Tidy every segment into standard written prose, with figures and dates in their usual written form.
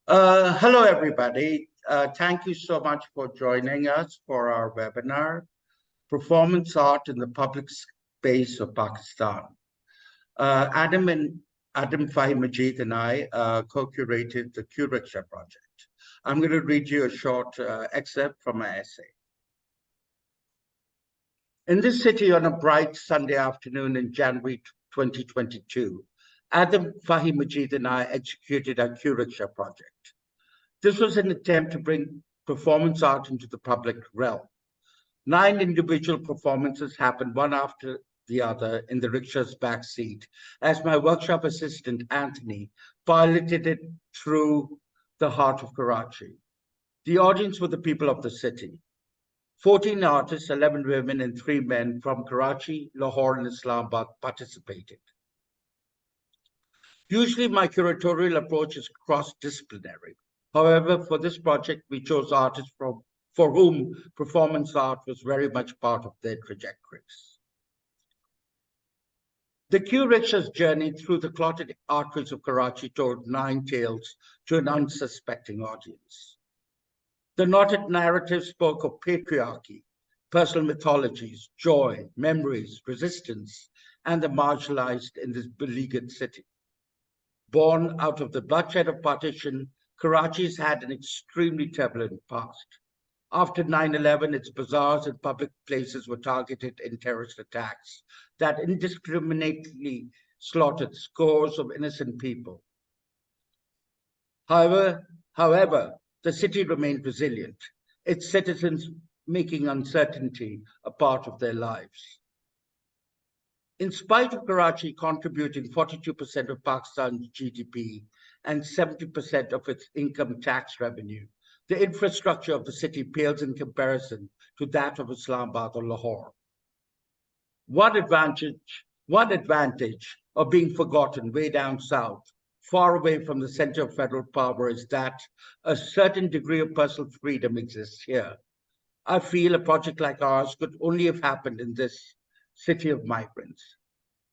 Hello, everybody. Thank you so much for joining us for our webinar, Performance Art in the Public Space of Pakistan. Adam Fahy-Majeed and I co-curated the Q Rickshaw Project. I'm going to read you a short excerpt from my essay. In this city on a bright Sunday afternoon in January 2022, Adam Fahy-Majeed and I executed our Q Rickshaw Project. This was an attempt to bring performance art into the public realm. 9 individual performances happened one after the other in the rickshaw's back seat as my workshop assistant, Anthony, piloted it through the heart of Karachi. The audience were the people of the city. 14 artists, 11 women and 3 men from Karachi, Lahore and Islamabad participated. Usually my curatorial approach is cross-disciplinary. However, for this project, we chose artists for whom performance art was very much part of their trajectories. The Q Rickshaw's journey through the clotted arteries of Karachi told 9 tales to an unsuspecting audience. The knotted narrative spoke of patriarchy, personal mythologies, joy, memories, resistance, and the marginalized in this beleaguered city. Born out of the bloodshed of partition, Karachi's had an extremely turbulent past. After 9/11, its bazaars and public places were targeted in terrorist attacks that indiscriminately slaughtered scores of innocent people. However, the city remained resilient, its citizens making uncertainty a part of their lives. In spite of Karachi contributing 42% of Pakistan's GDP and 70% of its income tax revenue, the infrastructure of the city pales in comparison to that of Islamabad or Lahore. One advantage of being forgotten way down south, far away from the center of federal power, is that a certain degree of personal freedom exists here. I feel a project like ours could only have happened in this city of migrants.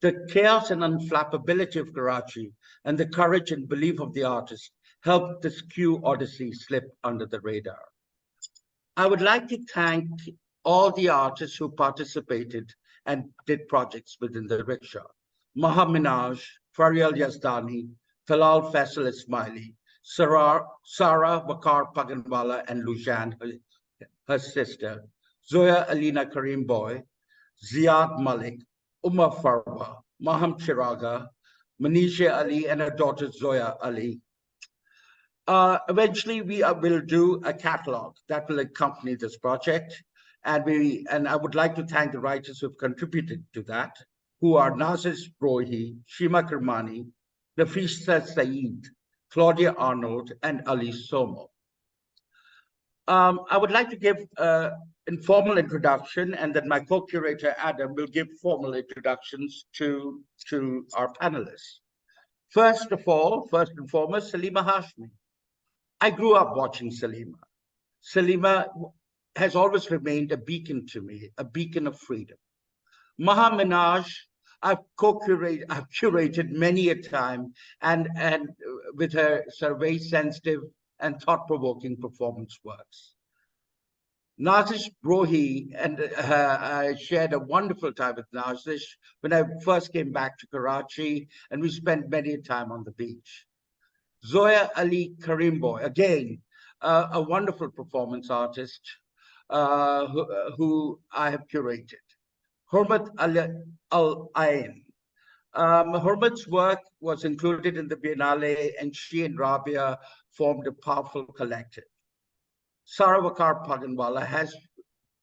The chaos and unflappability of Karachi and the courage and belief of the artist helped this Q Odyssey slip under the radar. I would like to thank all the artists who participated and did projects within the rickshaw. Maha Minhaj, Faryal Yazdanie, Talal Faisal Ismaili, Sara, Vaqar Pagganwala and Lujan, her sister, Zoya, Alina, Currimbhoy, Ziad Malik, Umar Farwa, Maham Chiragh, Manizhe Ali, and her daughter Zoya Ali. Eventually, we will do a catalog that will accompany this project. And I would like to thank the writers who have contributed to that, who are Nazish Brohi, Shima Kermani, Nafisa Saeed, Claudia Arnold, and Ali Somo. I would like to give an informal introduction, and then my co-curator, Adam, will give formal introductions to our panelists. First and foremost, Salima Hashmi. I grew up watching Salima. Salima has always remained a beacon to me, a beacon of freedom. Maha Minhaj, I've curated many a time, and with her very sensitive and thought-provoking performance works. Nazish Brohi, and I shared a wonderful time with Nazish when I first came back to Karachi, and we spent many a time on the beach. Zoya Ali Currimbhoy, again, a wonderful performance artist who I have curated. Hurmat Ul Ain. Hurmat's work was included in the Biennale, and she and Rabia formed a powerful collective. Sara Vaqar Pagganwala has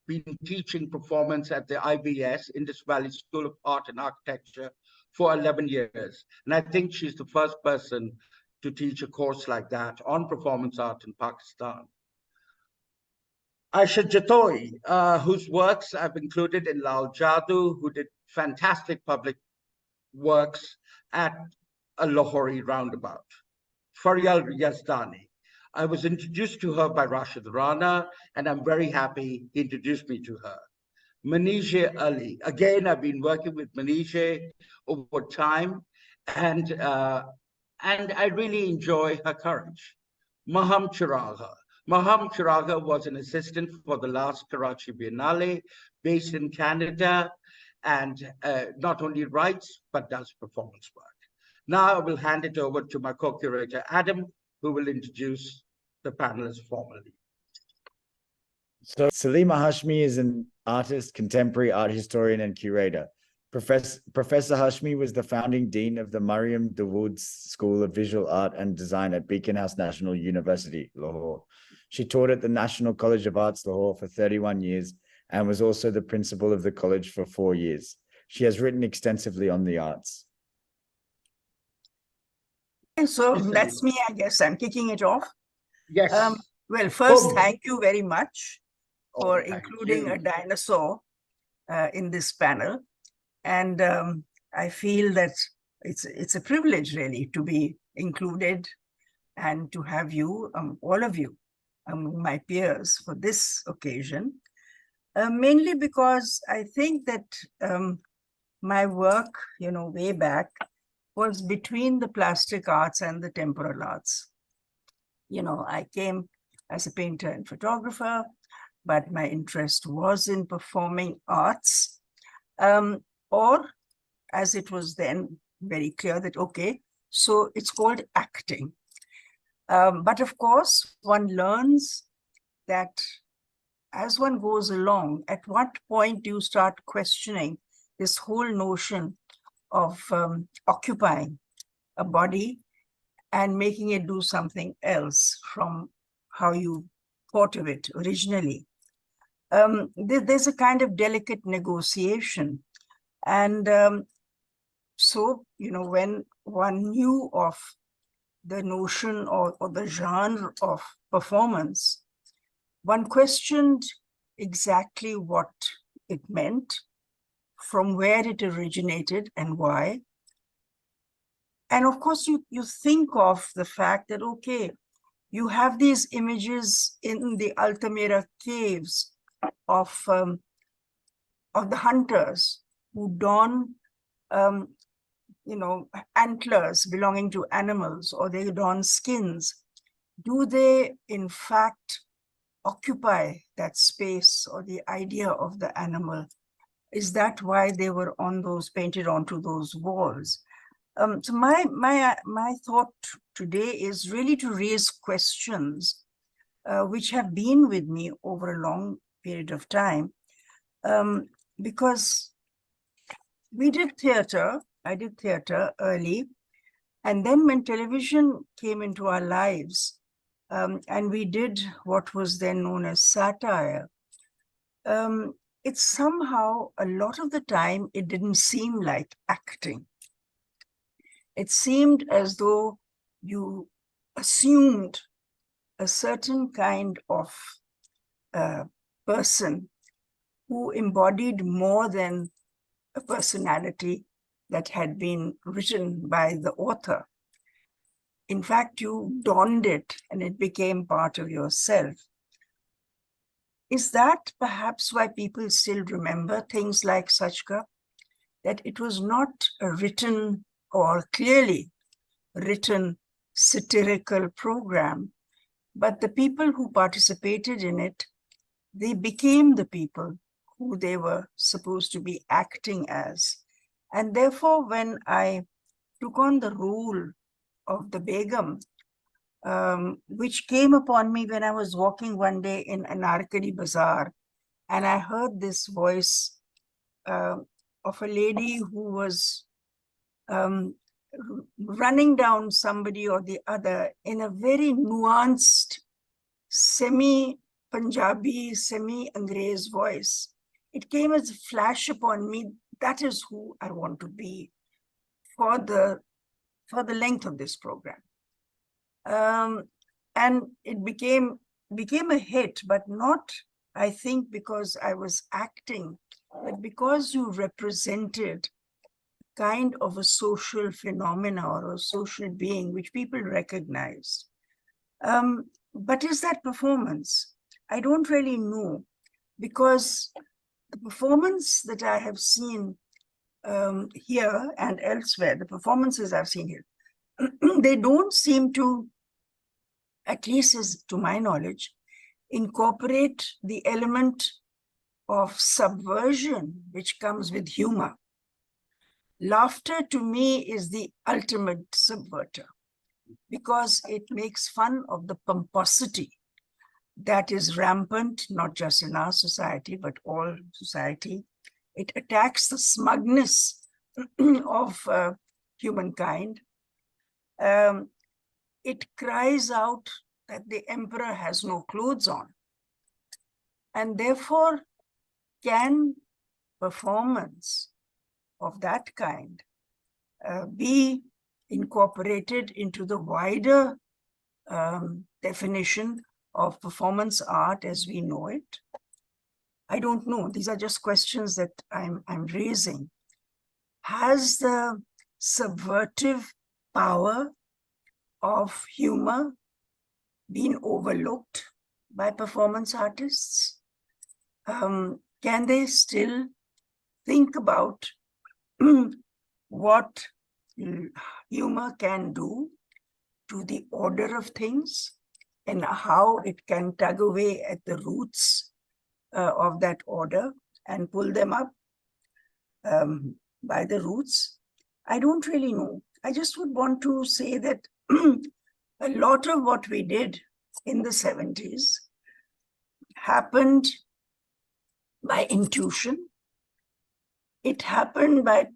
been teaching performance at the IBS, Indus Valley School of Art and Architecture, for 11 years. And I think she's the first person to teach a course like that on performance art in Pakistan. Ayesha Jatoi, whose works I've included in Lal Jadoo, who did fantastic public works at a Lahori roundabout. Faryal Yazdanie. I was introduced to her by Rashid Rana, and I'm very happy he introduced me to her. Manizhe Ali. Again, I've been working with Manizhe over time, and I really enjoy her courage. Maham Chiragh. Maham Chiragh was an assistant for the last Karachi Biennale, based in Canada, and not only writes, but does performance work. Now I will hand it over to my co-curator, Adam, who will introduce the panelists formally. So Salima Hashmi is an artist, contemporary art historian, and curator. Professor Hashmi was the founding dean of the Mariam Dawood School of Visual Art and Design at Beacon House National University, Lahore. She taught at the National College of Arts, Lahore, for 31 years and was also the principal of the college for 4 years. She has written extensively on the arts. So that's me, I guess. I'm kicking it off. Yes. Well, first, thank you very much for including a dinosaur in this panel. And I feel that it's a privilege, really, to be included and to have you, all of you, my peers, for this occasion. Mainly because I think that my work, way back, was between the plastic arts and the temporal arts. I came as a painter and photographer, but my interest was in performing arts, or as it was then very clear that, okay, so it's called acting. But of course, one learns that as one goes along, at what point do you start questioning this whole notion of occupying a body and making it do something else from how you thought of it originally. There's a kind of delicate negotiation. And so, when one knew of the notion or the genre of performance, one questioned exactly what it meant, from where it originated and why. And of course, you think of the fact that, okay, you have these images in the Altamira caves of the hunters who don, antlers belonging to animals, or they don skins. Do they, in fact, occupy that space or the idea of the animal? Is that why they were painted onto those walls? So my thought today is really to raise questions which have been with me over a long period of time, because we did theater. I did theater early, and then when television came into our lives, and we did what was then known as satire, it's somehow, a lot of the time, it didn't seem like acting. It seemed as though you assumed a certain kind of person who embodied more than a personality that had been written by the author. In fact, you donned it and it became part of yourself. Is that perhaps why people still remember things like Sachka? That it was not a written or clearly written satirical program, but the people who participated in it, they became the people who they were supposed to be acting as. And therefore, when I took on the role of the Begum, which came upon me when I was walking one day in Anarkali Bazaar, and I heard this voice of a lady who was running down somebody or the other in a very nuanced, semi-Punjabi, semi-Angrez voice. It came as a flash upon me. That is who I want to be for the length of this program. And it became a hit, but not, I think, because I was acting, but because you represented kind of a social phenomena or a social being which people recognized. But is that performance? I don't really know, because the performance that I have seen here and elsewhere, the performances I've seen here, they don't seem to at least as to my knowledge, incorporate the element of subversion which comes with humor. Laughter to me is the ultimate subverter because it makes fun of the pomposity that is rampant, not just in our society, but all society. It attacks the smugness of humankind. It cries out that the emperor has no clothes on. And therefore, can performance of that kind be incorporated into the wider definition of performance art as we know it? I don't know. These are just questions that I'm raising. Has the subvertive power of humor been overlooked by performance artists? Can they still think about what humor can do to the order of things and how it can tug away at the roots of that order and pull them up by the roots? I don't really know. I just would want to say that a lot of what we did in the 70s happened by intuition. It happened by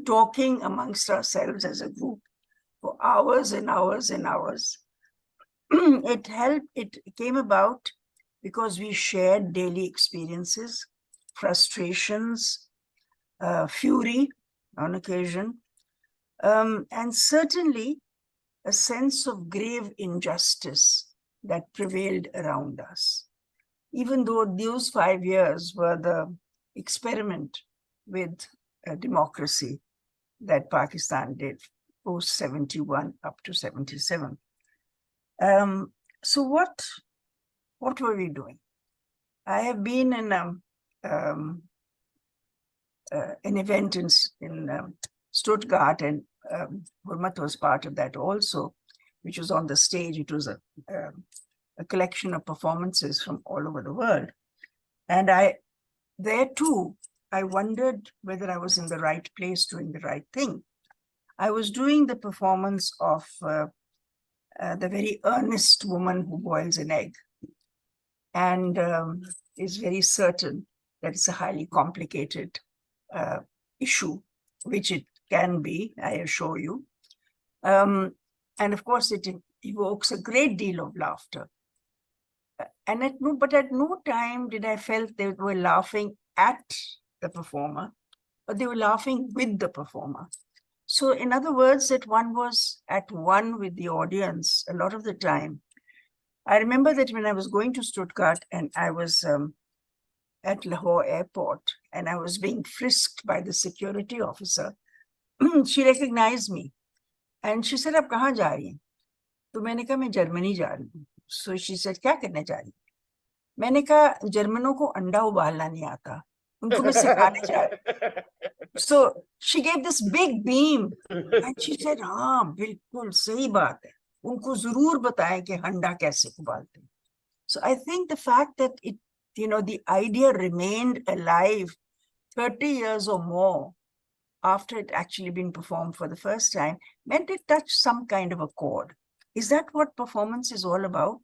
talking amongst ourselves as a group for hours and hours and hours. It came about because we shared daily experiences, frustrations, fury on occasion, and certainly a sense of grave injustice that prevailed around us. Even though those 5 years were the experiment with democracy that Pakistan did post 71 up to 77. So what were we doing? I have been in an event in Stuttgart, and Hurmat was part of that also, which was on the stage. It was a collection of performances from all over the world. And there too, I wondered whether I was in the right place doing the right thing. I was doing the performance of the very earnest woman who boils an egg and is very certain that it's a highly complicated issue, which it can be, I assure you. And of course, it evokes a great deal of laughter. And at no time did I felt they were laughing at the performer, but they were laughing with the performer. So in other words, that one was at one with the audience a lot of the time. I remember that when I was going to Stuttgart and I was at Lahore airport and I was being frisked by the security officer, she recognized me and she said, "Aap kahan ja rahi hain?" तो मैंने कहा मैं Germany जा रही हूँ. So she said, क्या करने जा रही? मैंने कहा जर्मनों को अंडा उबालना नहीं आता, उनको मैं सिखाने जा रही. So she gave this big beam and she said, हाँ बिल्कुल सही बात है, उनको जरूर बताएं कि अंडा कैसे उबालते. So I think the fact that it, the idea remained alive 30 years or more after it actually been performed for the first time meant it touched some kind of a chord. Is that what performance is all about?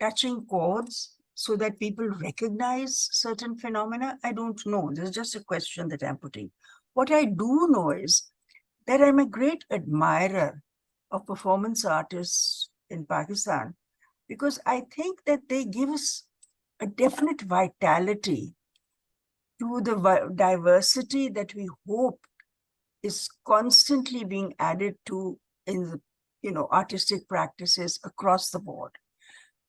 Touching chords so that people recognize certain phenomena? I don't know. This is just a question that I'm putting. What I do know is that I'm a great admirer of performance artists in Pakistan because I think that they give us a definite vitality to the diversity that we hope is constantly being added to in the artistic practices across the board.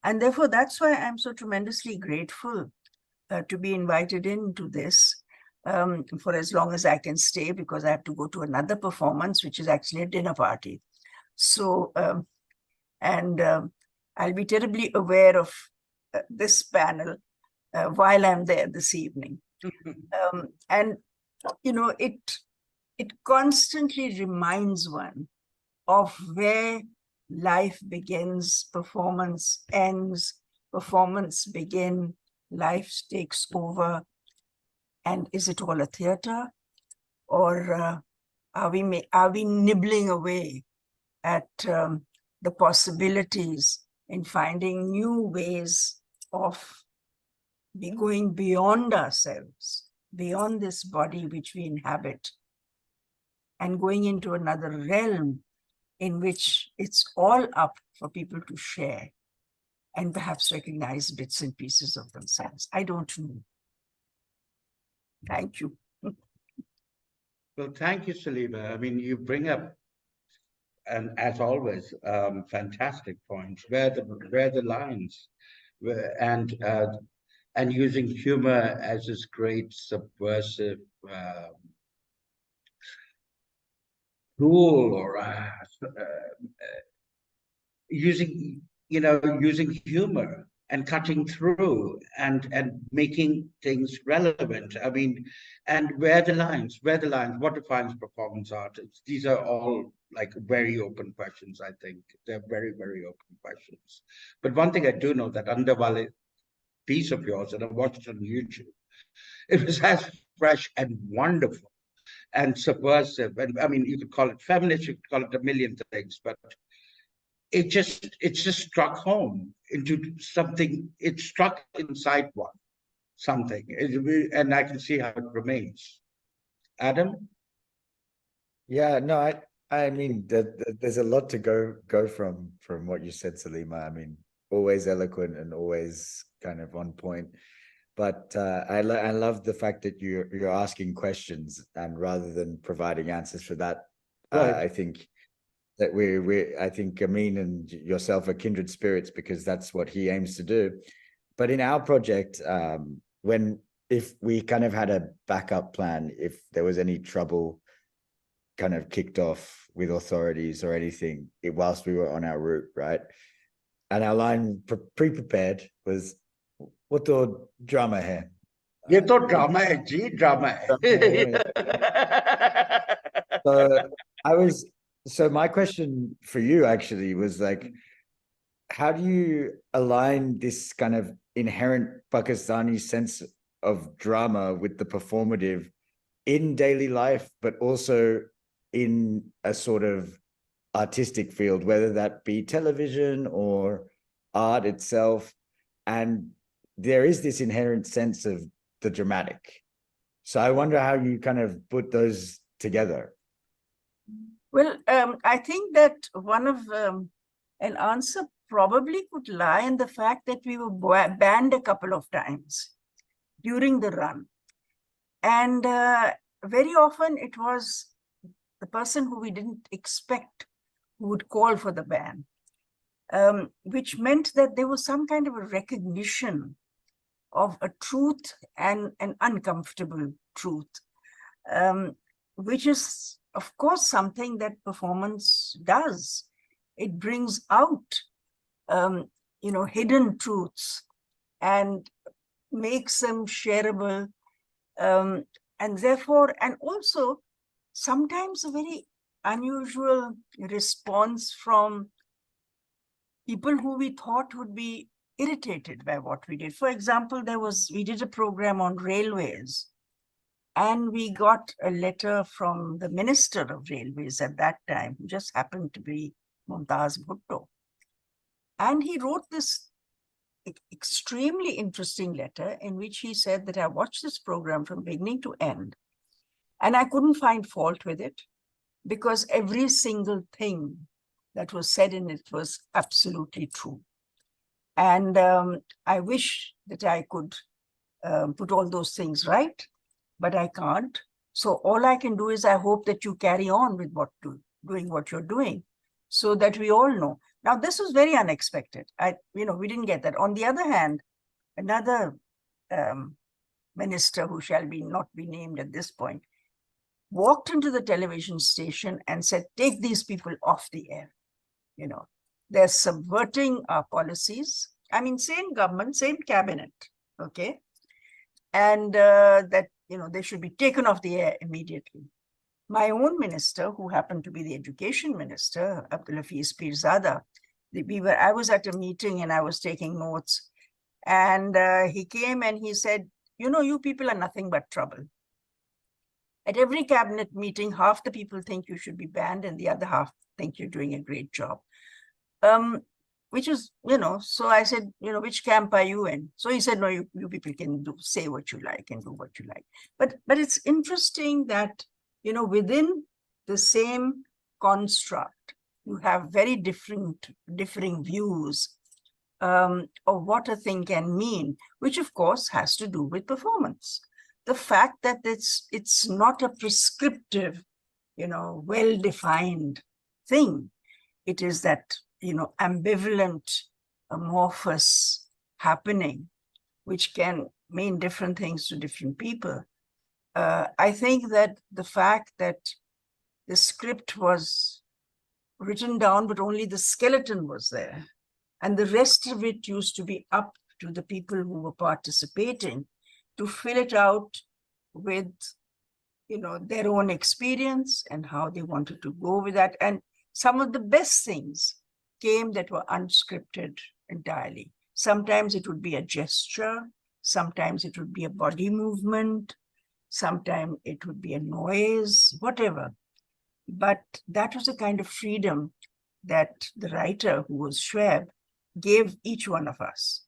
And therefore, that's why I'm so tremendously grateful to be invited into this for as long as I can stay, because I have to go to another performance, which is actually a dinner party. So, I'll be terribly aware of this panel while I'm there this evening. It constantly reminds one of where life begins, performance ends, performance begin, life takes over. And is it all a theater? Or are we nibbling away at the possibilities in finding new ways of going beyond ourselves, beyond this body which we inhabit, and going into another realm in which it's all up for people to share and perhaps recognize bits and pieces of themselves? I don't know. Thank you. Well, thank you, Salima. I mean, you bring up, and as always, fantastic points. Where the lines, and using humor as this great subversive tool, or using humor and cutting through and making things relevant. I mean, and where the lines, what defines performance art? These are all like very open questions. I think they're very, very open questions. But one thing I do know, that Underwale piece of yours, and I watched it on YouTube, it was as fresh and wonderful and subversive. And I mean, you could call it feminist, you could call it a million things, but it just struck home into something. It struck inside one something, and I can see how it remains. Adam? Yeah, no, I mean, there's a lot to go from what you said, Salima. I mean, always eloquent and always kind of on point. But I love the fact that you're asking questions, and rather than providing answers for that, Right. I think that I think Amin and yourself are kindred spirits, because that's what he aims to do. But in our project, if we kind of had a backup plan, if there was any trouble kind of kicked off with authorities or anything, whilst we were on our route, right? And our line pre-prepared was, "What the drama hai?" ये तो drama है जी, drama है. So my question for you actually was like, how do you align this kind of inherent Pakistani sense of drama with the performative in daily life, but also in a sort of artistic field, whether that be television or art itself? And there is this inherent sense of the dramatic. So I wonder how you kind of put those together. Well, I think that one of an answer probably could lie in the fact that we were banned a couple of times during the run. And very often it was the person who we didn't expect who would call for the ban, which meant that there was some kind of a recognition of a truth, and an uncomfortable truth, which is, of course, something that performance does. It brings out, hidden truths and makes them shareable, and therefore, and also sometimes a very unusual response from people who we thought would be irritated by what we did. For example, we did a program on railways, and we got a letter from the Minister of Railways at that time, who just happened to be Mumtaz Bhutto. And he wrote this extremely interesting letter in which he said that I watched this program from beginning to end, and I couldn't find fault with it, because every single thing that was said in it was absolutely true. And I wish that I could put all those things right, but I can't. So all I can do is I hope that you carry on with doing what you're doing, so that we all know. Now, this was very unexpected. We didn't get that. On the other hand, another minister, who shall not be named at this point, walked into the television station and said, "Take these people off the air. They're subverting our policies." I mean, same government, same cabinet, okay? And that, they should be taken off the air immediately. my own minister, who happened to be the education minister, Abdul Hafiz Pirzada, I was at a meeting and I was taking notes, and he came and he said, you know, you people are nothing but trouble. At every cabinet meeting, half the people think you should be banned and the other half think you're doing a great job. Which is, you know, so I said, you know, which camp are you in? So he said, no, you people can say what you like and do what you like. But it's interesting that, you know, within the same construct, you have very differing views of what a thing can mean, which of course has to do with performance. The fact that it's not a prescriptive, you know, well-defined thing. It is that, you know, ambivalent, amorphous happening, which can mean different things to different people. I think that the fact that the script was written down, but only the skeleton was there, and the rest of it used to be up to the people who were participating to fill it out with, you know, their own experience and how they wanted to go with that. And some of the best things came that were unscripted entirely. Sometimes it would be a gesture, sometimes it would be a body movement, sometimes it would be a noise, whatever. But that was a kind of freedom that the writer, who was Schwab, gave each one of us.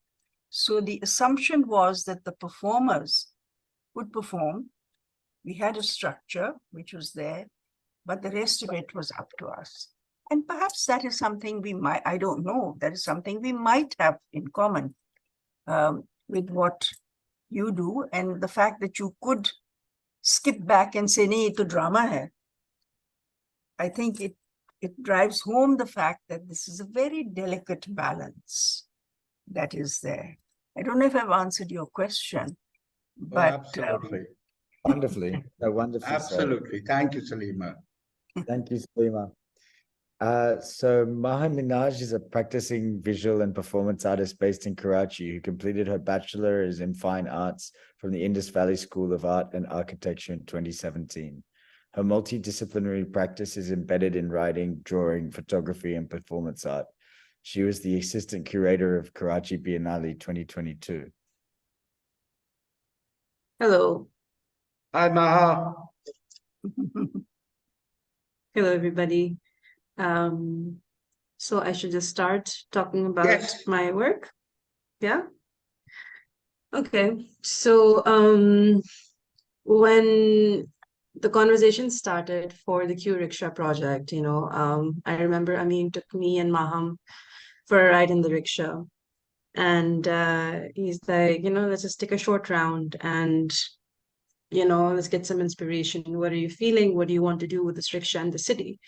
So the assumption was that the performers would perform. We had a structure which was there, but the rest of it was up to us. And perhaps that is something we might, I don't know, that is something we might have in common with what you do. And the fact that you could skip back and say, nahi, to drama hai. I think it drives home the fact that this is a very delicate balance that is there. I don't know if I've answered your question, but absolutely. Wonderfully. No, wonderfully. Absolutely. Thank you, Salima. Thank you, Salima. So Maha Minhaj is a practicing visual and performance artist based in Karachi who completed her bachelor's in fine arts from the Indus Valley School of Art and Architecture in 2017. Her multidisciplinary practice is embedded in writing, drawing, photography, and performance art. She was the assistant curator of Karachi Biennale 2022. Hello. Hi, Maha. Hello, everybody. So I should just start talking about my work. Yeah. Okay. So when the conversation started for the Q Rickshaw Project, you know, I remember Amin took me and Maham for a ride in the rickshaw. And he's like, you know, let's just take a short round and, you know, let's get some inspiration. What are you feeling? What do you want to do with this rickshaw in the city?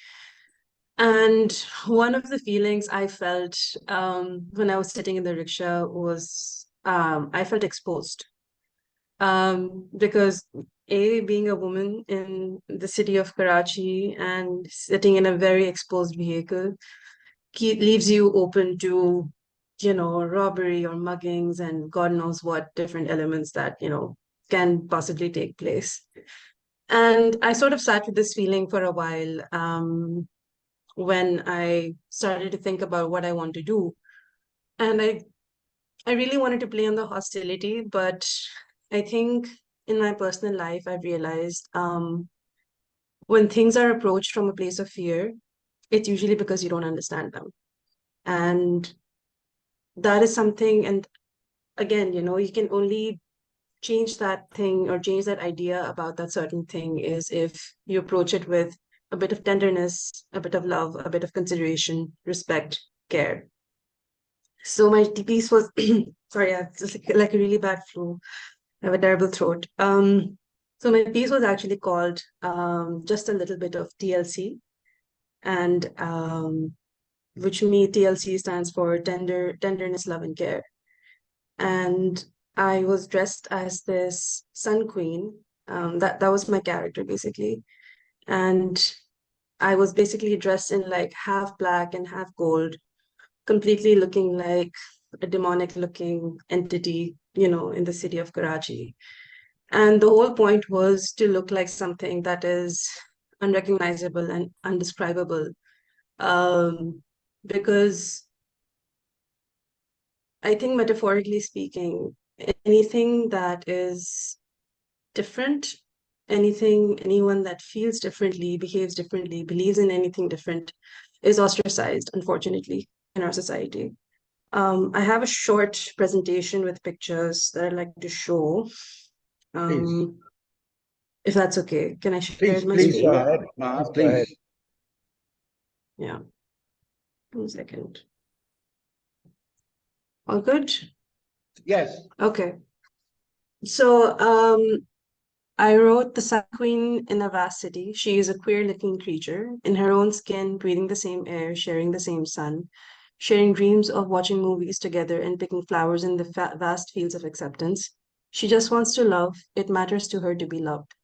And one of the feelings I felt when I was sitting in the rickshaw was I felt exposed. Because being a woman in the city of Karachi and sitting in a very exposed vehicle leaves you open to, you know, robbery or muggings and God knows what different elements that, you know, can possibly take place. And I sort of sat with this feeling for a while when I started to think about what I want to do. And I really wanted to play on the hostility, but I think in my personal life, I've realized when things are approached from a place of fear, it's usually because you don't understand them. And that is something, and again, you know, you can only change that thing or change that idea about that certain thing is if you approach it with a bit of tenderness, a bit of love, a bit of consideration, respect, care. So my piece was, sorry, I have just like a really bad flu. I have a terrible throat. So my piece was actually called Just a Little Bit of TLC. And which TLC stands for tenderness, love, and care. And I was dressed as this sun queen. That was my character basically. And I was basically dressed in like half black and half gold, completely looking like a demonic looking entity, you know, in the city of Karachi. And the whole point was to look like something that is unrecognizable and undescribable. Because I think, metaphorically speaking, anything that is different, anyone that feels differently, behaves differently, believes in anything different, is ostracized, unfortunately, in our society. I have a short presentation with pictures that I'd like to show. If that's okay. Can I share my Please screen? go ahead, Maha, please. Yeah. 1 second. All good? Yes. Okay. So I wrote the Sun Queen in a vast city. She is a queer-looking creature, in her own skin, breathing the same air, sharing the same sun, sharing dreams of watching movies together and picking flowers in the vast fields of acceptance. She just wants to love. It matters to her to be loved.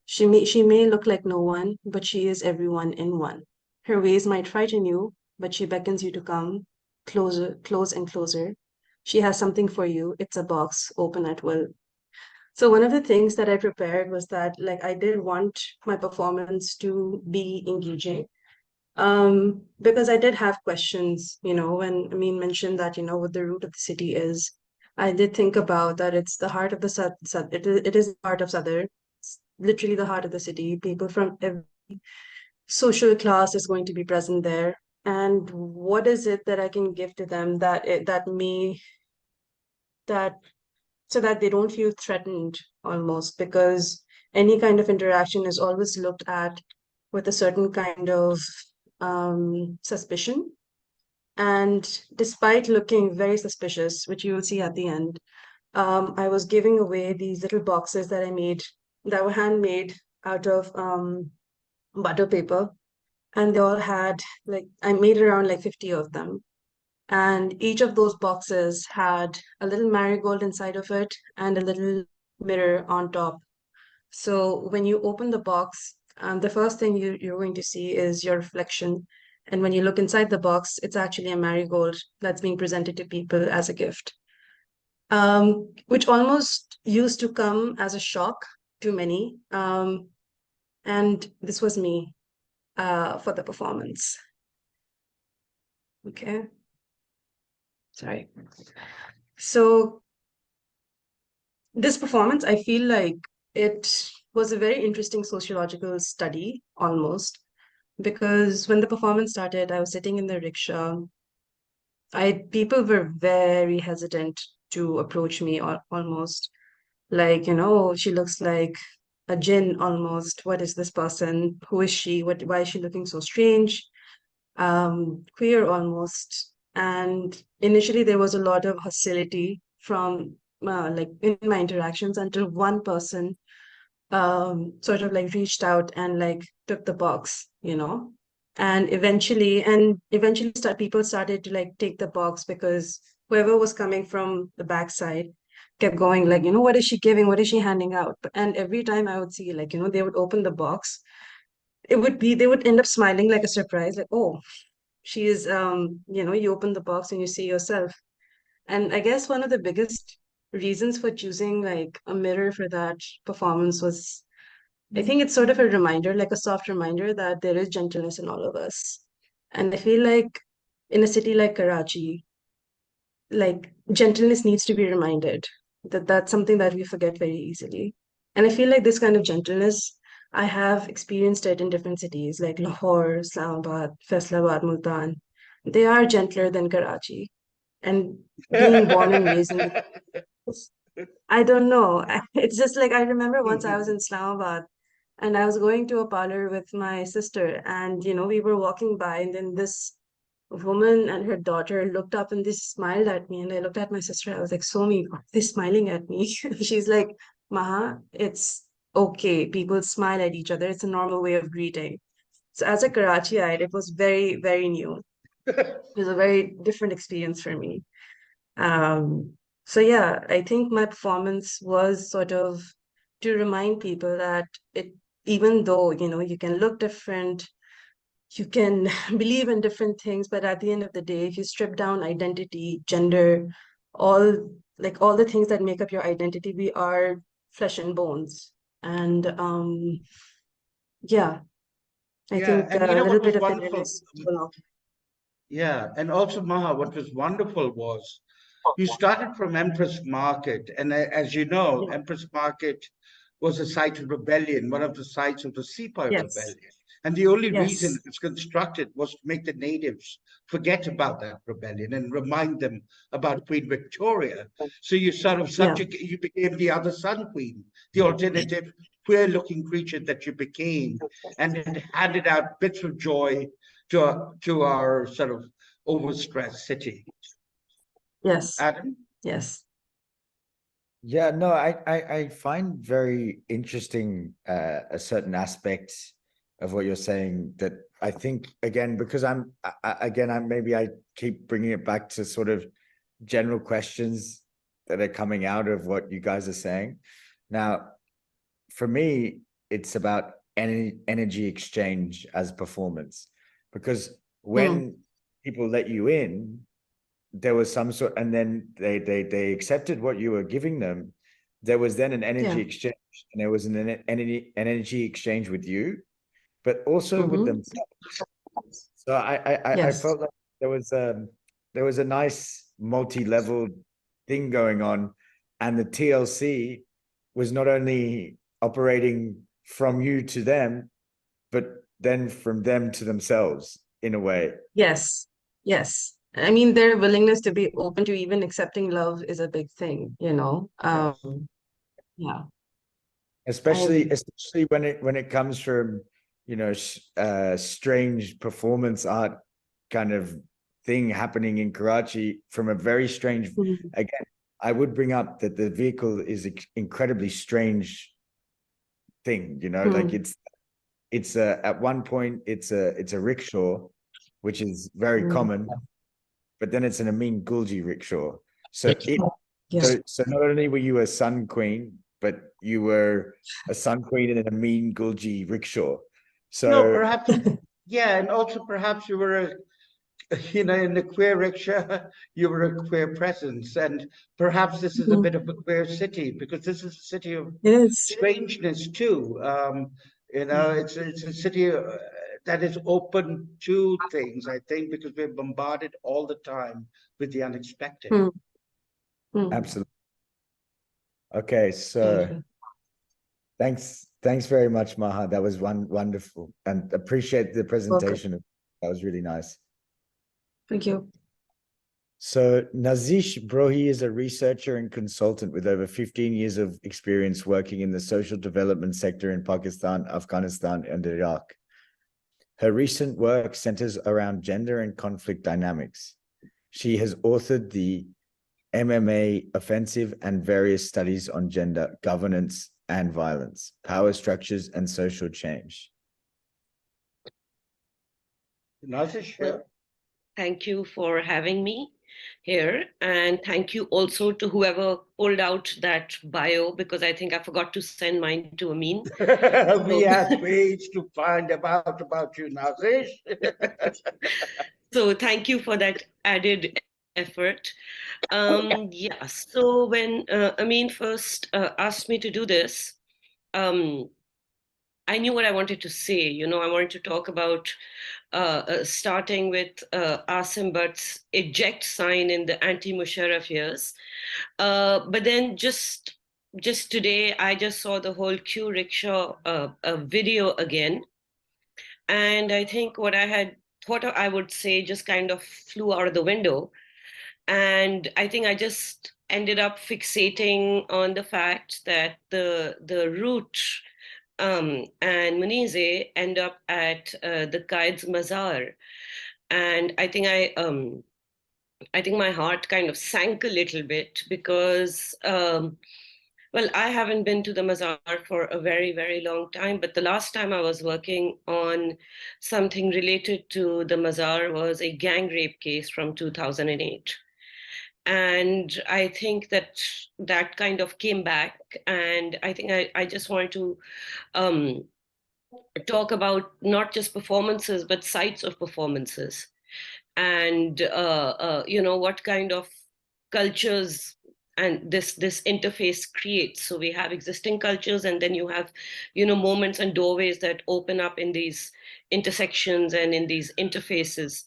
She may look like no one, but she is everyone in one. Her ways might frighten you, but she beckons you to come closer, close and closer. She has something for you. It's a box, open at will. So one of the things that I prepared was that, like, I did want my performance to be engaging. Because I did have questions, when Amin mentioned that, what the root of the city is. I did think about that it's the heart of the it is the heart of Sadr, literally the heart of the city. People from every social class is going to be present there. And what is it that I can give to them that so that they don't feel threatened almost, because any kind of interaction is always looked at with a certain kind of suspicion. And despite looking very suspicious, which you will see at the end, I was giving away these little boxes that I made that were handmade out of butter paper. And they all had, like, I made around like 50 of them. And each of those boxes had a little marigold inside of it and a little mirror on top. So when you open the box, the first thing you're going to see is your reflection. And when you look inside the box, it's actually a marigold that's being presented to people as a gift, which almost used to come as a shock to many. And this was me for the performance. Okay. Sorry. So this performance, I feel like it was a very interesting sociological study almost, because when the performance started, I was sitting in the rickshaw. People were very hesitant to approach me almost. Like, she looks like a jinn almost. What is this person? Who is she? Why is she looking so strange? Queer almost. And initially there was a lot of hostility from like in my interactions, until one person sort of like reached out and like took the box, and eventually people started to like take the box, because whoever was coming from the backside kept going like, what is she giving? What is she handing out? And every time I would see, like, they would open the box, they would end up smiling like a surprise, like, oh, she is you open the box and you see yourself. And I guess one of the biggest reasons for choosing like a mirror for that performance was, I think it's sort of a reminder, like a soft reminder, that there is gentleness in all of us. And I feel like in a city like Karachi, like gentleness needs to be reminded, that that's something that we forget very easily. And I feel like this kind of gentleness, I have experienced it in different cities like Lahore, Islamabad, Faisalabad, Multan. They are gentler than Karachi. And being born and raised in I don't know. It's just like I remember once I was in Islamabad and I was going to a parlor with my sister, and we were walking by, and then this woman and her daughter looked up and they smiled at me, and I looked at my sister. I was like, Somi, why are they smiling at me? She's like, Maha, it's okay. People smile at each other. It's a normal way of greeting. So as a Karachiite, it was very, very new. It was a very different experience for me. So yeah, I think my performance was sort of to remind people that even though, you can look different, you can believe in different things, but at the end of the day, if you strip down identity, gender, all the things that make up your identity, we are flesh and bones. And yeah, I Yeah, think and you a know little what was bit of it wonderful? is belong. Yeah, and also Maha, what was wonderful was you started from Empress Market, and as you know, Yeah. Empress Market was a site of rebellion, one of the sites of the Sepoy Yes. Rebellion. And the only reason Yes. it was constructed was to make the natives forget about that rebellion and remind them about Queen Victoria. So you sort of Yeah. you became the other Sun Queen, the alternative queer-looking creature that you became, and it handed out bits of joy to our sort of overstressed city. Yes. Adam? Yes. Yeah, no, I find very interesting a certain aspect of what you're saying that I think again because maybe I keep bringing it back to sort of general questions that are coming out of what you guys are saying. Now, for me, it's about energy exchange as performance, because when people let you in, there was some sort, and then they accepted what you were giving them. There was then an energy exchange, and there was an energy exchange with you, but also with themselves. So I felt like there was a nice multi-level thing going on, and the TLC was not only operating from you to them, but then from them to themselves in a way. Yes. Yes. I mean, their willingness to be open to even accepting love is a big thing, you know. Yeah. Especially when it comes from, you know, strange performance art kind of thing happening in Karachi from a very strange, again, I would bring up that the vehicle is an incredibly strange thing, you know, like it's at one point it's a rickshaw, which is very common, but then it's an Amin Gulgee rickshaw. So so not only were you a Sun Queen, but you were a Sun Queen in an Amin Gulgee rickshaw. So no, perhaps, yeah, and also perhaps you were you know, in the queer rickshaw, you were a queer presence, and perhaps this is a bit of a queer city because this is a city of strangeness too. You know, it's a city that is open to things. I think because we're bombarded all the time with the unexpected. Absolutely. Okay, so thanks very much, Maha. That was wonderful, and appreciate the presentation. Welcome. That was really nice. Thank you. So Nazish Brohi is a researcher and consultant with over 15 years of experience working in the social development sector in Pakistan, Afghanistan, and Iraq. Her recent work centers around gender and conflict dynamics. She has authored the MMA Offensive and various studies on gender, governance and violence, power structures and social change. Nazish, thank you for having me here, and thank you also to whoever pulled out that bio, because I think I forgot to send mine to Amin. we had ways to find about you, Nazish. So thank you for that added effort. Yeah, so when Amin first asked me to do this, I knew what I wanted to say. You know, I wanted to talk about starting with Asim Bhatt's eject sign in the anti-Musharraf years. But then just today, I just saw the whole Q Rickshaw video again. And I think what I had thought I would say just kind of flew out of the window. And I think I just ended up fixating on the fact that the route and Manizhe end up at the Qaid's Mazar. And I think I think my heart kind of sank a little bit because, well, I haven't been to the Mazar for a very, very long time, but the last time I was working on something related to the Mazar was a gang rape case from 2008. And I think that kind of came back, and I think I just wanted to talk about not just performances, but sites of performances, and you know, what kind of cultures and this interface creates. So we have existing cultures, and then you have, you know, moments and doorways that open up in these intersections and in these interfaces.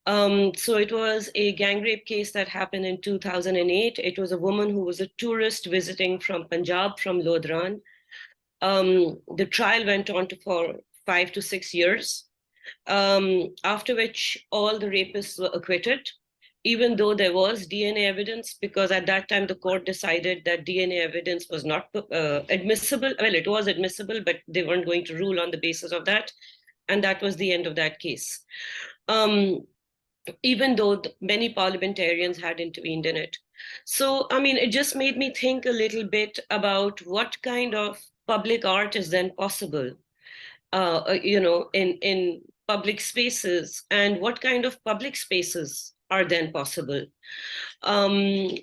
So it was a gang rape case that happened in 2008. It was a woman who was a tourist visiting from Punjab, from Lodran. The trial went on for 5 to 6 years, after which all the rapists were acquitted, even though there was DNA evidence, because at that time the court decided that DNA evidence was not admissible. Well, it was admissible, but they weren't going to rule on the basis of that. And that was the end of that case. Even though many parliamentarians had intervened in it. So, I mean, it just made me think a little bit about what kind of public art is then possible, you know, in public spaces, and what kind of public spaces are then possible. And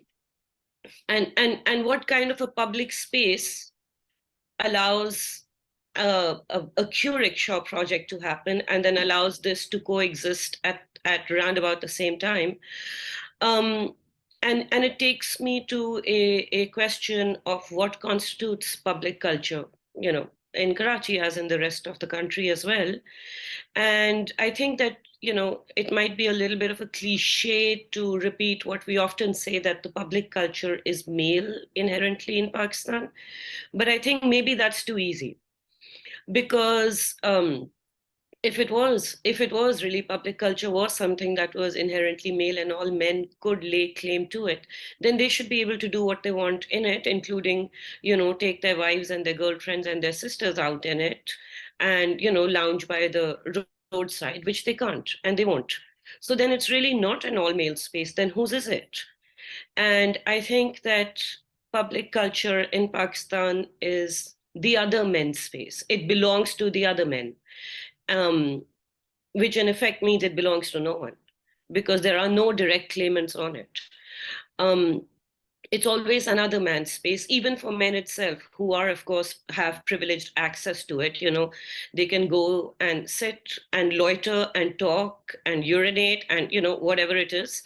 what kind of a public space allows a Q Rickshaw project to happen, and then allows this to coexist at around about the same time. And it takes me to a question of what constitutes public culture, you know, in Karachi as in the rest of the country as well. And I think that, you know, it might be a little bit of a cliche to repeat what we often say, that the public culture is male inherently in Pakistan. But I think maybe that's too easy, because if it was really public culture was something that was inherently male and all men could lay claim to it, then they should be able to do what they want in it, including, you know, take their wives and their girlfriends and their sisters out in it, and, you know, lounge by the roadside, which they can't and they won't. So then it's really not an all male space. Then whose is it? And I think that public culture in Pakistan is the other men's space. It belongs to the other men. Which in effect means it belongs to no one, because there are no direct claimants on it. It's always another man's space, even for men itself, who are, of course, have privileged access to it. You know, they can go and sit and loiter and talk and urinate and, you know, whatever it is.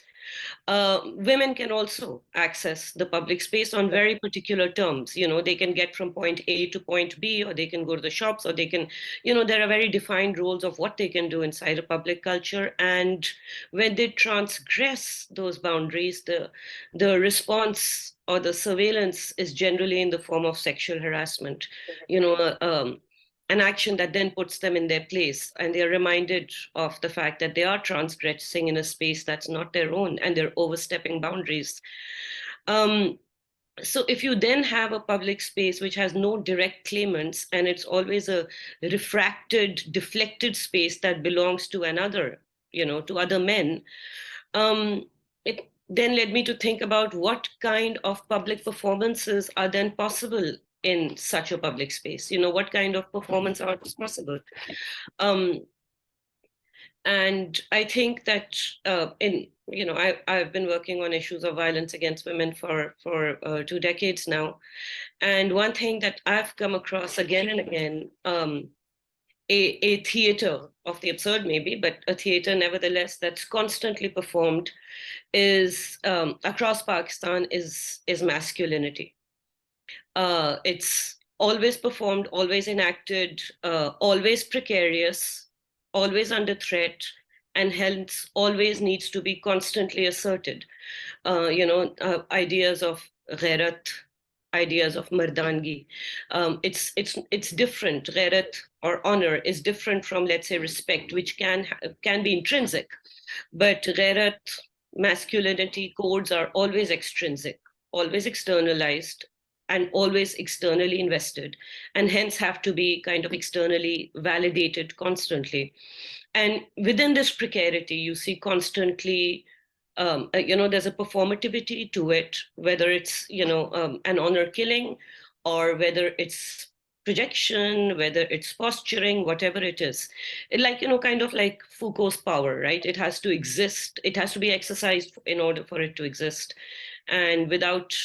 Women can also access the public space on very particular terms. You know, they can get from point A to point B, or they can go to the shops, or they can, you know, there are very defined rules of what they can do inside a public culture. And when they transgress those boundaries, the response or the surveillance is generally in the form of sexual harassment. You know, an action that then puts them in their place, and they're reminded of the fact that they are transgressing in a space that's not their own, and they're overstepping boundaries. So if you then have a public space which has no direct claimants, and it's always a refracted, deflected space that belongs to another, you know, to other men, it then led me to think about what kind of public performances are then possible in such a public space. You know, what kind of performance art is possible? And I think that you know, I've been working on issues of violence against women for 2 decades now. And one thing that I've come across again and again, a theater of the absurd maybe, but a theater nevertheless that's constantly performed is across Pakistan is masculinity. It's always performed, always enacted, always precarious, always under threat, and hence always needs to be constantly asserted. You know, ideas of ghairat, ideas of mardangi. It's different. Ghairat or honor is different from, let's say, respect, which can be intrinsic, but ghairat, masculinity codes are always extrinsic, always externalized, and always externally invested, and hence have to be kind of externally validated constantly. And within this precarity, you see constantly, you know, there's a performativity to it, whether it's, you know, an honor killing, or whether it's projection, whether it's posturing, whatever it is. Like, you know, kind of like Foucault's power, right? It has to exist. It has to be exercised in order for it to exist. And without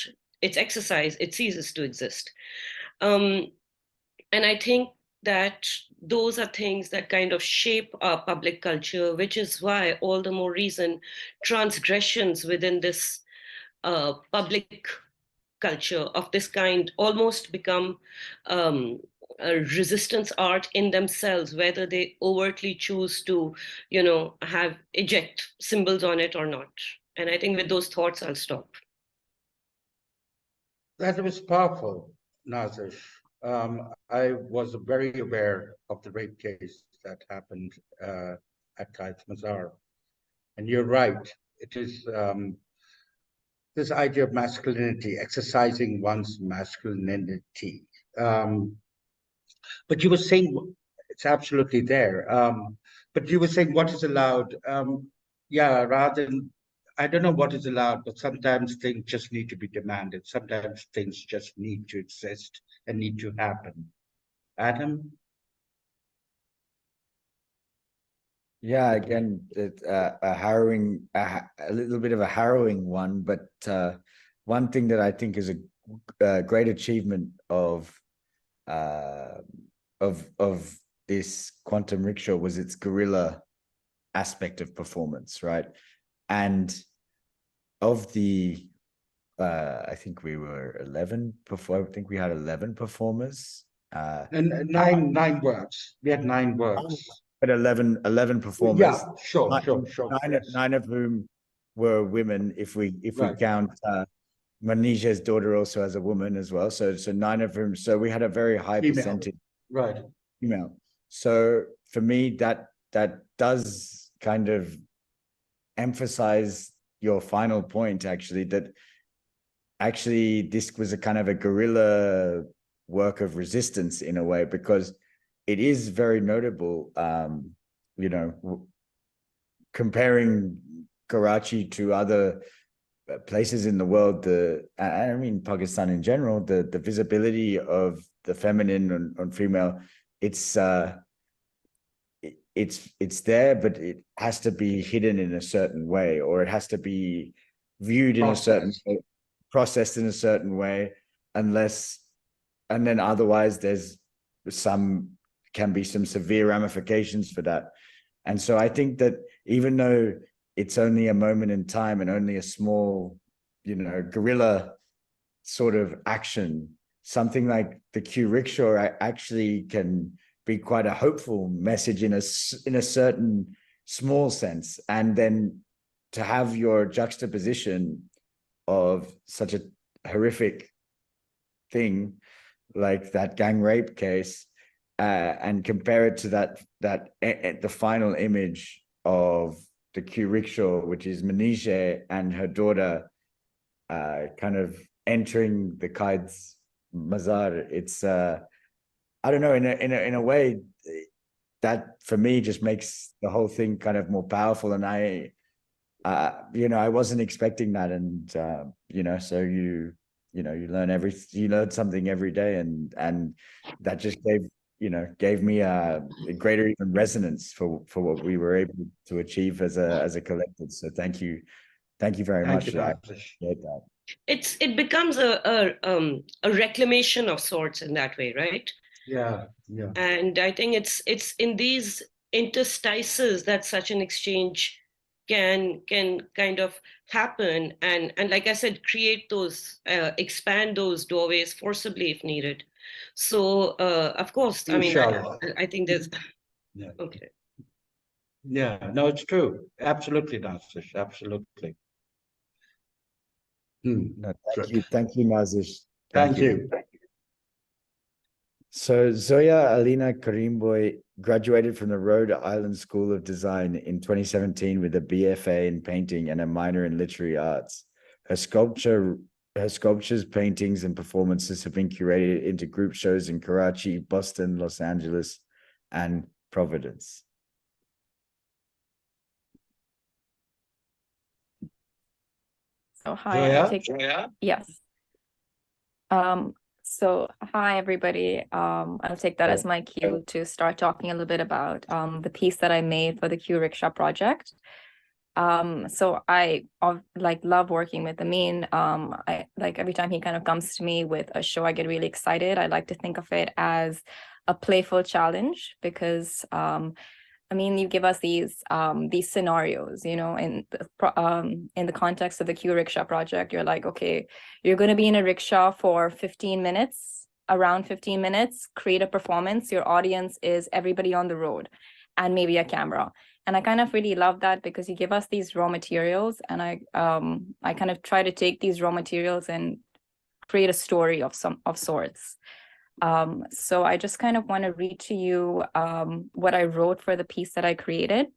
its exercise, it ceases to exist. And I think that those are things that kind of shape our public culture, which is why all the more reason transgressions within this public culture of this kind almost become a resistance art in themselves, whether they overtly choose to, have eject symbols on it or not. And I think with those thoughts, I'll stop. That was powerful, Nazish. I was very aware of the rape case that happened at Qaid's Mazar. And you're right, it is this idea of masculinity, exercising one's masculinity. But you were saying, it's absolutely there. But you were saying what is allowed. Yeah, rather than, I don't know what is allowed, but sometimes things just need to be demanded. Sometimes things just need to exist and need to happen. Adam? Yeah, again, it's a little bit of a harrowing one, but one thing that I think is a great achievement of this quantum rickshaw was its guerrilla aspect of performance, right? And of the, I think we were 11 before. I think we had 11 performers. And nine works. We had 9 works. But 11 performers. Yeah, sure. Nine of whom were women, if we Right. count Manizhe's daughter also as a woman as well. So 9 of whom. So we had a very high Female. percentage Right. female. So for me, that does kind of emphasize your final point, actually, that actually this was a kind of a guerrilla work of resistance in a way, because it is very notable, comparing Karachi to other places in the world, I mean, Pakistan in general, the visibility of the feminine on female, it's there, but it has to be hidden in a certain way, or it has to be viewed in a certain way, processed in a certain way, and then otherwise there's can be some severe ramifications for that. And so I think that even though it's only a moment in time and only a small, guerrilla sort of action, something like the Q Rickshaw actually can be quite a hopeful message in a certain small sense. And then to have your juxtaposition of such a horrific thing like that gang rape case, and compare it to the final image of the Q Rickshaw, which is Manizhe and her daughter kind of entering the Qaid's Mazar. It's I don't know, in a way that for me just makes the whole thing kind of more powerful. And I wasn't expecting that, and so you learn something every day, and that just gave me a greater even resonance for what we were able to achieve as a collective. So thank you very much. I appreciate that. It becomes a reclamation of sorts in that way, right? Yeah. And I think it's in these interstices that such an exchange can kind of happen, and like I said, create those expand those doorways forcibly if needed. So of course, I mean, I think there's okay. Yeah, no, it's true. Absolutely, Nazish. Absolutely. No, thank you, Nazish. Thank you. So Zoya Alina Currimbhoy graduated from the Rhode Island School of Design in 2017 with a BFA in painting and a minor in literary arts. Her sculptures, paintings, and performances have been curated into group shows in Karachi, Boston, Los Angeles, and Providence. So hi, Zoya? Yes. So hi everybody. I'll take that as my cue to start talking a little bit about the piece that I made for the Q Rickshaw Project. So I love working with Amin. I like every time he kind of comes to me with a show, I get really excited. I like to think of it as a playful challenge because I mean, you give us these scenarios, you know, in the context of the Q Rickshaw Project. You're like, okay, you're going to be in a rickshaw for 15 minutes, around 15 minutes, create a performance. Your audience is everybody on the road and maybe a camera. And I kind of really love that because you give us these raw materials, and I kind of try to take these raw materials and create a story of sorts. So I just kind of want to read to you what I wrote for the piece that I created.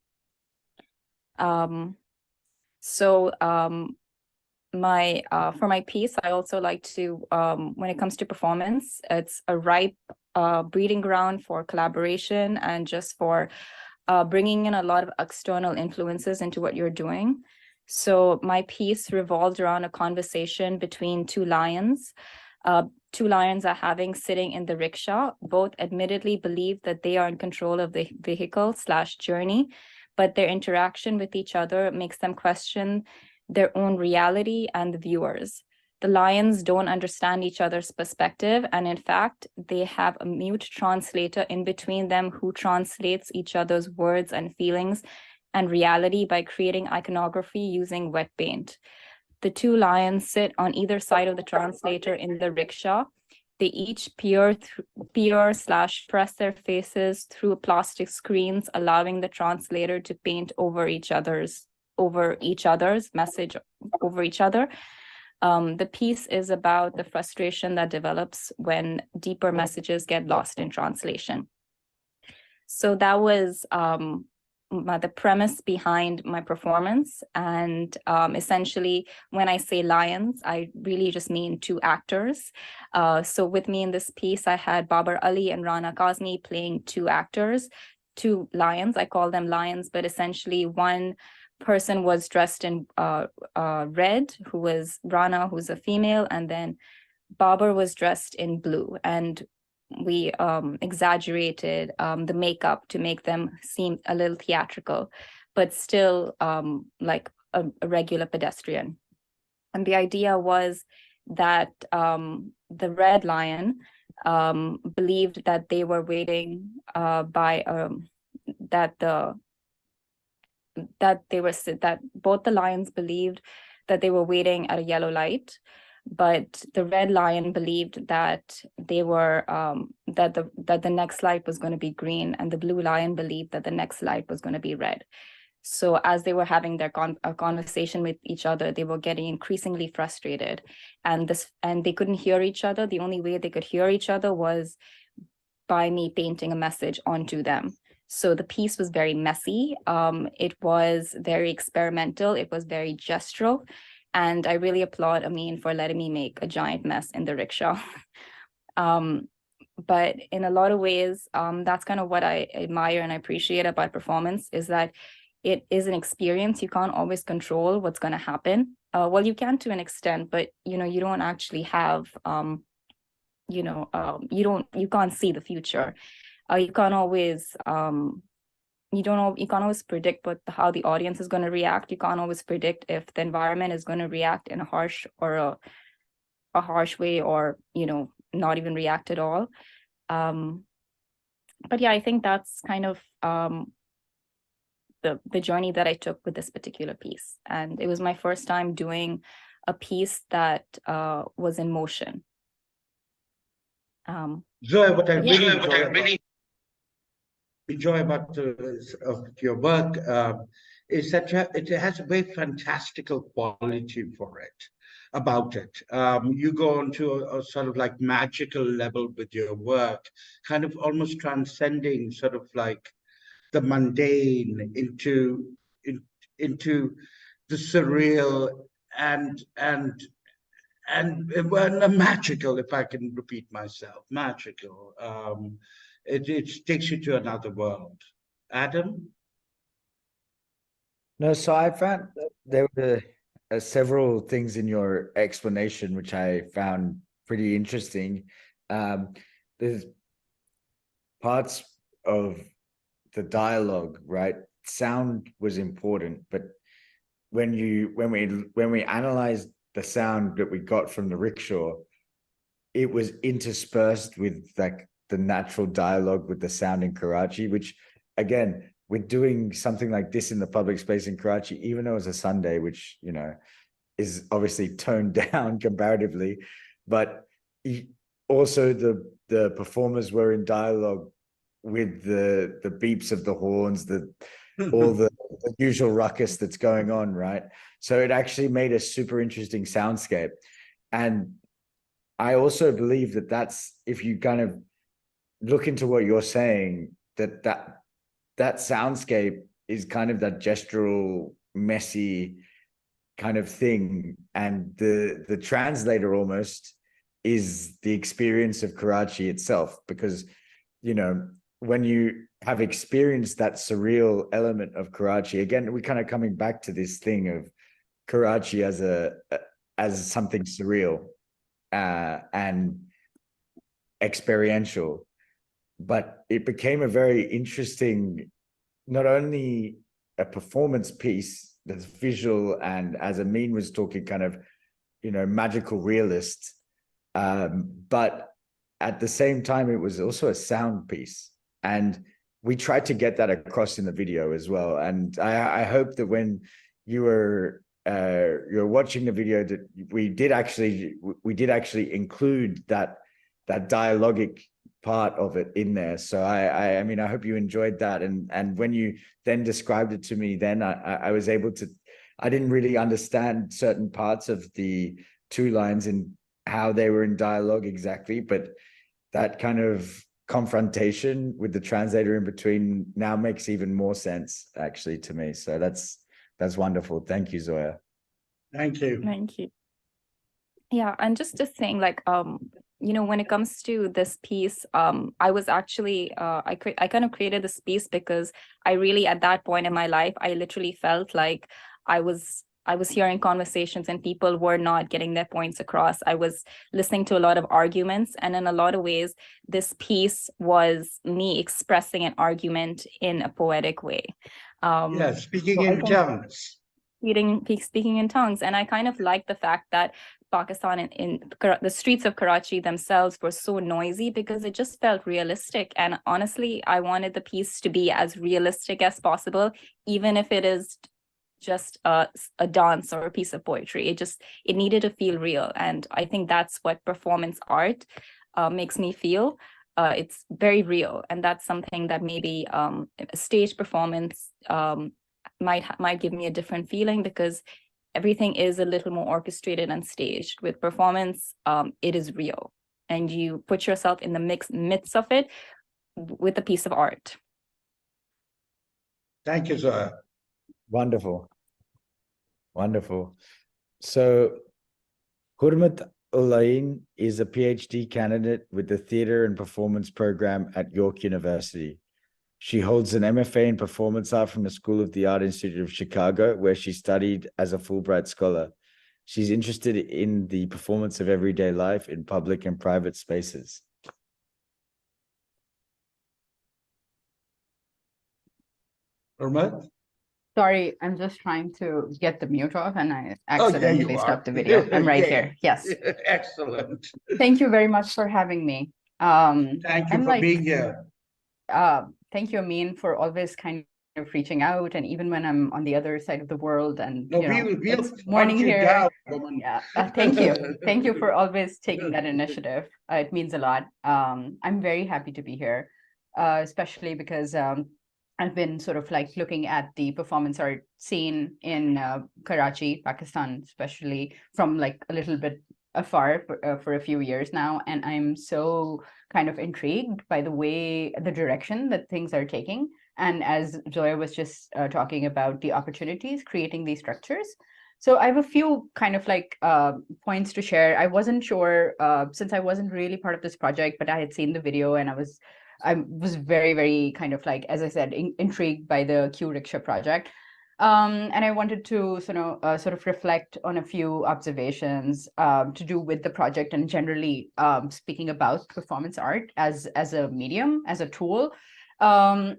For my piece, I also like to, when it comes to performance, it's a ripe breeding ground for collaboration and just for bringing in a lot of external influences into what you're doing. So my piece revolved around a conversation between two lions. Two lions are sitting in the rickshaw. Both admittedly believe that they are in control of the vehicle/journey, but their interaction with each other makes them question their own reality and the viewers. The lions don't understand each other's perspective, and in fact, they have a mute translator in between them who translates each other's words and feelings and reality by creating iconography using wet paint. The two lions sit on either side of the translator in the rickshaw. They each peer/press their faces through plastic screens, allowing the translator to paint over each other's message over each other. The piece is about the frustration that develops when deeper messages get lost in translation. So that was the premise behind my performance. And essentially, when I say lions, I really just mean two actors. So with me in this piece, I had Babar Ali and Rana Kazmi playing two actors, two lions. I call them lions, but essentially one person was dressed in red, who was Rana, who's a female, and then Babar was dressed in blue. And we exaggerated the makeup to make them seem a little theatrical, but still like a regular pedestrian. And the idea was that the red lion believed that they were waiting that both the lions believed that they were waiting at a yellow light, but the red lion believed that they were that the next light was going to be green, and the blue lion believed that the next light was going to be red. So as they were having their conversation with each other, they were getting increasingly frustrated, and they couldn't hear each other. The only way they could hear each other was by me painting a message onto them. So the piece was very messy. It was very experimental. It was very gestural. And I really applaud Amin for letting me make a giant mess in the rickshaw. But in a lot of ways, that's kind of what I admire and I appreciate about performance, is that it is an experience. You can't always control what's going to happen. Well, you can to an extent, but you don't actually have, you can't see the future. You can't always you can't always predict how the audience is going to react. You can't always predict if the environment is going to react in a harsh or a harsh way, or not even react at all. But yeah, I think that's kind of the journey that I took with this particular piece, and it was my first time doing a piece that was in motion. Zoya, what I really enjoy about your work is that it has a very fantastical quality about it. You go on to a sort of like magical level with your work, kind of almost transcending sort of like the mundane into the surreal and magical, if I can repeat myself, magical. It takes you to another world. Adam? No, so I found there were several things in your explanation which I found pretty interesting. There's parts of the dialogue, right? Sound was important, but when we analyzed the sound that we got from the rickshaw, it was interspersed with like the natural dialogue with the sound in Karachi, which again, with doing something like this in the public space in Karachi, even though it's a Sunday, which, you know, is obviously toned down comparatively, but also the performers were in dialogue with the beeps of the horns, all the usual ruckus that's going on, right? So it actually made a super interesting soundscape. And I also believe that that's, if you kind of look into what you're saying, that soundscape is kind of that gestural, messy kind of thing. And the translator almost is the experience of Karachi itself, because, you know, when you have experienced that surreal element of Karachi, again, we're kind of coming back to this thing of Karachi as something surreal and experiential. But it became a very interesting, not only a performance piece that's visual and, as Amin was talking, kind of, you know, magical realist, but at the same time, it was also a sound piece. And we tried to get that across in the video as well. And I hope that when you're watching the video, that we did actually include that dialogic part of it in there. So I mean, I hope you enjoyed that. And when you then described it to me, then I was able to, I didn't really understand certain parts of the two lines and how they were in dialogue exactly, but that kind of confrontation with the translator in between now makes even more sense actually to me. So that's wonderful. Thank you, Zoya. Thank you. Thank you. Yeah, and just saying, like, you know, when it comes to this piece, I was actually I kind of created this piece because I really, at that point in my life, I literally felt like I was hearing conversations and people were not getting their points across. I was listening to a lot of arguments, and in a lot of ways, this piece was me expressing an argument in a poetic way. Yeah, speaking in tongues. Speaking in tongues. And I kind of like the fact that Pakistan in the streets of Karachi themselves were so noisy, because it just felt realistic. And honestly, I wanted the piece to be as realistic as possible, even if it is just a dance or a piece of poetry. It needed to feel real. And I think that's what performance art makes me feel. It's very real. And that's something that maybe a stage performance might give me a different feeling, because everything is a little more orchestrated and staged. With performance, it is real, and you put yourself in the midst of it with a piece of art. Thank you, Zoya. Wonderful. So Hurmat Ul Ain is a PhD candidate with the Theatre and Performance program at York University. She holds an MFA in Performance Art from the School of the Art Institute of Chicago, where she studied as a Fulbright scholar. She's interested in the performance of everyday life in public and private spaces. Hurmat? Sorry, I'm just trying to get the mute off and I accidentally stopped the video. You're I'm right okay. here. Yes. Excellent. Thank you very much for having me. Thank you for being here. Thank you, Amin, for always kind of reaching out, and even when I'm on the other side of the world and No, you know, we'll it's morning hunt you here. down, woman. Yeah, thank you. Thank you for always taking that initiative. It means a lot. I'm very happy to be here, especially because I've been sort of like looking at the performance art scene in Karachi, Pakistan, especially from like a little bit afar for a few years now. And I'm so kind of intrigued by the direction that things are taking. And as Zoya was just talking about the opportunities, creating these structures. So I have a few kind of like points to share. I wasn't sure, since I wasn't really part of this project, but I had seen the video and I was very, very kind of like, as I said, intrigued by the Q Rickshaw Project. And I wanted to sort of reflect on a few observations to do with the project and generally speaking about performance art as a medium, as a tool. I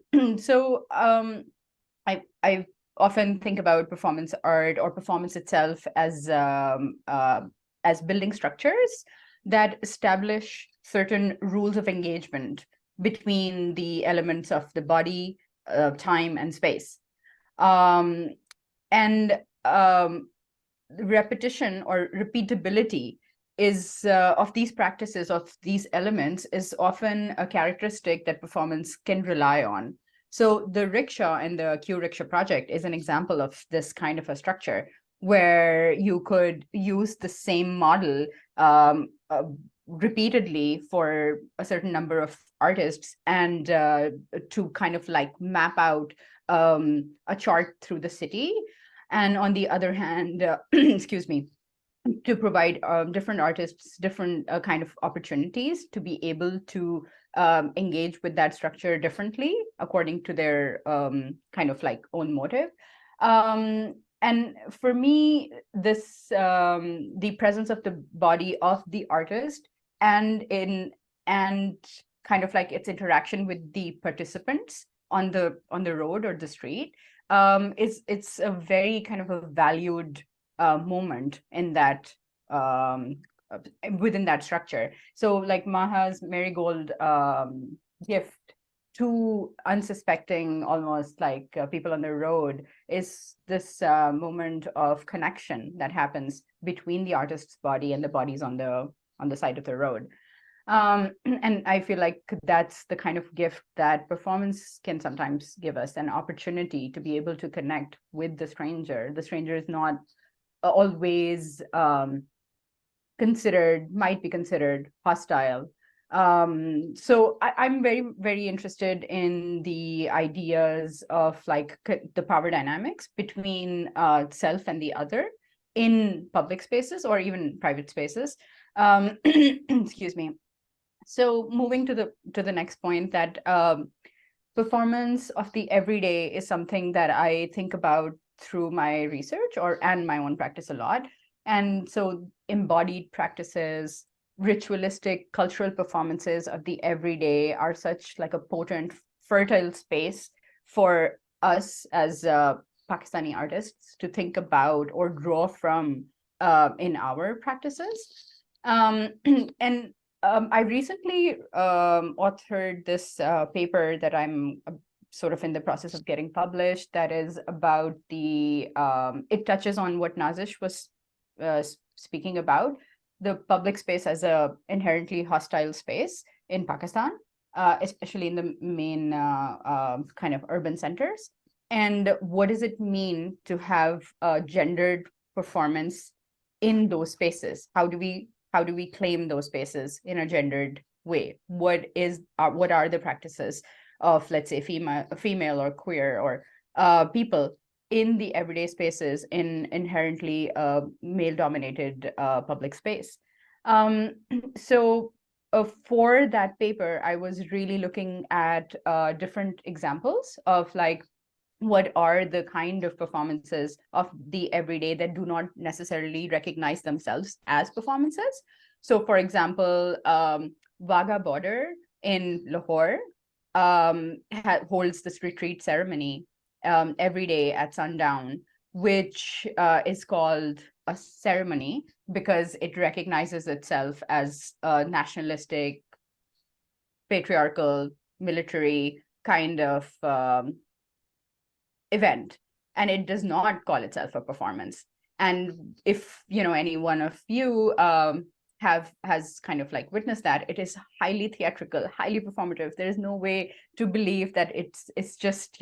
often think about performance art or performance itself as building structures that establish certain rules of engagement between the elements of the body, time and space. And repetition or repeatability is of these practices, of these elements, is often a characteristic that performance can rely on. So the rickshaw and the Q Rickshaw Project is an example of this kind of a structure, where you could use the same model repeatedly for a certain number of artists, and to kind of like map out a chart through the city. And on the other hand, excuse me, to provide different artists different kind of opportunities to be able to engage with that structure differently according to their kind of like own motive. And for me, this the presence of the body of the artist and kind of like its interaction with the participants on the road or the street, it's a very kind of a valued moment in that within that structure. So like Maha's marigold gift to unsuspecting, almost like people on the road, is this moment of connection that happens between the artist's body and the bodies on the side of the road. And I feel like that's the kind of gift that performance can sometimes give us, an opportunity to be able to connect with the stranger. The stranger is not always might be considered hostile. So I'm very, very interested in the ideas of like the power dynamics between self and the other in public spaces or even private spaces. Excuse me. So moving to the next point, that performance of the everyday is something that I think about through my research and my own practice a lot. And so embodied practices, ritualistic cultural performances of the everyday are such like a potent, fertile space for us as Pakistani artists to think about or draw from in our practices. And I recently authored this paper that I'm sort of in the process of getting published, that is about it touches on what Nazish was speaking about, the public space as a inherently hostile space in Pakistan, especially in the main kind of urban centers. And what does it mean to have a gendered performance in those spaces? How do we claim those spaces in a gendered way? What are the practices of, let's say, female or queer or people in the everyday spaces in inherently male-dominated public space? So for that paper, I was really looking at different examples of like, what are the kind of performances of the everyday that do not necessarily recognize themselves as performances. So for example, Wagah border in Lahore holds this retreat ceremony every day at sundown, which is called a ceremony because it recognizes itself as a nationalistic, patriarchal, military kind of event, and it does not call itself a performance. And if any one of you has kind of like witnessed that, it is highly theatrical, highly performative. There is no way to believe that it's just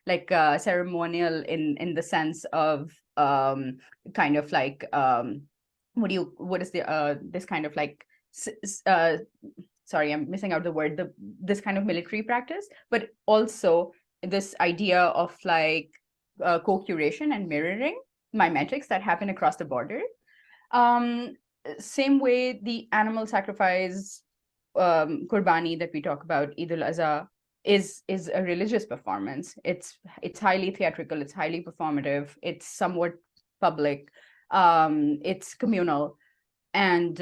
like ceremonial in the sense of kind of like what is this kind of like sorry, I'm missing out the word, this kind of military practice, but also this idea of like co-curation and mirroring mimetics that happen across the border. Same way, the animal sacrifice Qurbani that we talk about, Eid al-Azha, is a religious performance. It's highly theatrical, it's highly performative, it's somewhat public, it's communal, and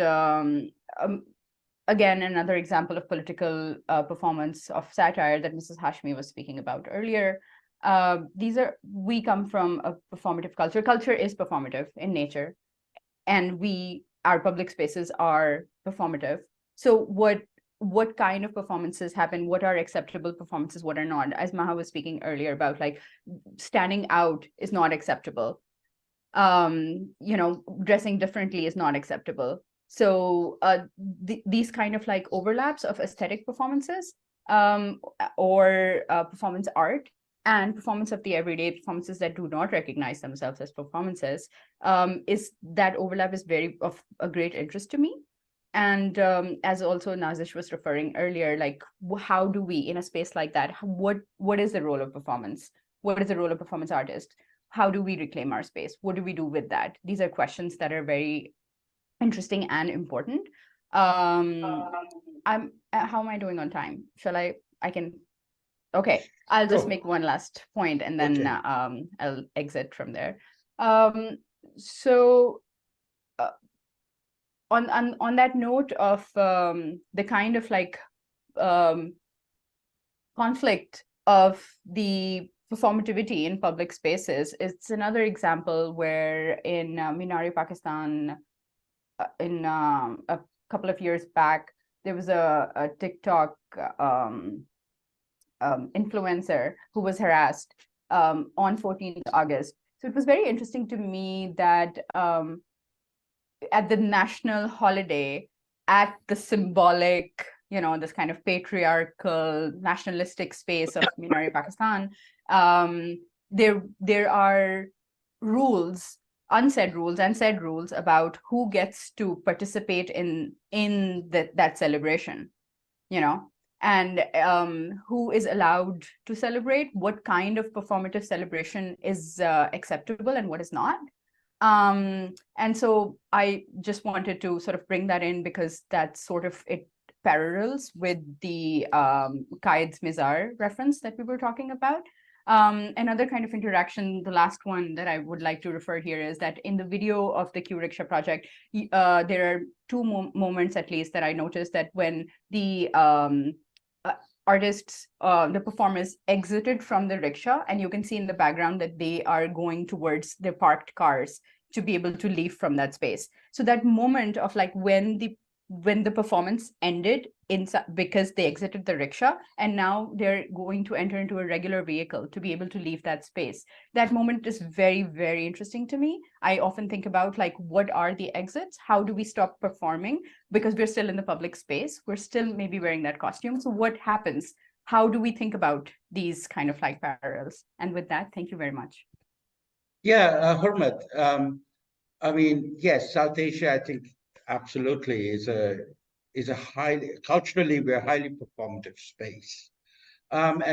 again, another example of political performance of satire that Mrs. Hashmi was speaking about earlier. We come from a performative culture. Culture is performative in nature, and our public spaces are performative. So what what kind of performances happen, what are acceptable performances, what are not. As Maha was speaking earlier about, like, standing out is not acceptable. Dressing differently is not acceptable. So these kind of like overlaps of aesthetic performances or performance art and performance of the everyday performances that do not recognize themselves as performances, is that overlap is very of a great interest to me. And as also Nazish was referring earlier, like, how do we, in a space like that, what is the role of performance? What is the role of performance artist? How do we reclaim our space? What do we do with that? These are questions that are very interesting and important. How am I doing on time? Okay, I'll just make one last point and then I'll exit from there. So on that note of the kind of like conflict of the performativity in public spaces, it's another example where in Minari, Pakistan, in a couple of years back, there was a TikTok influencer who was harassed on 14th August. So it was very interesting to me that at the national holiday, at the symbolic, this kind of patriarchal, nationalistic space of Minari, Pakistan, there are rules, unsaid rules and said rules about who gets to participate in that celebration, and who is allowed to celebrate, what kind of performative celebration is acceptable and what is not. And so I just wanted to sort of bring that in because that's sort of, it parallels with the Qaed's Mizar reference that we were talking about. Another kind of interaction, the last one that I would like to refer here, is that in the video of the Q Rickshaw Project, there are two moments at least that I noticed, that when the artists, the performers exited from the rickshaw, and you can see in the background that they are going towards their parked cars to be able to leave from that space. So that moment of like when the performance ended because they exited the rickshaw and now they're going to enter into a regular vehicle to be able to leave that space. That moment is very, very interesting to me. I often think about like, what are the exits? How do we stop performing? Because we're still in the public space. We're still maybe wearing that costume. So what happens? How do we think about these kind of like parallels? And with that, thank you very much. Yeah, Hurmat. I mean, yes, South Asia, I think, absolutely is a highly, culturally, we're a highly performative space. And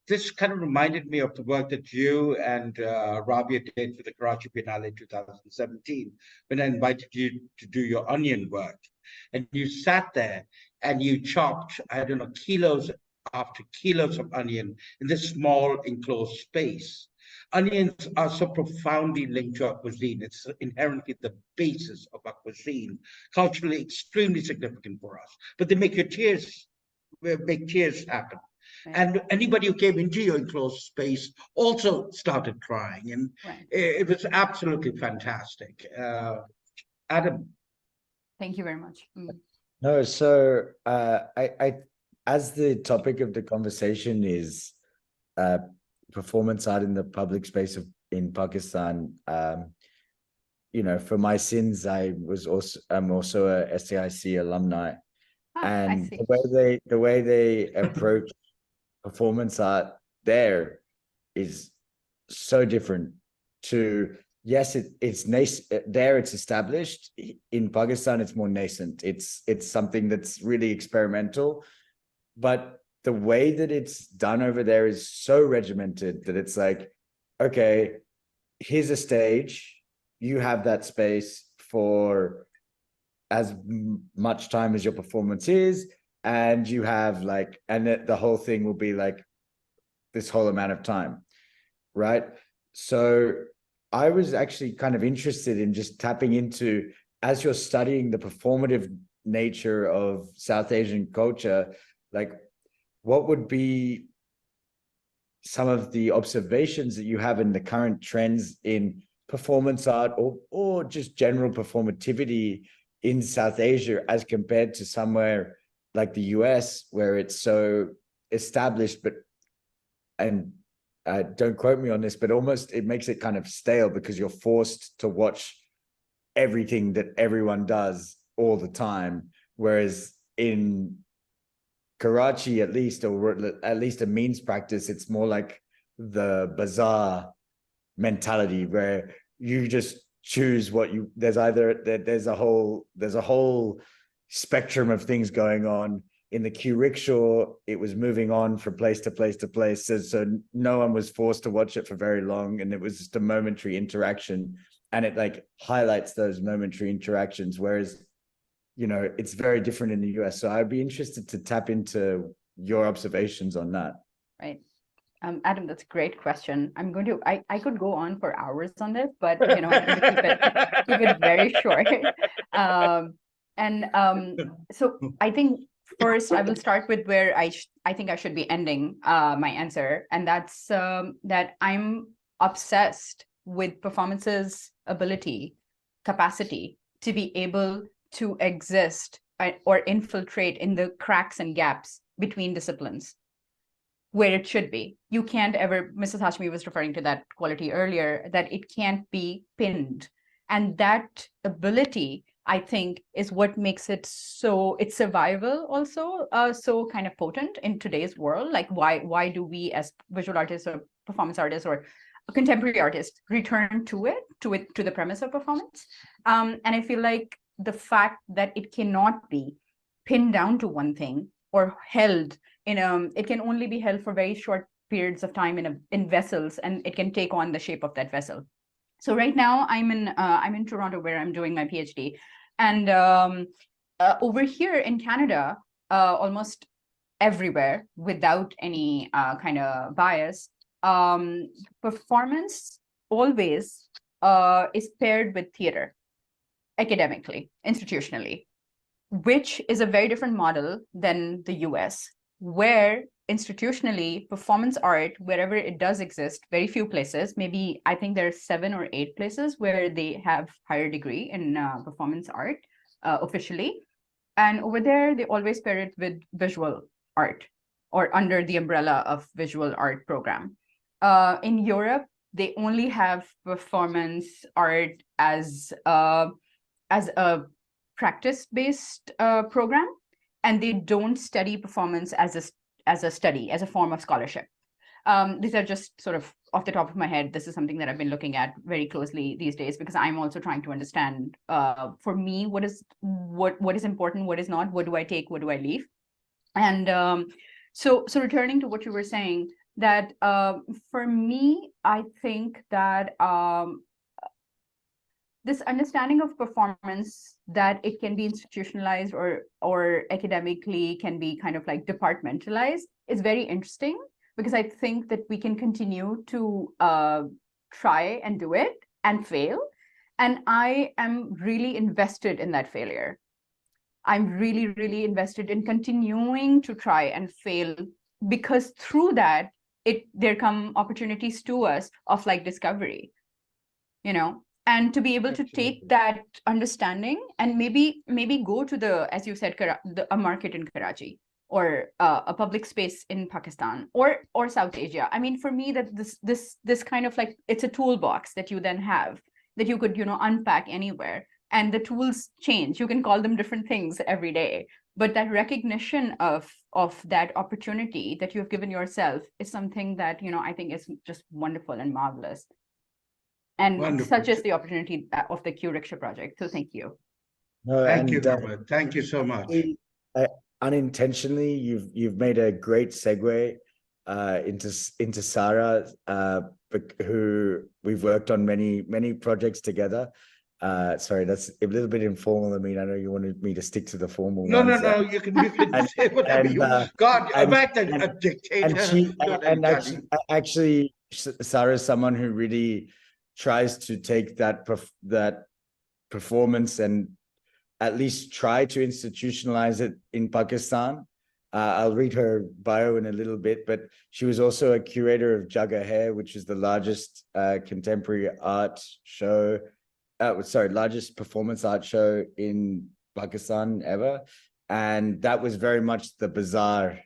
this kind of reminded me of the work that you and Rabia did for the Karachi Biennale 2017, when I invited you to do your onion work. And you sat there and you chopped, I don't know, kilos after kilos of onion in this small enclosed space. Onions are so profoundly linked to our cuisine. It's inherently the basis of our cuisine, culturally extremely significant for us. But they make tears happen. Right. And anybody who came into your enclosed space also started crying. And right. It was absolutely fantastic. Adam. Thank you very much. No, so I as the topic of the conversation is performance art in the public space in Pakistan, for my sins, I'm also a SAIC alumni, and the way they approach performance art there is so different to, yes, it's nascent there, it's established. In Pakistan, it's more nascent. It's something that's really experimental, but the way that it's done over there is so regimented that it's like, okay, here's a stage, you have that space for as much time as your performance is, and you have like, and the whole thing will be like this whole amount of time, right? So I was actually kind of interested in just tapping into, as you're studying the performative nature of South Asian culture, like, what would be some of the observations that you have in the current trends in performance art or just general performativity in South Asia as compared to somewhere like the US, where it's so established, but and don't quote me on this, but almost it makes it kind of stale because you're forced to watch everything that everyone does all the time. Whereas in Karachi, at least, or at least a means practice, it's more like the bazaar mentality where you just choose what you, there's a whole spectrum of things going on. In the Q Rickshaw, it was moving on from place to place to place. So no one was forced to watch it for very long. And it was just a momentary interaction. And it like highlights those momentary interactions. Whereas, you know, it's very different in the US. So I'd be interested to tap into your observations on that. Right. Adam, that's a great question. I could go on for hours on this, but you know, I'm going to keep it very short. So I think first I will start with where I think I should be ending my answer, and that's that I'm obsessed with performance's capacity to be able to exist or infiltrate in the cracks and gaps between disciplines where it should be. You can't ever, Mrs. Hashmi was referring to that quality earlier, that it can't be pinned. And that ability, I think, is what makes it so, its survival also so kind of potent in today's world. Like why do we as visual artists or performance artists or contemporary artists return to the premise of performance? And I feel like the fact that it cannot be pinned down to one thing or held it can only be held for very short periods of time in vessels, and it can take on the shape of that vessel. So right now I'm in Toronto, where I'm doing my PhD, and over here in Canada, almost everywhere, without any kind of bias, performance always is paired with theater, academically, institutionally, which is a very different model than the US, where institutionally performance art, wherever it does exist, very few places, maybe I think there are 7 or 8 places where they have higher degree in performance art officially. And over there, they always pair it with visual art or under the umbrella of visual art program. In Europe, they only have performance art as a practice-based program, and they don't study performance as a form of scholarship. These are just sort of off the top of my head. This is something that I've been looking at very closely these days, because I'm also trying to understand, for me, what is important, what is not, what do I take, what do I leave? And so returning to what you were saying, that for me, I think that this understanding of performance, that it can be institutionalized or academically can be kind of like departmentalized, is very interesting, because I think that we can continue to try and do it and fail. And I am really invested in that failure. I'm really, really invested in continuing to try and fail, because through that, there come opportunities to us of like discovery, you know. And to be able to take that understanding and maybe go to the, as you said, a market in Karachi, or a public space in Pakistan or South Asia. I mean, for me, that this kind of like, it's a toolbox that you then have that you could, you know, unpack anywhere. And the tools change. You can call them different things every day. But that recognition of that opportunity that you have given yourself is something that, you know, I think is just wonderful and marvelous. And Wonderful. Such is the opportunity of the Q Rickshaw Project. So thank you. Thank you, Hurmat. Thank you so much. Unintentionally, you've made a great segue into Sara, who we've worked on many projects together. Sorry, that's a little bit informal. I mean, I know you wanted me to stick to the formal ones. No. You can say whatever you want. God, a dictator. Actually, Sara is someone who really tries to take that performance and at least try to institutionalize it in Pakistan. I'll read her bio in a little bit, but she was also a curator of Jagga Hai, which is the largest contemporary art show, largest performance art show in Pakistan ever. And that was very much the bazaar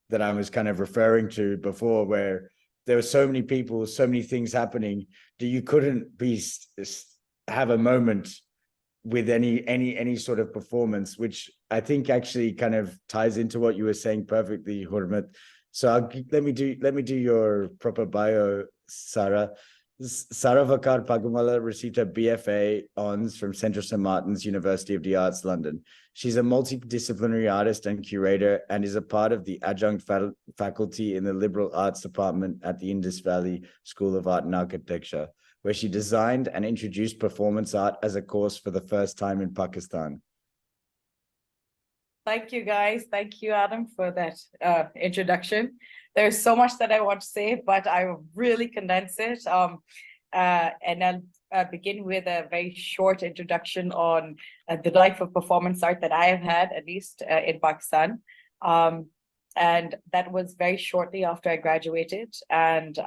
that I was kind of referring to before, where there were so many people, so many things happening that you couldn't have a moment with any sort of performance, which I think actually kind of ties into what you were saying perfectly, Hurmat. So let me do your proper bio, Sara. Sara Vaqar Pagganwala received her BFA Hons from Central St. Martin's University of the Arts, London. She's a multidisciplinary artist and curator and is a part of the adjunct faculty in the Liberal Arts Department at the Indus Valley School of Art and Architecture, where she designed and introduced performance art as a course for the first time in Pakistan. Thank you, guys. Thank you, Adam, for that introduction. There's so much that I want to say, but I will really condense it. And I'll begin with a very short introduction on the life of performance art that I have had, at least in Pakistan. And that was very shortly after I graduated, and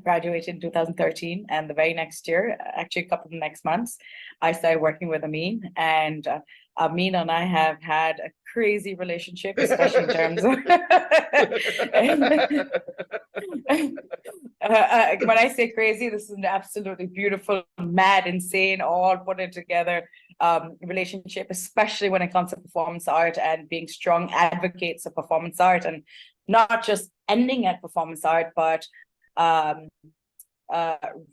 graduated in 2013. And the very next year, actually a couple of next months, I started working with Amin. And Amin and I have had a crazy relationship, especially in terms of when I say crazy, this is an absolutely beautiful, mad, insane, all put it together relationship, especially when it comes to performance art and being strong advocates of performance art, and not just ending at performance art, but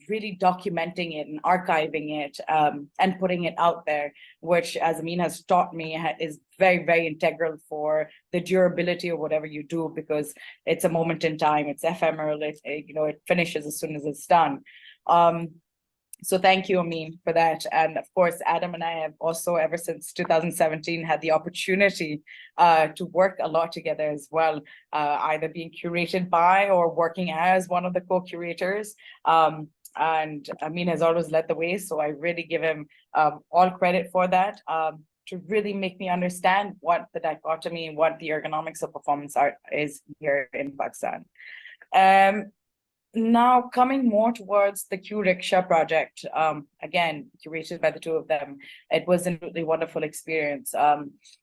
really documenting it and archiving it and putting it out there, which, as Amin has taught me, is very, very integral for the durability of whatever you do, because it's a moment in time, it's ephemeral, it finishes as soon as it's done. So thank you, Amin, for that. And of course, Adam and I have also, ever since 2017, had the opportunity to work a lot together as well, either being curated by or working as one of the co-curators. And Amin has always led the way, so I really give him all credit for that, to really make me understand what the dichotomy and what the ergonomics of performance art is here in Pakistan. Now, coming more towards the Q Rickshaw Project, again, curated by the two of them, it was a really wonderful experience.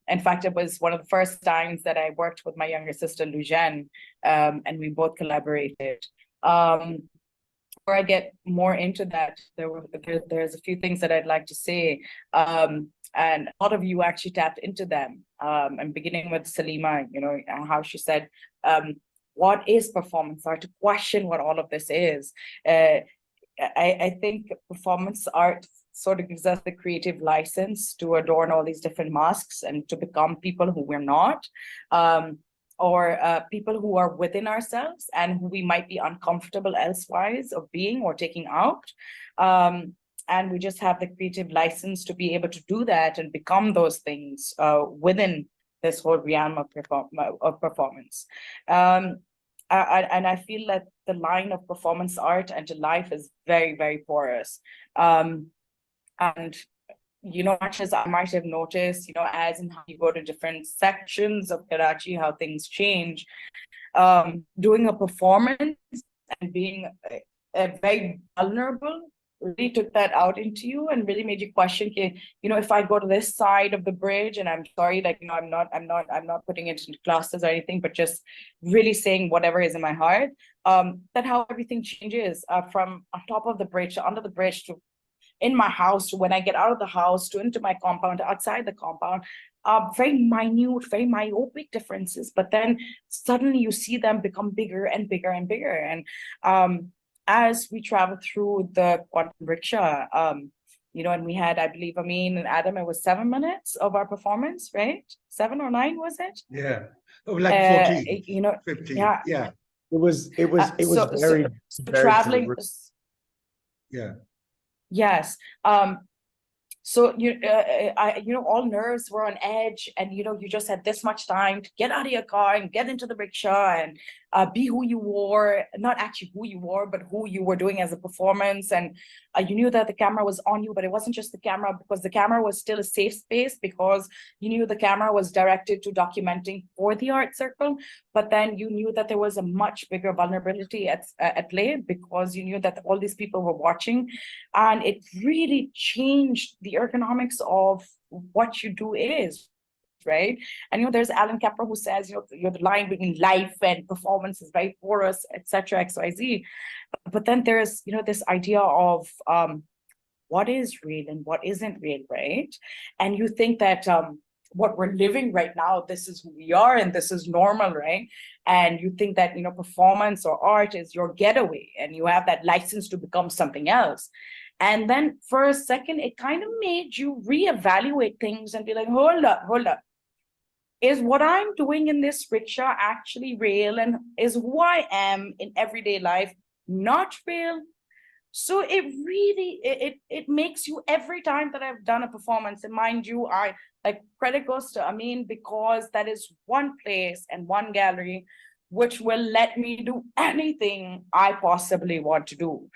In fact, it was one of the first times that I worked with my younger sister, Lujan, and we both collaborated. Before I get more into that, there's a few things that I'd like to say, and a lot of you actually tapped into them. And beginning with Salima, how she said, what is performance art? To question what all of this is. I think performance art sort of gives us the creative license to adorn all these different masks and to become people who we're not, or people who are within ourselves and who we might be uncomfortable elsewise of being or taking out. And we just have the creative license to be able to do that and become those things within this whole realm of performance. And I feel that the line of performance art and to life is very, very porous. And, much as I might have noticed, as in how you go to different sections of Karachi, how things change, doing a performance and being very vulnerable really took that out into you and really made you question, if I go to this side of the bridge, and I'm sorry, I'm not putting it into classes or anything, but just really saying whatever is in my heart, that how everything changes from on top of the bridge to under the bridge to in my house, to when I get out of the house, to into my compound, to outside the compound, very minute, very myopic differences, but then suddenly you see them become bigger and bigger and bigger. And as we traveled through the quantum rickshaw, and we had, I believe, Amin and Adam, it was 7 minutes of our performance, right? 7 or 9, was it? Yeah, like 14, 15. Yeah. Yeah. It was very traveling. Yeah. Yes. So all nerves were on edge, and you just had this much time to get out of your car and get into the rickshaw and be who you were, not actually who you were, but who you were doing as a performance. And you knew that the camera was on you, but it wasn't just the camera, because the camera was still a safe space, because you knew the camera was directed to documenting for the art circle. But then you knew that there was a much bigger vulnerability at play, because you knew that all these people were watching, and it really changed the ergonomics of what you do is. right? And there's Alan Kepler who says, the line between life and performance is very porous, etc., XYZ. But then there's, this idea of what is real and what isn't real, right? And you think that what we're living right now, this is who we are and this is normal, right? And you think that, performance or art is your getaway and you have that license to become something else. And then for a second, it kind of made you reevaluate things and be like, hold up. Is what I'm doing in this rickshaw actually real? And is who I am in everyday life not real? So it really, it makes you, every time that I've done a performance, and mind you, I like credit goes to Amin, because that is one place and one gallery which will let me do anything I possibly want to do,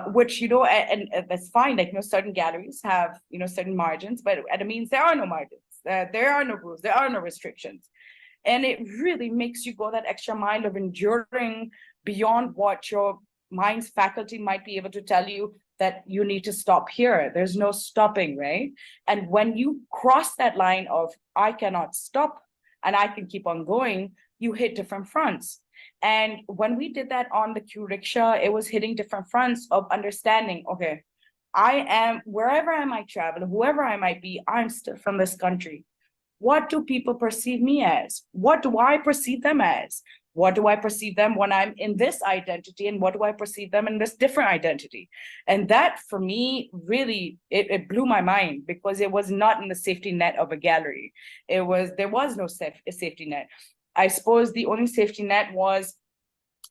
which, and that's fine. Like, certain galleries have, certain margins, but at Amin's, there are no margins. There are no rules, there are no restrictions. And it really makes you go that extra mile of enduring beyond what your mind's faculty might be able to tell you that you need to stop here. There's no stopping, right? And when you cross that line of, I cannot stop and I can keep on going, you hit different fronts. And when we did that on the Q Rickshaw, it was hitting different fronts of understanding, okay, I am, wherever I might travel, whoever I might be, I'm still from this country. What do people perceive me as? What do I perceive them as? What do I perceive them when I'm in this identity? And what do I perceive them in this different identity? And that, for me, really, it blew my mind, because it was not in the safety net of a gallery. There was no safety net. I suppose the only safety net was,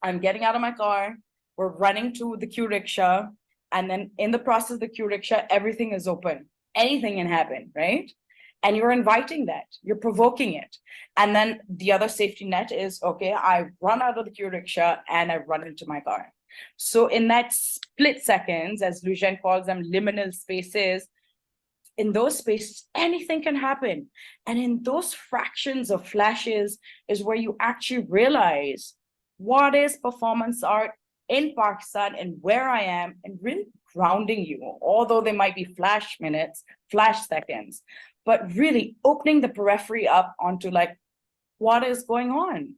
I'm getting out of my car, we're running to the Q Rickshaw, and then in the process of the Q Rickshaw, everything is open. Anything can happen, right? And you're inviting that, you're provoking it. And then the other safety net is, okay, I run out of the Q Rickshaw and I run into my car. So in that split seconds, as Lujan calls them, liminal spaces, in those spaces, anything can happen. And in those fractions of flashes is where you actually realize what is performance art in Pakistan and where I am, and really grounding you, although they might be flash minutes, flash seconds, but really opening the periphery up onto like, what is going on?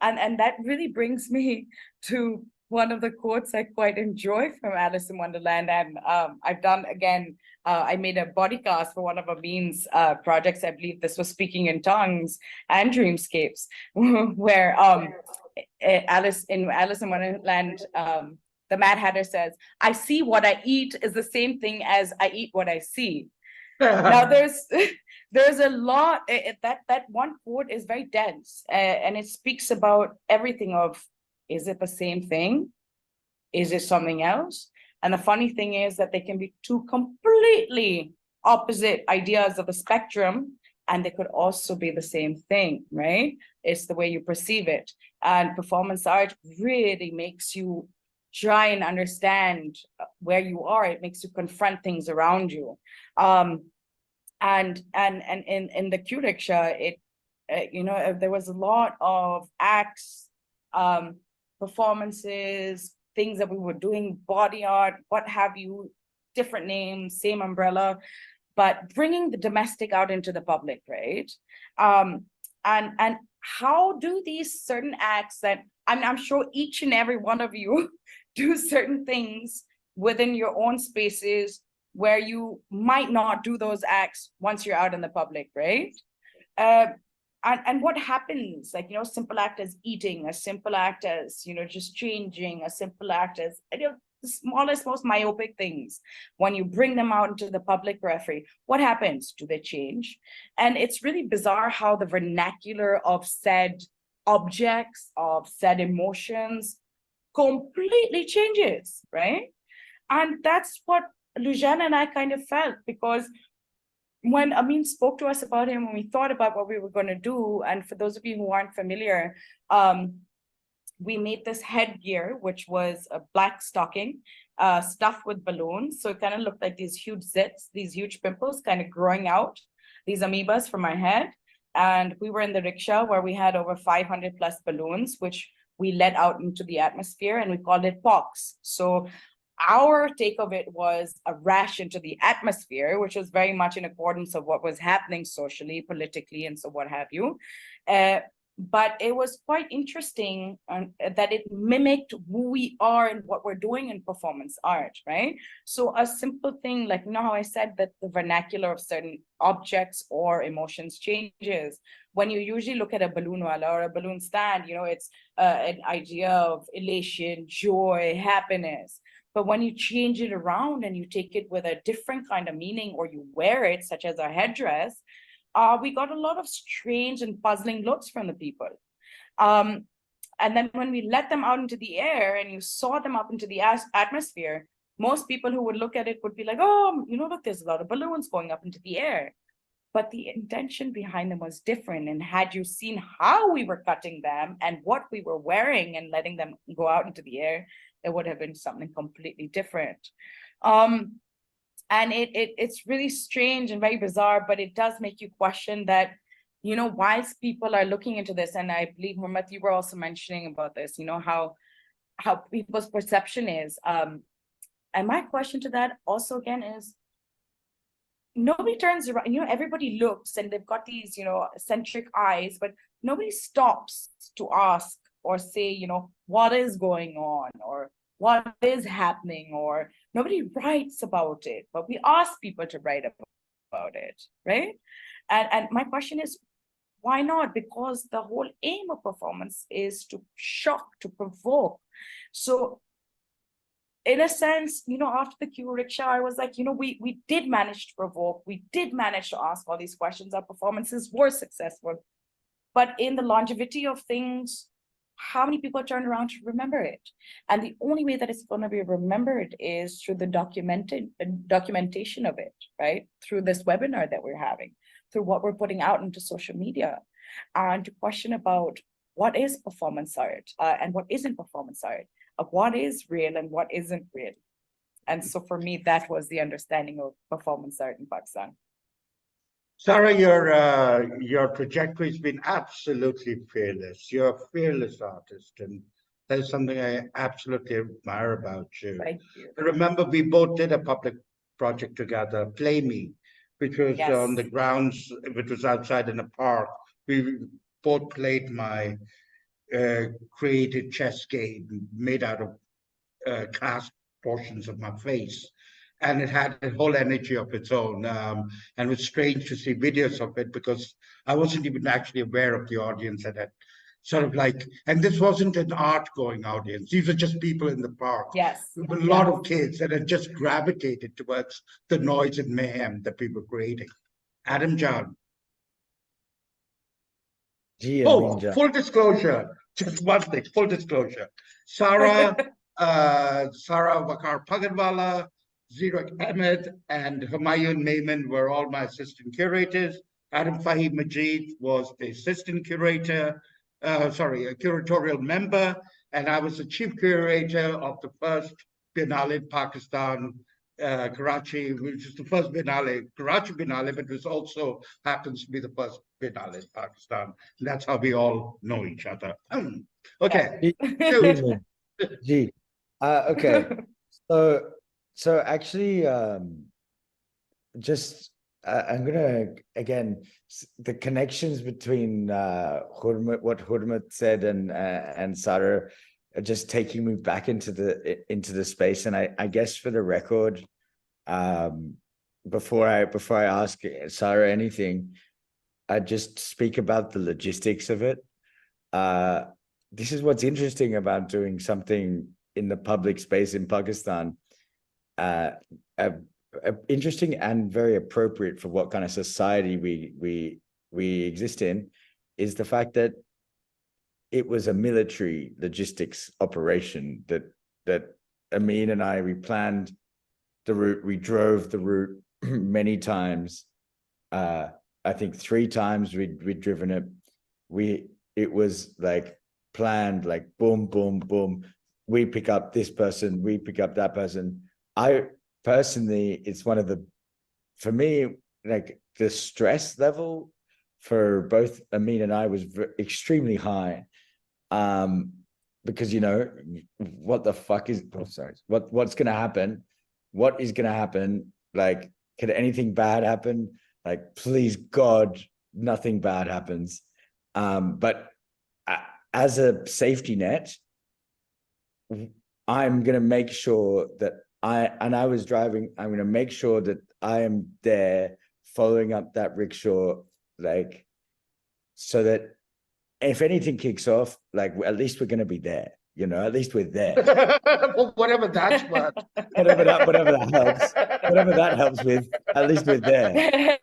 And that really brings me to one of the quotes I quite enjoy from Alice in Wonderland. And I've done, again, I made a body cast for one of Amin's projects. I believe this was Speaking in Tongues and Dreamscapes, where Alice in Wonderland, the Mad Hatter says, I see what I eat is the same thing as I eat what I see. Now there's a lot, that one quote is very dense, and it speaks about everything of, is it the same thing? Is it something else? And the funny thing is that they can be two completely opposite ideas of the spectrum, and they could also be the same thing, right? It's the way you perceive it. And performance art really makes you try and understand where you are. It makes you confront things around you. And in the Q Rickshaw, there was a lot of acts, performances, things that we were doing, body art, what have you, different names, same umbrella, but bringing the domestic out into the public, right? And how do these certain acts that I'm sure each and every one of you do certain things within your own spaces where you might not do those acts once you're out in the public, right? And what happens, like, simple act as eating, a simple act as, just changing, a simple act as, the smallest, most myopic things, when you bring them out into the public periphery, what happens? Do they change? And it's really bizarre how the vernacular of said objects, of said emotions, completely changes, right? And that's what Lujan and I kind of felt, because when Amin spoke to us about him, when we thought about what we were going to do, and for those of you who aren't familiar, we made this headgear, which was a black stocking stuffed with balloons. So it kind of looked like these huge zits, these huge pimples kind of growing out, these amoebas from our head. And we were in the rickshaw where we had over 500 plus balloons, which we let out into the atmosphere, and we called it pox. So our take of it was a rash into the atmosphere, which was very much in accordance of what was happening socially, politically, and so what have you. But it was quite interesting that it mimicked who we are and what we're doing in performance art, right? So a simple thing like, you know how I said that the vernacular of certain objects or emotions changes. When you usually look at a balloonwala or a balloon stand, you know, it's an idea of elation, joy, happiness. But when you change it around and you take it with a different kind of meaning, or you wear it, such as a headdress, we got a lot of strange and puzzling looks from the people. And then when we let them out into the air and you saw them up into the atmosphere, most people who would look at it would be like, oh, you know, look, there's a lot of balloons going up into the air. But the intention behind them was different. And had you seen how we were cutting them and what we were wearing and letting them go out into the air, it would have been something completely different. And it's really strange and very bizarre, but it does make you question that, you know, whilst people are looking into this, and I believe, Hurmat, you were also mentioning about this, you know, how people's perception is. And my question to that also again is, nobody turns around, you know, everybody looks and they've got these, you know, eccentric eyes, but nobody stops to ask or say, you know, what is going on or what is happening, or nobody writes about it, but we ask people to write about it, right? And my question is, why not? Because the whole aim of performance is to shock, to provoke. So in a sense, you know, after the Q Rickshaw, I was like, you know, we did manage to provoke, we did manage to ask all these questions, our performances were successful. But in the longevity of things, how many people turn around to remember it? And the only way that it's going to be remembered is through the documentation of it, right? Through this webinar that we're having, through what we're putting out into social media, and to question about what is performance art and what isn't performance art, of what is real and what isn't real. And so for me, that was the understanding of performance art in Pakistan. Sara, your trajectory has been absolutely fearless. You're a fearless artist, and that's something I absolutely admire about you. Thank you. I remember we both did a public project together, Play Me, which was on the grounds, which was outside in a park. We both played my created chess game made out of cast portions of my face. And it had a whole energy of its own. And it was strange to see videos of it because I wasn't even actually aware of the audience that had sort of like, and this wasn't an art-going audience. These were just people in the park. Yes. A lot of kids that had just gravitated towards the noise and mayhem that we were creating. Adam John. Full disclosure. Just one thing, full disclosure. Sara, Vaqar Pagganwala, Zirak Ahmed, and Humayun Maiman were all my assistant curators. Adam Fahy-Majeed was the assistant curator, a curatorial member, and I was the chief curator of the first Biennale in Pakistan, Karachi, which is the first Biennale, Karachi Biennale, but it also happens to be the first Biennale in Pakistan. And that's how we all know each other. Okay. Okay. So actually, just I'm gonna again the connections between what Hurmat said and Sara are just taking me back into the space. And I guess for the record, before I ask Sara anything, I just speak about the logistics of it. This is what's interesting about doing something in the public space in Pakistan. Interesting and very appropriate for what kind of society we exist in is the fact that it was a military logistics operation that Amin and we planned the route, we drove the route many times. I think 3 times we'd driven it. It was like planned, like boom, boom, boom. We pick up this person, we pick up that person. I personally, it's one of the, for me, like the stress level for both Amin and I was extremely high. because what the fuck is what's gonna happen? What is gonna happen? Like, could anything bad happen? Like, please God, nothing bad happens. But as a safety net, I'm gonna make sure that I'm gonna make sure that I am there following up that rickshaw, like, so that if anything kicks off, like, at least we're gonna be there. At least we're there. Whatever that's worth. whatever that helps with, at least we're there.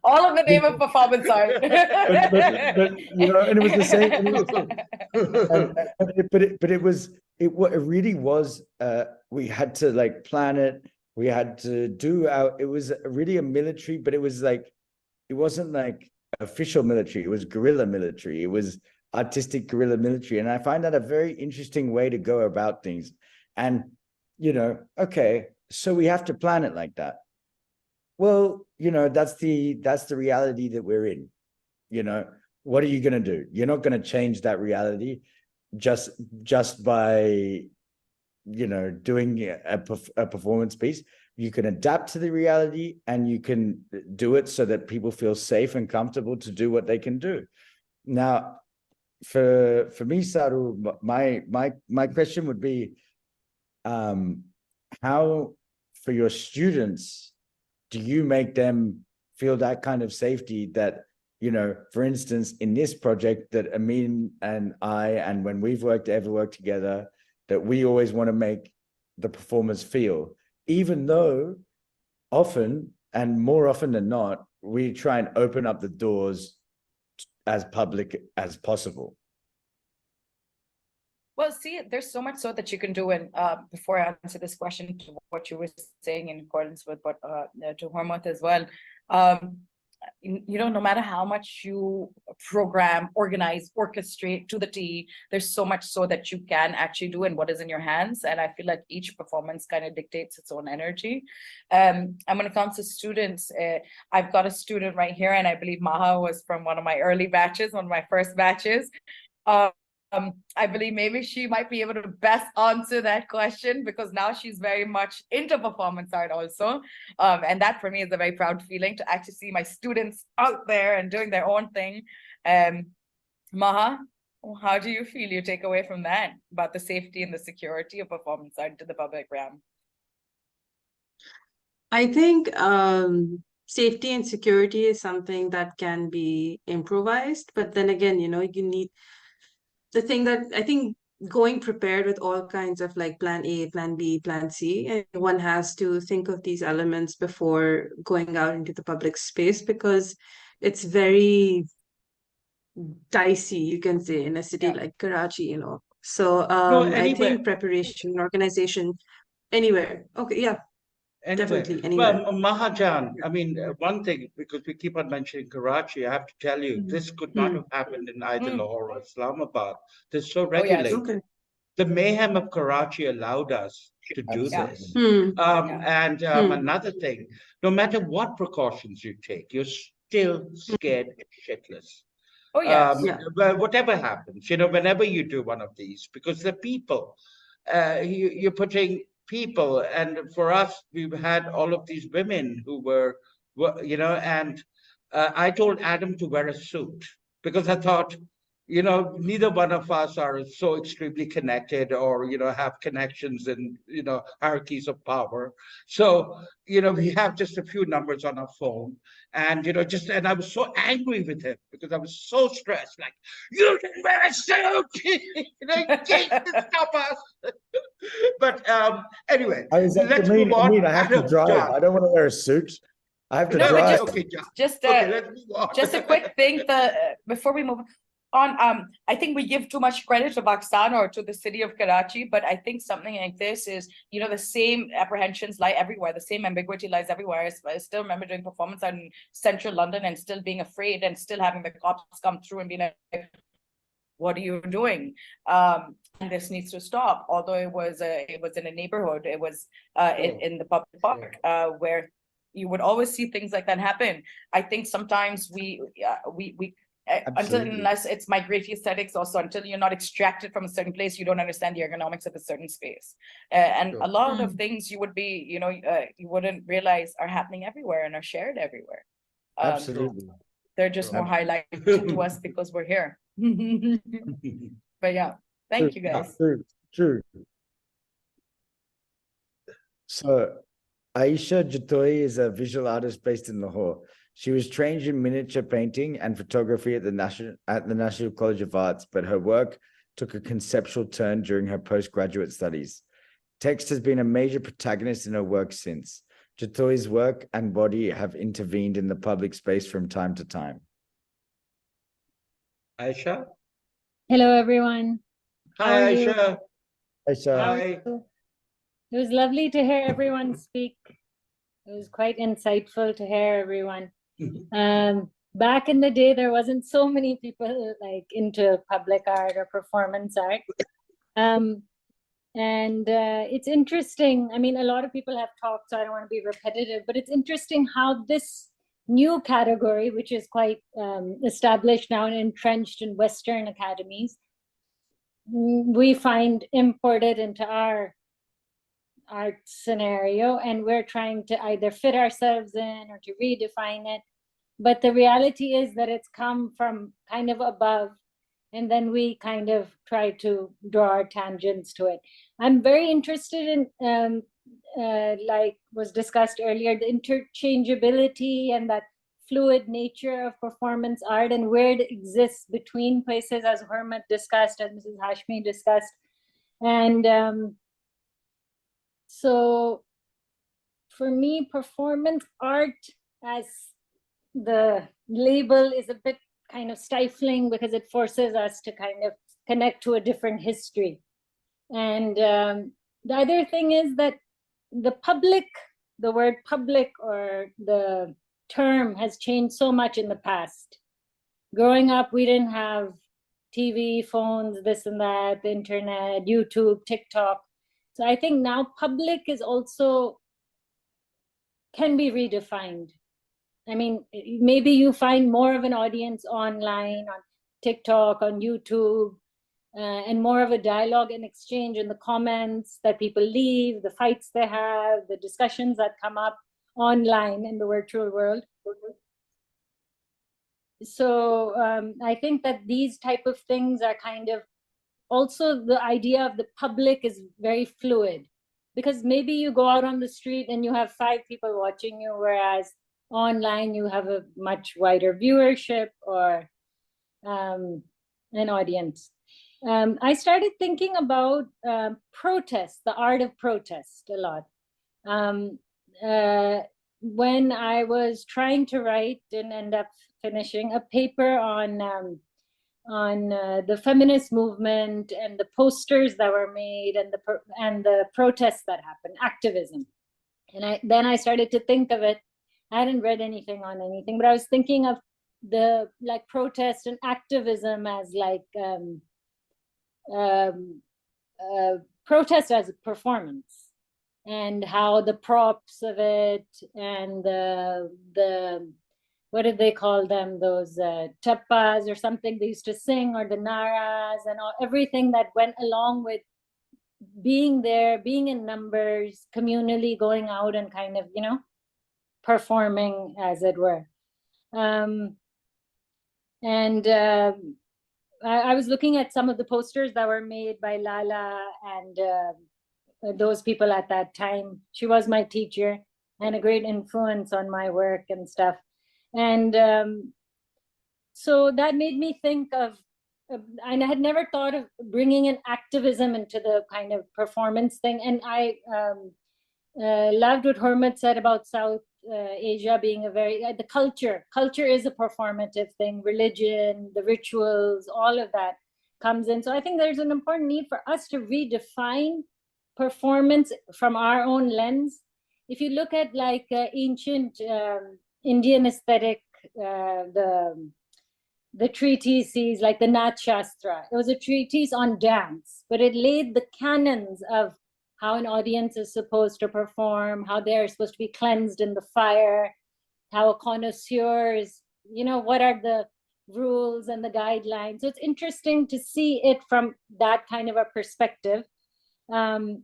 All in the name of performance art. but and it was the same. It really was. We had to like plan it. We had to do it was really a military, but it was like, it wasn't like official military. It was guerrilla military. It was artistic guerrilla military. And I find that a very interesting way to go about things. And, okay, so we have to plan it like that. Well, that's the reality that we're in. What are you going to do? You're not going to change that reality just by, doing a performance piece. You can adapt to the reality, and you can do it so that people feel safe and comfortable to do what they can do. Now, for me, Saru, my question would be, how, for your students, do you make them feel that kind of safety that, for instance, in this project that Amin and I, and when we've ever worked together, that we always want to make the performers feel, even though often, and more often than not, we try and open up the doors as public as possible? Well, see, there's so much so that you can do. And before I answer this question, to what you were saying in accordance with what to Hurmat as well, no matter how much you program, organize, orchestrate to the T, there's so much so that you can actually do and what is in your hands. And I feel like each performance kind of dictates its own energy. And when it comes to students, I've got a student right here, and I believe Maha was from one of my early batches, one of my first batches. I believe maybe she might be able to best answer that question, because now she's very much into performance art also. And that for me is a very proud feeling, to actually see my students out there and doing their own thing. Maha, how do you feel you take away from that about the safety and the security of performance art to the public realm? I think safety and security is something that can be improvised, but then again, you need the thing that I think, going prepared with all kinds of like plan A, plan B, plan C, and one has to think of these elements before going out into the public space, because it's very dicey, you can say, in a city like Karachi, So I think preparation and organization anywhere. Okay, yeah. Definitely, anywhere. Well, Mahajan, I mean, one thing, because we keep on mentioning Karachi, I have to tell you, this could not have happened in either Lahore or Islamabad. They're so regulated. Oh, yes. Okay. The mayhem of Karachi allowed us to do this. And another thing, no matter what precautions you take, you're still scared shitless. Oh, yes. Whatever happens, whenever you do one of these, because the people, you're putting people, and for us, we've had all of these women who were, and I told Adam to wear a suit, because I thought, neither one of us are so extremely connected or, have connections in, hierarchies of power. So, we have just a few numbers on our phone, and, and I was so angry with him because I was so stressed, like, you didn't wear a suit, you can't stop us. But anyway, let's move on. I have to drive. I don't want to wear a suit. I have to drive. Just a quick thing before we move on. I think we give too much credit to Pakistan or to the city of Karachi, but I think something like this is, the same apprehensions lie everywhere. The same ambiguity lies everywhere. I still remember doing performance in central London and still being afraid and still having the cops come through and being like, what are you doing? And this needs to stop. Although it was in a neighborhood, it was in the public park, where you would always see things like that happen. I think sometimes we Until Absolutely. unless it's migratory aesthetics, also until you're not extracted from a certain place, you don't understand the ergonomics of a certain space. And Sure. a lot of things you would be, you wouldn't realize are happening everywhere and are shared everywhere. Absolutely. They're just more highlighted to us because we're here. But yeah, thank you guys. True. So Ayesha Jatoi is a visual artist based in Lahore. She was trained in miniature painting and photography at the National College of Arts, but her work took a conceptual turn during her postgraduate studies. Text has been a major protagonist in her work since. Jatoi's work and body have intervened in the public space from time to time. Ayesha? Hello, everyone. How Hi, are you? Ayesha. Ayesha. Hi. It was lovely to hear everyone speak. It was quite insightful to hear everyone. Back in the day, there wasn't so many people like into public art or performance art. It's interesting. I mean, a lot of people have talked, so I don't want to be repetitive, but it's interesting how this new category, which is quite established now and entrenched in Western academies, we find imported into our art scenario, and we're trying to either fit ourselves in or to redefine it. But the reality is that it's come from kind of above, and then we kind of try to draw our tangents to it. I'm very interested in, like was discussed earlier, the interchangeability and that fluid nature of performance art and where it exists between places, as Hurmat discussed, as Mrs. Hashmi discussed. And so for me, performance art as the label is a bit kind of stifling because it forces us to kind of connect to a different history. And the other thing is that the public, the word public or the term has changed so much in the past. Growing up, we didn't have TV, phones, this and that, the internet, YouTube, TikTok. So I think now public is also can be redefined. I mean, maybe you find more of an audience online, on TikTok, on YouTube, and more of a dialogue and exchange in the comments that people leave, the fights they have, the discussions that come up online in the virtual world. So I think that these type of things are kind of also the idea of the public is very fluid, because maybe you go out on the street and you have 5 people watching you, whereas online you have a much wider viewership or an audience. I started thinking about protest, the art of protest a lot. When I was trying to write and end up finishing a paper on the feminist movement and the posters that were made and the protests that happened, activism. And then I started to think of it. I hadn't read anything on anything, but I was thinking of the like protest and activism as like protest as a performance, and how the props of it and the what did they call them, those tappas or something they used to sing, or the naras and everything that went along with being there, being in numbers, communally going out and kind of, performing, as it were. I was looking at some of the posters that were made by Lala and those people at that time. She was my teacher and a great influence on my work and stuff. And so that made me think of, and I had never thought of bringing in activism into the kind of performance thing. And I loved what Hurmat said about South Asia being a very, the culture is a performative thing, religion, the rituals, all of that comes in. So I think there's an important need for us to redefine performance from our own lens. If you look at like ancient Indian aesthetic, the treatises like the Nat Shastra, it was a treatise on dance, but it laid the canons of how an audience is supposed to perform, how they're supposed to be cleansed in the fire, how a connoisseur is, what are the rules and the guidelines. So it's interesting to see it from that kind of a perspective. And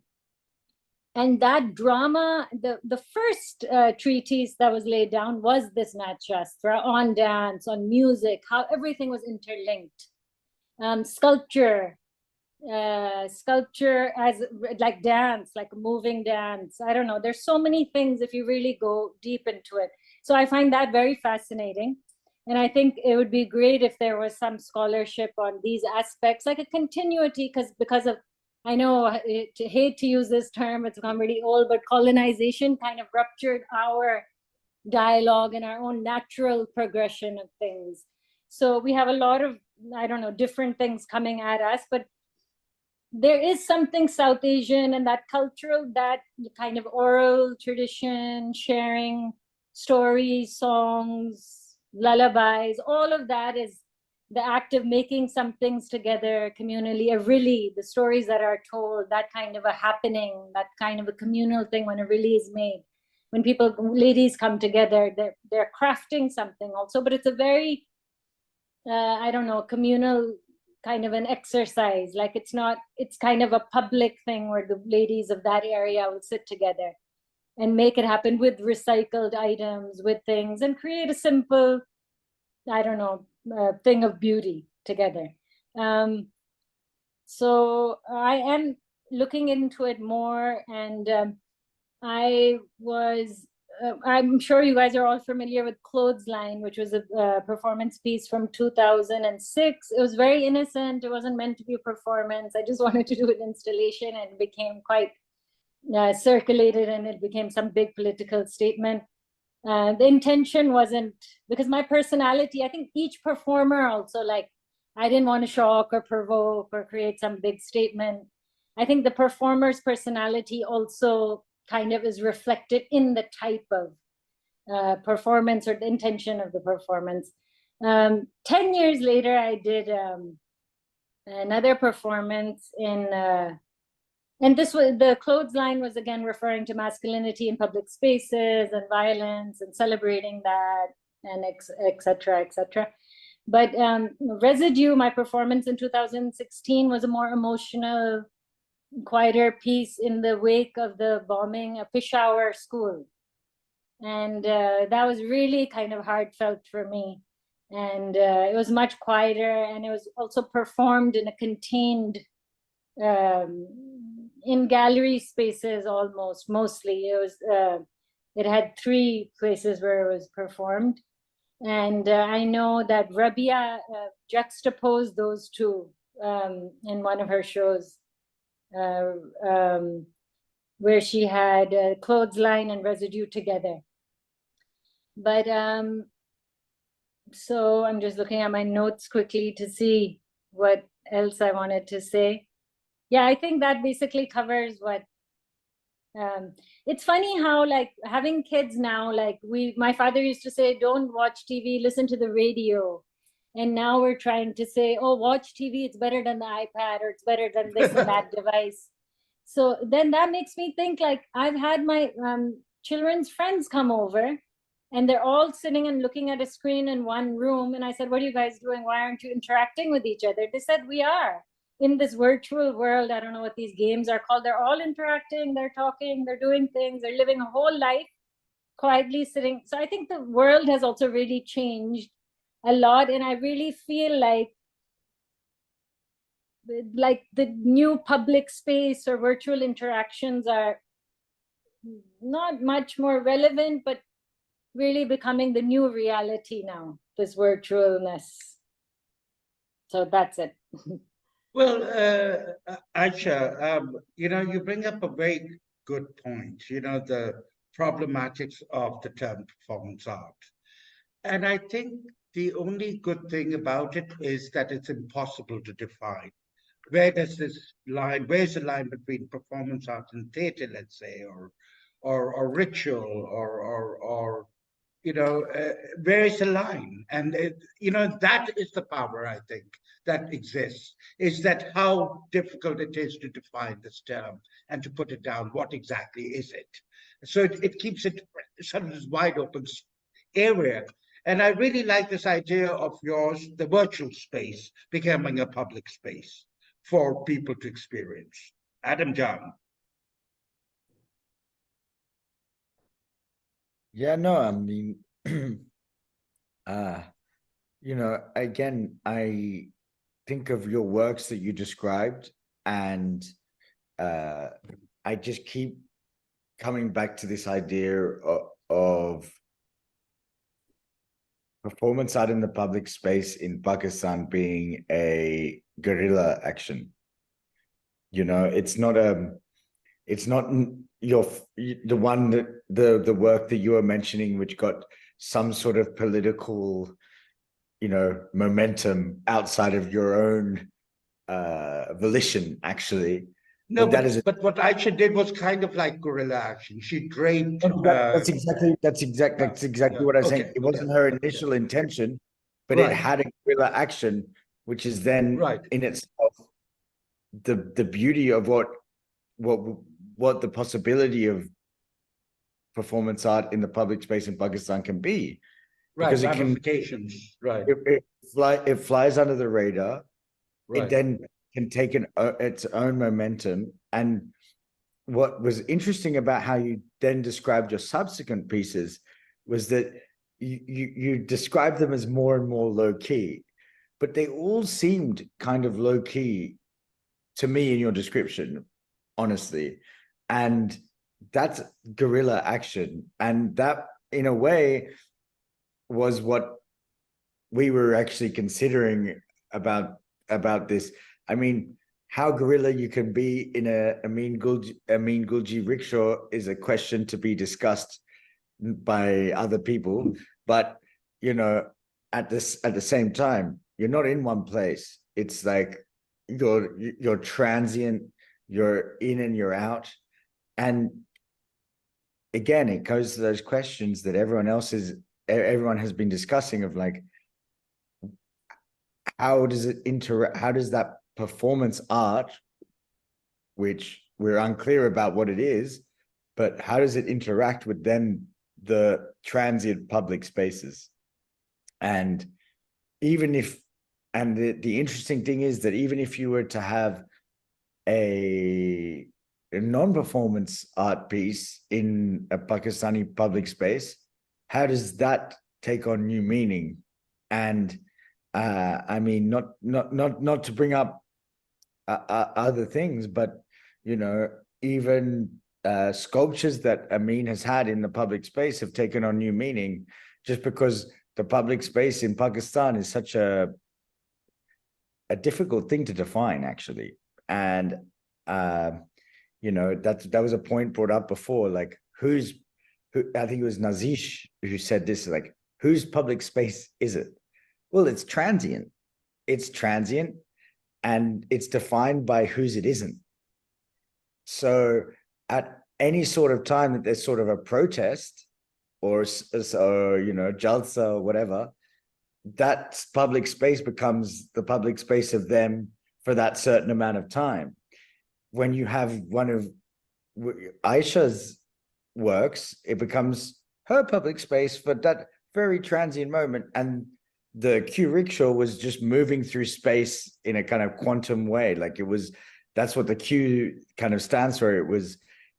that drama, the first treatise that was laid down was this Nat Shastra on dance, on music, how everything was interlinked. Sculpture as like dance, like a moving dance. I don't know. There's so many things if you really go deep into it. So I find that very fascinating. And I think it would be great if there was some scholarship on these aspects, like a continuity, because of, I know I hate to use this term, it's become really old, but colonization kind of ruptured our dialogue and our own natural progression of things. So we have a lot of, I don't know, different things coming at us, but there is something South Asian and that cultural, that kind of oral tradition, sharing stories, songs, lullabies, all of that is the act of making some things together communally, the stories that are told, that kind of a happening, that kind of a communal thing when a really is made. When ladies come together, they're crafting something also, but it's a very, I don't know, communal kind of an exercise. Like it's kind of a public thing where the ladies of that area will sit together and make it happen with recycled items, with things, and create a simple, I don't know, thing of beauty together. So I am looking into it more, and I'm sure you guys are all familiar with Clothesline, which was a performance piece from 2006. It was very innocent. It wasn't meant to be a performance. I just wanted to do an installation, and it became quite circulated, and it became some big political statement. The intention wasn't, because my personality, I think each performer also, like, I didn't want to shock or provoke or create some big statement. I think the performer's personality also kind of is reflected in the type of performance or the intention of the performance. 10 years later, I did another performance in, and this was, the Clothesline was again referring to masculinity in public spaces and violence and celebrating that, and et cetera, et cetera. But Residue, my performance in 2016, was a more emotional, quieter piece in the wake of the bombing of Peshawar school. And that was really kind of heartfelt for me. And it was much quieter, and it was also performed in a contained, in gallery spaces almost, mostly. It was, it had 3 places where it was performed. And I know that Rabia juxtaposed those two in one of her shows, where she had Clothesline and Residue together. But so I'm just looking at my notes quickly to see what else I wanted to say. Yeah, I think that basically covers what, it's funny how, like, having kids now, like my father used to say, don't watch TV, listen to the radio. And now we're trying to say, oh, watch TV, it's better than the iPad, or it's better than this and that device. So then that makes me think, like, I've had my children's friends come over, and they're all sitting and looking at a screen in one room. And I said, what are you guys doing? Why aren't you interacting with each other? They said, we are. In this virtual world, I don't know what these games are called. They're all interacting, they're talking, they're doing things, they're living a whole life quietly sitting. So I think the world has also really changed a lot. And I really feel like the new public space or virtual interactions are not much more relevant, but really becoming the new reality now, this virtualness. So that's it. Well, Aisha, you bring up a very good point, the problematics of the term performance art. And I think the only good thing about it is that it's impossible to define. Where's the line between performance art and theater, let's say, or ritual, or where is the line? And that is the power, I think, that exists, is that how difficult it is to define this term and to put it down. What exactly is it? So it keeps it sort of this wide open area. And I really like this idea of yours, the virtual space becoming a public space for people to experience. Adam John. Yeah, no, I mean, again, I think of your works that you described, and I just keep coming back to this idea of performance art in the public space in Pakistan being a guerrilla action. It's not the one that the work that you were mentioning, which got some sort of political, momentum outside of your own volition, actually. No, but what Ayesha did was kind of like guerrilla action. She draped. That's exactly what I was saying. It wasn't her initial intention, but it had a guerrilla action, which is then in itself the beauty of what the possibility of performance art in the public space in Pakistan can be. Because it ramifications. It flies under the radar. It then can take its own momentum. And what was interesting about how you then described your subsequent pieces was that you described them as more and more low key, but they all seemed kind of low key to me in your description, honestly. And that's guerrilla action. And that, in a way, was what we were actually considering about this. I mean, how guerrilla you can be in a Amin Gulgee rickshaw is a question to be discussed by other people. But at the same time, you're not in one place. It's like you're transient, you're in and you're out. And again, it goes to those questions that everyone has been discussing of like, how does that performance art, which we're unclear about what it is, but how does it interact with then the transient public spaces? And the interesting thing is that even if you were to have a non-performance art piece in a Pakistani public space, how does that take on new meaning? And I mean, not to bring up other things, but even sculptures that Amin has had in the public space have taken on new meaning, just because the public space in Pakistan is such a difficult thing to define, actually. And that was a point brought up before, like who I think it was Nazish who said this, like, whose public space is it? Well, it's transient. It's transient, and it's defined by whose it isn't. So at any sort of time that there's sort of a protest or jalsa or whatever, that public space becomes the public space of them for that certain amount of time. When you have one of Ayesha's works, it becomes her public space for that very transient moment. And the Q Rickshaw was just moving through space in a kind of quantum way. Like that's what the Q kind of stands for. It was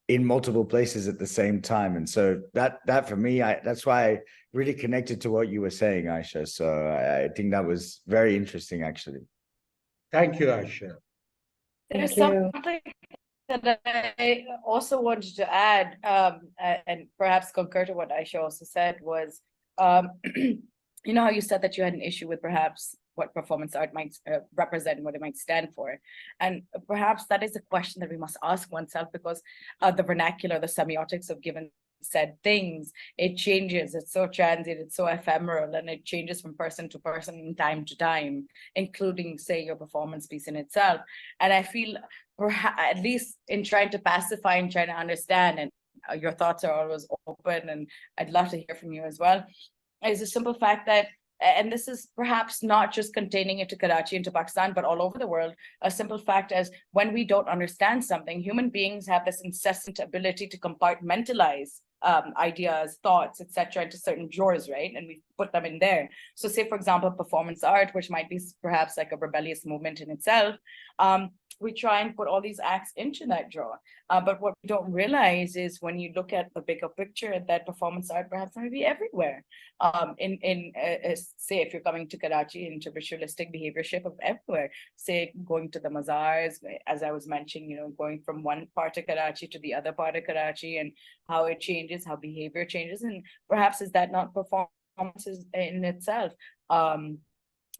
in multiple places at the same time. And so that for me, that's why I really connected to what you were saying, Ayesha. So I think that was very interesting, actually. Thank you, Ayesha. There's something that I also wanted to add, and perhaps concur to what Ayesha also said, was, you know how you said that you had an issue with perhaps what performance art might represent and what it might stand for. And perhaps that is a question that we must ask oneself, because the vernacular, the semiotics of given said things, it changes. It's so transient, it's so ephemeral, and it changes from person to person and time to time, including, say, your performance piece in itself. And I feel, perhaps, at least in trying to pacify and trying to understand, and your thoughts are always open, and I'd love to hear from you as well, is the simple fact that, and this is perhaps not just containing it to Karachi and to Pakistan, but all over the world, a simple fact as when we don't understand something, human beings have this incessant ability to compartmentalize ideas, thoughts, etc., into certain drawers, right? And we put them in there. So say, for example, performance art, which might be perhaps like a rebellious movement in itself, we try and put all these acts into that drawer. But what we don't realize is when you look at the bigger picture, that performance art perhaps may be everywhere. Say, if you're coming to Karachi, into ritualistic behavior shape of everywhere, say going to the mazars, as I was mentioning, you know, going from one part of Karachi to the other part of Karachi, and how it changes, how behavior changes, and perhaps is that not performances in itself?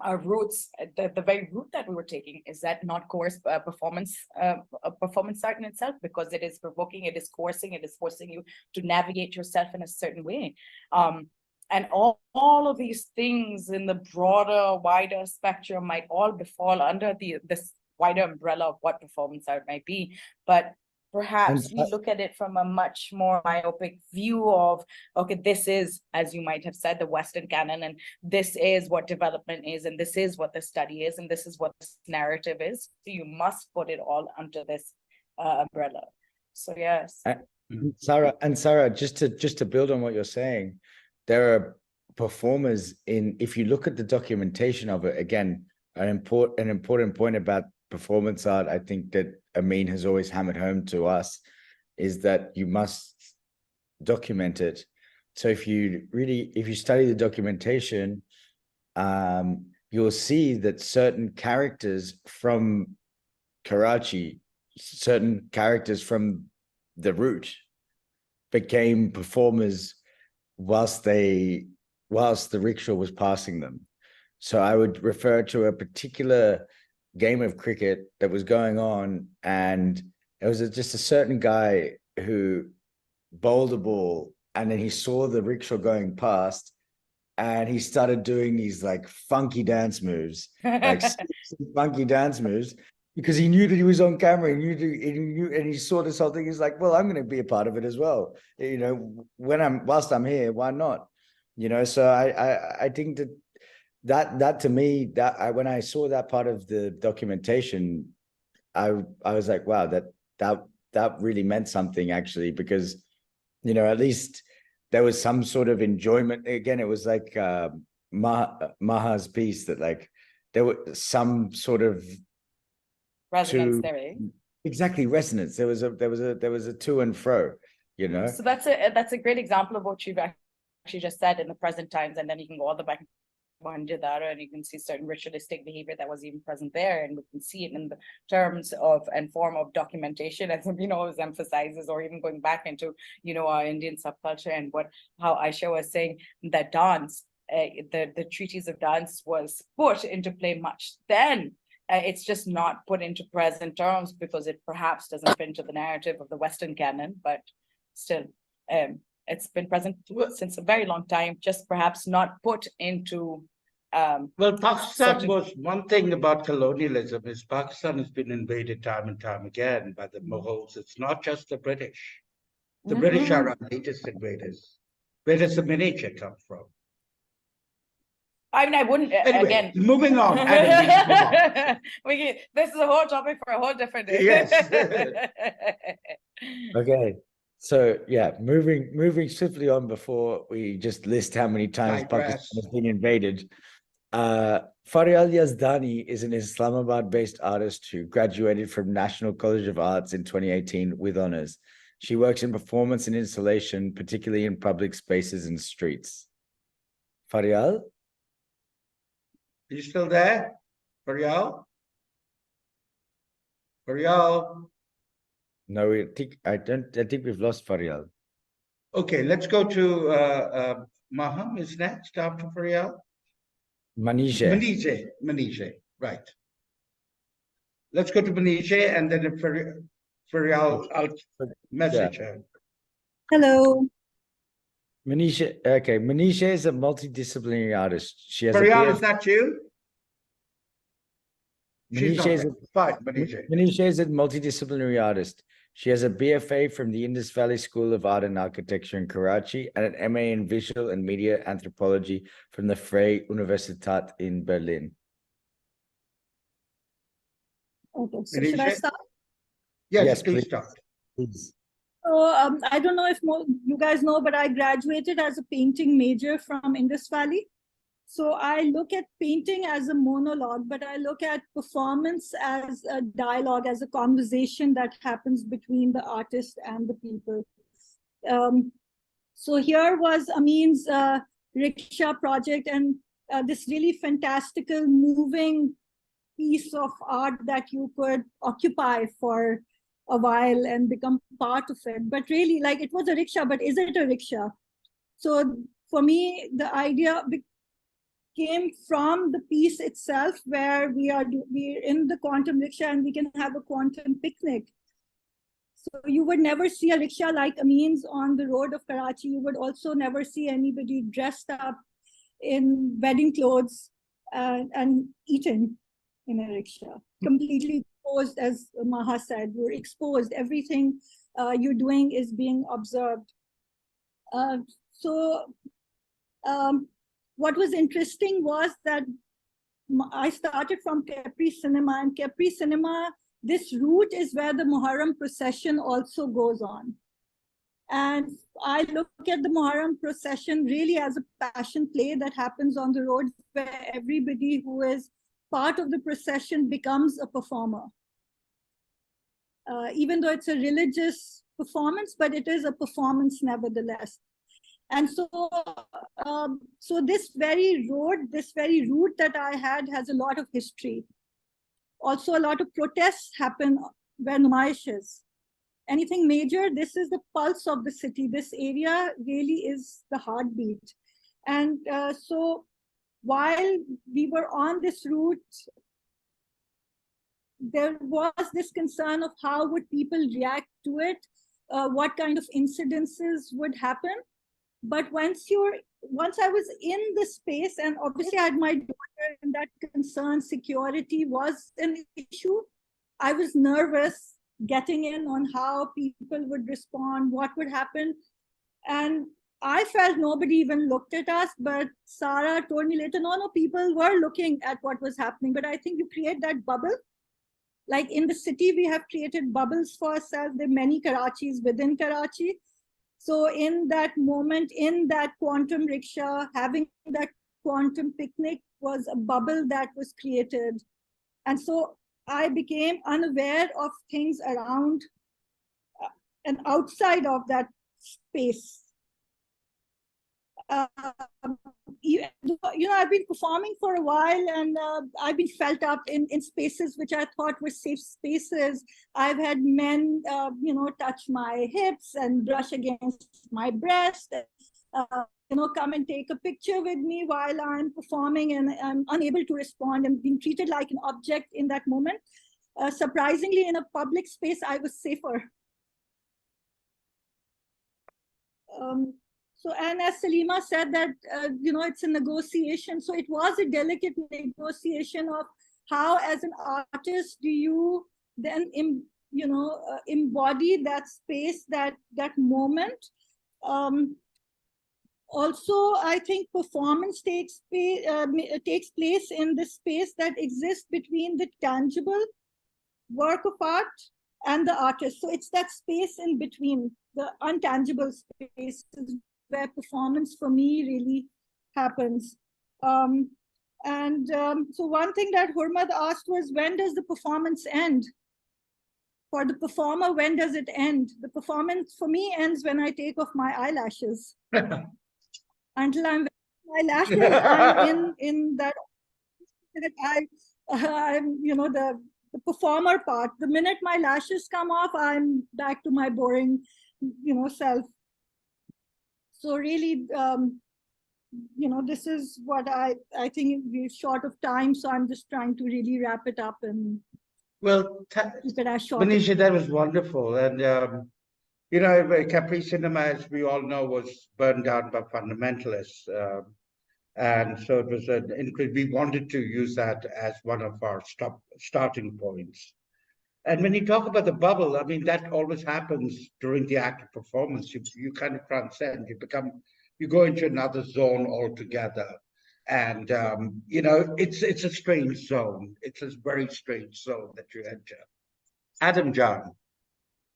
Our roots, the very route that we were taking, is that not coerce performance art in itself, because it is provoking, it is coercing, it is forcing you to navigate yourself in a certain way. And all of these things in the broader, wider spectrum might all befall under this wider umbrella of what performance art might be. But perhaps we look at it from a much more myopic view of, okay, this is, as you might have said, the Western canon, and this is what development is, and this is what the study is, and this is what this narrative is. So you must put it all under this umbrella. So yes. Sara, just to build on what you're saying, there are performers if you look at the documentation of it, again, an important point about performance art, I think that Amin has always hammered home to us, is that you must document it. So if you study the documentation, you'll see that certain characters from Karachi, certain characters from the route, became performers whilst the rickshaw was passing them. So I would refer to a particular game of cricket that was going on, and it was just a certain guy who bowled a ball, and then he saw the rickshaw going past, and he started doing these like funky dance moves, because he knew that he was on camera. He knew, and he saw this whole thing. He's like, well, I'm going to be a part of it as well. You know, whilst I'm here, why not? You know, so I think that to me, when I saw that part of the documentation, I was like, wow, that really meant something, actually, because, you know, at least there was some sort of enjoyment. Again, it was like Maha's piece, that like there was some sort of resonance there, eh? Exactly, resonance. There was a to and fro, you know. So that's a great example of what you've actually just said in the present times, and then you can go all the back behind Jadara, and you can see certain ritualistic behavior that was even present there, and we can see it in the terms of and form of documentation, as you know, always emphasizes, or even going back into, you know, our Indian subculture, and how Ayesha was saying that dance, the treatise of dance was put into play much then. It's just not put into present terms because it perhaps doesn't fit into the narrative of the Western canon, but still, it's been present since a very long time, just perhaps not put into. Well, Pakistan was one thing about colonialism is Pakistan has been invaded time and time again by the Mughals. It's not just the British. The British are our latest invaders. Where does the miniature come from? I mean, I wouldn't, Anyway, again. Moving on. This is a whole topic for a whole different day. Yes. Okay. So yeah, moving swiftly on before we just list how many times Pakistan has been invaded. Faryal Yazdanie is an Islamabad-based artist who graduated from National College of Arts in 2018 with honors. She works in performance and installation, particularly in public spaces and streets. Faryal? Are you still there? Faryal? Faryal? No, I think we've lost Faryal. Okay, let's go to Maham is next after Faryal. Manizhe, right. Let's go to Manizhe, and then Faryal, I'll message her. Hello. Manizhe, okay. Manizhe is a multidisciplinary artist. She has Faryal, is that you? Manizhe is a multidisciplinary artist. She has a BFA from the Indus Valley School of Art and Architecture in Karachi and an MA in Visual and Media Anthropology from the Freie Universität in Berlin. Okay, so should I start? Yes, please start. Please. So I don't know if you guys know, but I graduated as a painting major from Indus Valley. So I look at painting as a monologue, but I look at performance as a dialogue, as a conversation that happens between the artist and the people. So here was Amin's Rickshaw Project, and this really fantastical, moving piece of art that you could occupy for a while and become part of it. But really, like, it was a rickshaw, but is it a rickshaw? So for me, the idea came from the piece itself, where we're in the quantum rickshaw and we can have a quantum picnic. So you would never see a rickshaw like Amin's on the road of Karachi. You would also never see anybody dressed up in wedding clothes and eating in a rickshaw. Completely exposed, as Maha said, you're exposed. Everything you're doing is being observed. What was interesting was that I started from Capri Cinema, and Capri Cinema, this route is where the Muharram procession also goes on. And I look at the Muharram procession really as a passion play that happens on the road, where everybody who is part of the procession becomes a performer. Even though it's a religious performance, but it is a performance nevertheless. And so, so this very road, this very route that I had has a lot of history. Also, a lot of protests happen where Numaish is. Anything major, this is the pulse of the city. This area really is the heartbeat. And so while we were on this route, there was this concern of how would people react to it, what kind of incidences would happen. But once I was in the space, and obviously I had my daughter, and that concern, security was an issue. I was nervous getting in on how people would respond, what would happen. And I felt nobody even looked at us, but Sara told me later, no, people were looking at what was happening. But I think you create that bubble. Like in the city, we have created bubbles for ourselves. There are many Karachis within Karachi. So in that moment, in that quantum rickshaw, having that quantum picnic was a bubble that was created. And so I became unaware of things around and outside of that space. I've been performing for a while, and I've been felt up in spaces which I thought were safe spaces. I've had men, touch my hips and brush against my breast, come and take a picture with me while I'm performing, and I'm unable to respond and being treated like an object in that moment. Surprisingly, in a public space, I was safer. So, and as Salima said that, it's a negotiation. So it was a delicate negotiation of how, as an artist, do you then, embody that space, that moment. Also, I think performance takes place in the space that exists between the tangible work of art and the artist. So it's that space in between, the untangible spaces, where performance for me really happens. So one thing that Hurmat asked was, when does the performance end? For the performer, when does it end? The performance for me ends when I take off my eyelashes. Until I'm wearing my lashes, I'm in that I'm, the performer part. The minute my lashes come off, I'm back to my boring, self. So really, this is what I think we're short of time, so I'm just trying to really wrap it up and keep it as short. Manizhe, that was wonderful. And, Capri Cinema, as we all know, was burned down by fundamentalists. And so it was we wanted to use that as one of our starting points. And when you talk about the bubble, I mean, that always happens during the act of performance. You kind of transcend, you go into another zone altogether. And, it's a strange zone. It's a very strange zone that you enter. Adam John.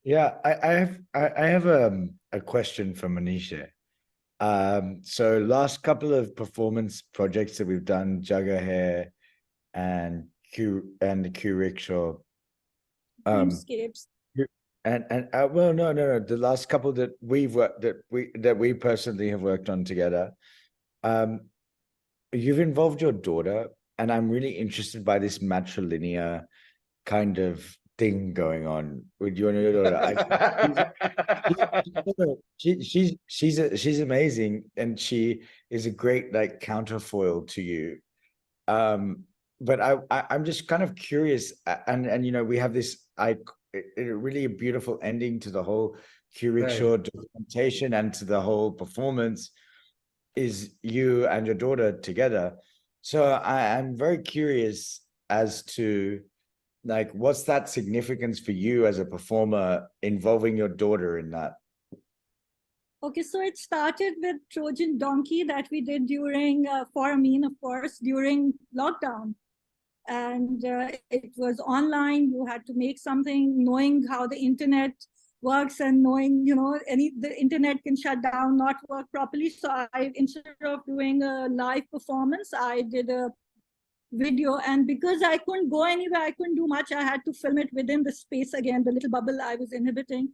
Yeah, I have a question for Manizhe. So last couple of performance projects that we've done, Jagga Hair and the Q Rickshaw. Dreamscapes. Well, no. The last couple that we personally have worked on together. You've involved your daughter, and I'm really interested by this matrilinear kind of thing going on with you and your daughter. She's amazing, and she is a great like counterfoil to you. But I'm just kind of curious, and you know, we have this a really beautiful ending to the whole Q Rickshaw documentation and to the whole performance is you and your daughter together. So I'm very curious as to like what's that significance for you as a performer involving your daughter in that? Okay, so it started with Trojan Donkey that we did during, for Amin, of course, during lockdown. And it was online. You had to make something, knowing how the internet works and knowing, you know, the internet can shut down, not work properly. So I, instead of doing a live performance, I did a video. And because I couldn't go anywhere, I couldn't do much, I had to film it within the space again, the little bubble I was inhabiting.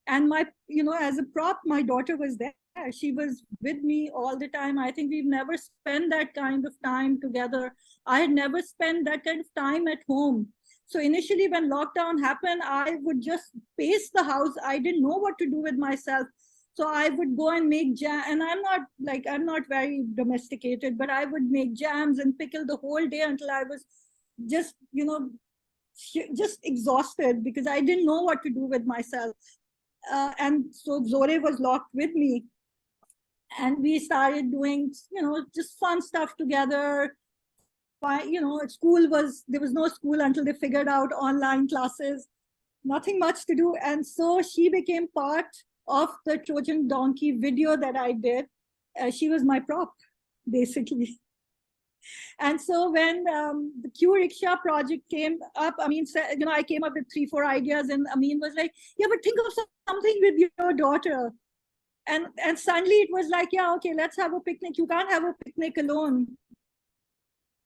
And my, you know, as a prop, my daughter was there. She was with me all the time. I think we've never spent that kind of time together. I had never spent that kind of time at home. So initially when lockdown happened, I would just pace the house. I didn't know what to do with myself. So I would go and make jam, and I'm not very domesticated, but I would make jams and pickle the whole day until I was just, you know, just exhausted because I didn't know what to do with myself. And so Zoya was locked with me, and we started doing, you know, just fun stuff together. You know, there was no school until they figured out online classes, nothing much to do. And so she became part of the Trojan Donkey video that I did. She was my prop, basically. And so when the Q Rickshaw project came up, Amin said, you know, I came up with 3-4 ideas, and Amin was like, yeah, but think of something with your daughter. And suddenly it was like, yeah, okay, let's have a picnic. You can't have a picnic alone.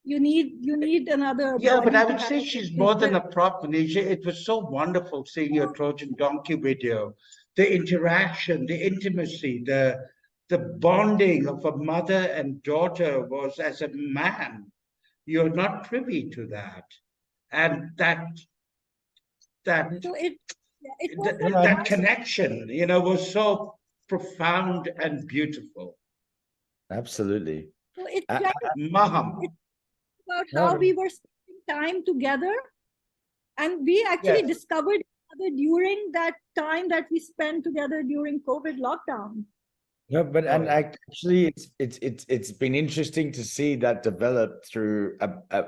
You need another. Yeah, but I would say she's more than a prop, Manizhe. It was so wonderful seeing your Trojan Donkey video. The interaction, the intimacy, the bonding of a mother and daughter was as a man. You're not privy to that. And that connection, you know, was so profound and beautiful. Absolutely. So it's Maham. about how we were spending time together, and we actually discovered each other during that time that we spent together during COVID lockdown. No, but and actually, it's been interesting to see that develop through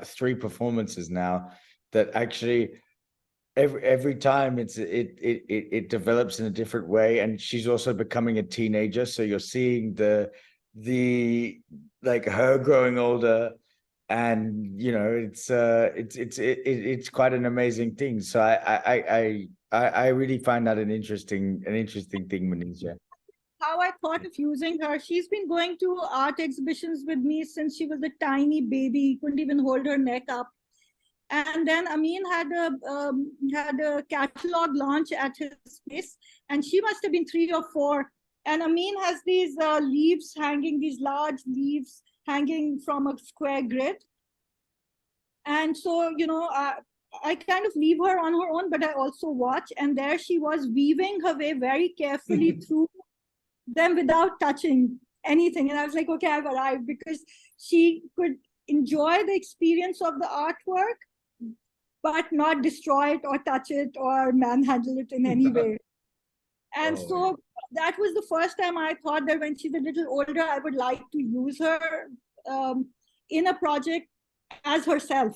3 performances now. That actually, every time it develops in a different way, and she's also becoming a teenager. So you're seeing the like her growing older, and you know it's quite an amazing thing. So I really find that an interesting thing, Manizhe. How I thought of using her. She's been going to art exhibitions with me since she was a tiny baby, couldn't even hold her neck up. And then Amin had a catalog launch at his place, and she must have been 3 or 4. And Amin has these leaves hanging, these large leaves hanging from a square grid. And so, you know, I kind of leave her on her own, but I also watch. And there she was weaving her way very carefully through them without touching anything. And I was like, okay, I've arrived, because she could enjoy the experience of the artwork, but not destroy it or touch it or manhandle it in any way. And so that was the first time I thought that when she's a little older, I would like to use her in a project as herself.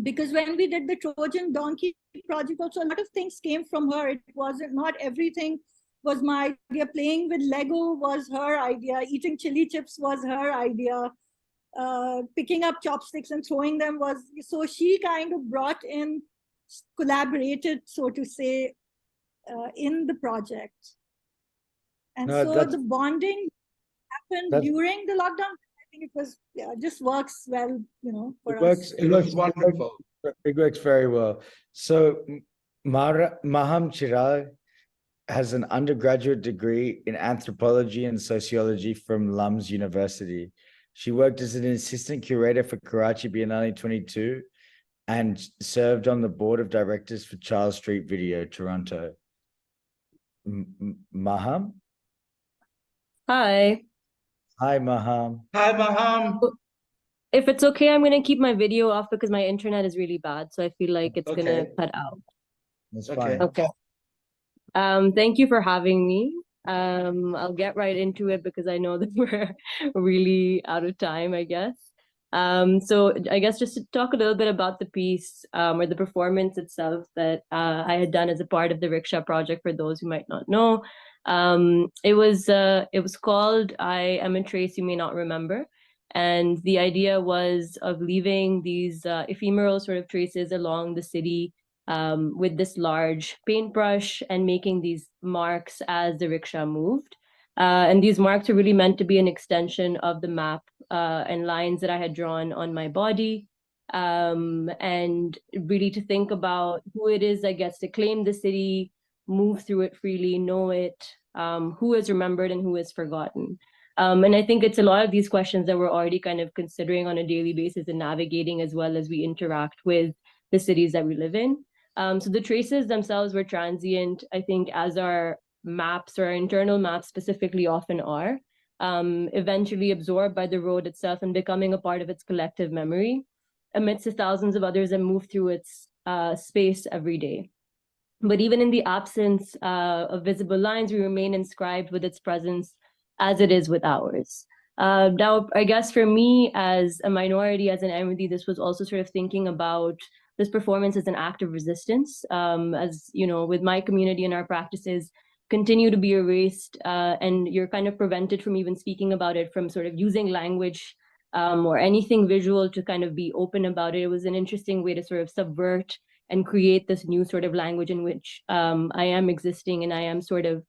Because when we did the Trojan Donkey project, also a lot of things came from her. It wasn't, not everything was my idea. Playing with Lego was her idea. Eating chili chips was her idea. Picking up chopsticks and throwing them was, so she kind of brought in, collaborated, so to say, in the project. And so the bonding happened during the lockdown. I think it was, yeah, it just works well, for us. It looks wonderful. It works very well. So Maham Chiragh has an undergraduate degree in anthropology and sociology from Lums University. She worked as an assistant curator for Karachi Biennale 22 and served on the board of directors for Charles Street Video, Toronto. Maham? Hi. Hi, Maham. Hi, Maham. If it's okay, I'm going to keep my video off because my internet is really bad. So I feel like it's going to cut out. That's fine. Okay. Thank you for having me. I'll get right into it because I know that we're really out of time, I guess. So I guess just to talk a little bit about the piece or the performance itself that I had done as a part of the Rickshaw Project for those who might not know. It was called I Am a Trace You May Not Remember. And the idea was of leaving these ephemeral sort of traces along the city with this large paintbrush and making these marks as the rickshaw moved. And these marks are really meant to be an extension of the map and lines that I had drawn on my body. And really to think about who it is that gets to claim the city, move through it freely, know it, who is remembered and who is forgotten. And I think it's a lot of these questions that we're already kind of considering on a daily basis and navigating as well as we interact with the cities that we live in. So the traces themselves were transient, I think, as our maps or our internal maps specifically often are, eventually absorbed by the road itself and becoming a part of its collective memory amidst the thousands of others that move through its space every day. But even in the absence of visible lines, we remain inscribed with its presence as it is with ours. Now, I guess for me as a minority, as an Ahmadi, this was also sort of thinking about this performance as an act of resistance, as with my community and our practices continue to be erased and you're kind of prevented from even speaking about it, from sort of using language or anything visual to kind of be open about it. It was an interesting way to sort of subvert and create this new sort of language in which I am existing and I am sort of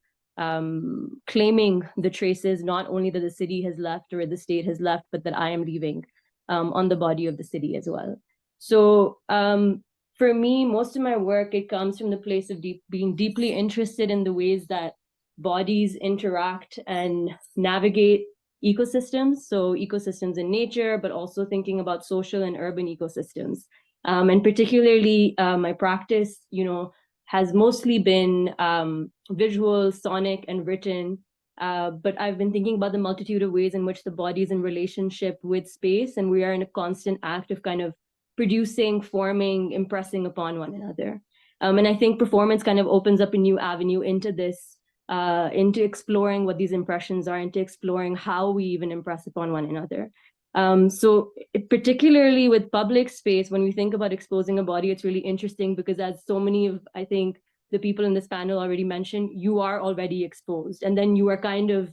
claiming the traces, not only that the city has left or the state has left, but that I am leaving on the body of the city as well. So for me, most of my work, it comes from the place of being deeply interested in the ways that bodies interact and navigate ecosystems. So ecosystems in nature, but also thinking about social and urban ecosystems. And particularly my practice, has mostly been visual, sonic, and written. But I've been thinking about the multitude of ways in which the body is in relationship with space, and we are in a constant act of kind of producing, forming, impressing upon one another. And I think performance kind of opens up a new avenue into this, into exploring what these impressions are, into exploring how we even impress upon one another. So particularly with public space, when we think about exposing a body, it's really interesting because as so many of, I think, the people in this panel already mentioned, you are already exposed. And then you are kind of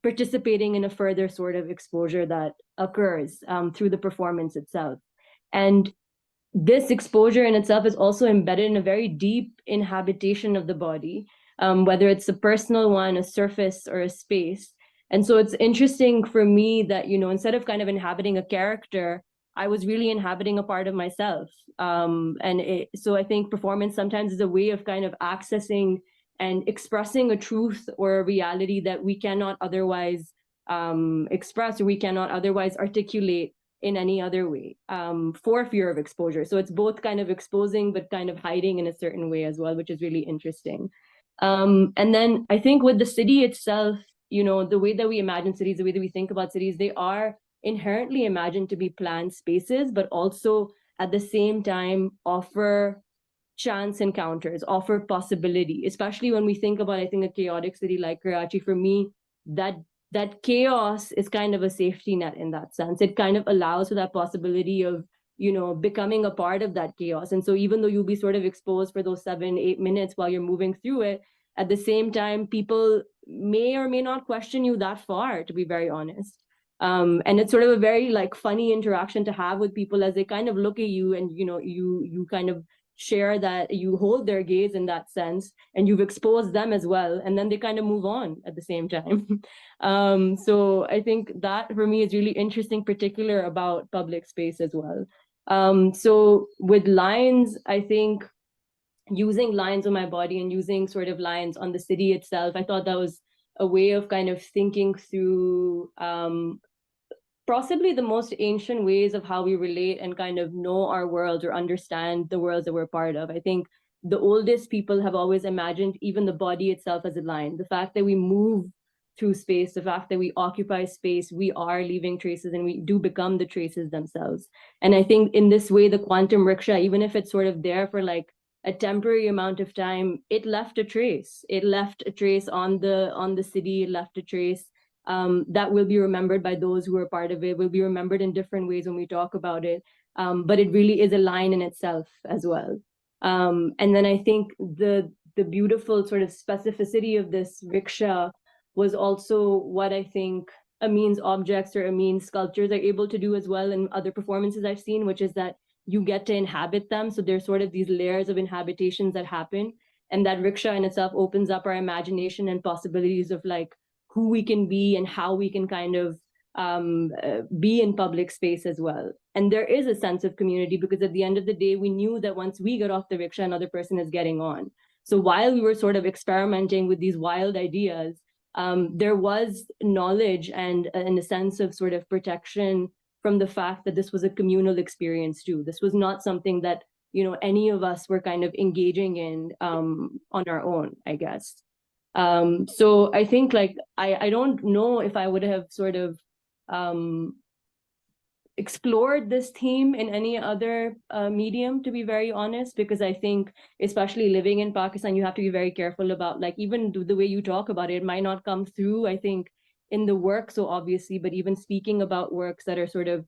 participating in a further sort of exposure that occurs through the performance itself. And this exposure in itself is also embedded in a very deep inhabitation of the body, whether it's a personal one, a surface, or a space. And so it's interesting for me that, instead of kind of inhabiting a character, I was really inhabiting a part of myself. So I think performance sometimes is a way of kind of accessing and expressing a truth or a reality that we cannot otherwise express or we cannot otherwise articulate in any other way for fear of exposure. So it's both kind of exposing, but kind of hiding in a certain way as well, which is really interesting. And then I think with the city itself, the way that we imagine cities, the way that we think about cities, they are inherently imagined to be planned spaces, but also at the same time offer chance encounters, offer possibility, especially when we think about, I think, a chaotic city like Karachi. For me, that chaos is kind of a safety net in that sense. It kind of allows for that possibility of, becoming a part of that chaos. And so even though you'll be sort of exposed for those 7-8 minutes while you're moving through it, at the same time, people may or may not question you that far, to be very honest. And it's sort of a very funny interaction to have with people as they kind of look at you and, you kind of share that, you hold their gaze in that sense, and you've exposed them as well, and then they kind of move on at the same time. So I think that for me is really interesting, particular about public space as well. So with lines, I think using lines on my body and using sort of lines on the city itself, I thought that was a way of kind of thinking through possibly the most ancient ways of how we relate and kind of know our world or understand the worlds that we're part of. I think the oldest people have always imagined even the body itself as a line. The fact that we move through space, the fact that we occupy space, we are leaving traces and we do become the traces themselves. And I think in this way, the quantum rickshaw, even if it's sort of there for like a temporary amount of time, it left a trace. It left a trace on the city, it left a trace that will be remembered by those who are part of it, will be remembered in different ways when we talk about it. But it really is a line in itself as well. And then I think the beautiful sort of specificity of this rickshaw was also what I think Amin's objects or Amin's sculptures are able to do as well in other performances I've seen, which is that you get to inhabit them. So there's sort of these layers of inhabitations that happen. And that rickshaw in itself opens up our imagination and possibilities of like who we can be and how we can kind of be in public space as well. And there is a sense of community because at the end of the day, we knew that once we get off the rickshaw, another person is getting on. So while we were sort of experimenting with these wild ideas, there was knowledge and a sense of sort of protection from the fact that this was a communal experience too. This was not something that, you know, any of us were kind of engaging in on our own, I guess. So I think like, I don't know if I would have sort of explored this theme in any other medium, to be very honest, because I think especially living in Pakistan, you have to be very careful about like, even the way you talk about it might not come through, I think, in the work so obviously, but even speaking about works that are sort of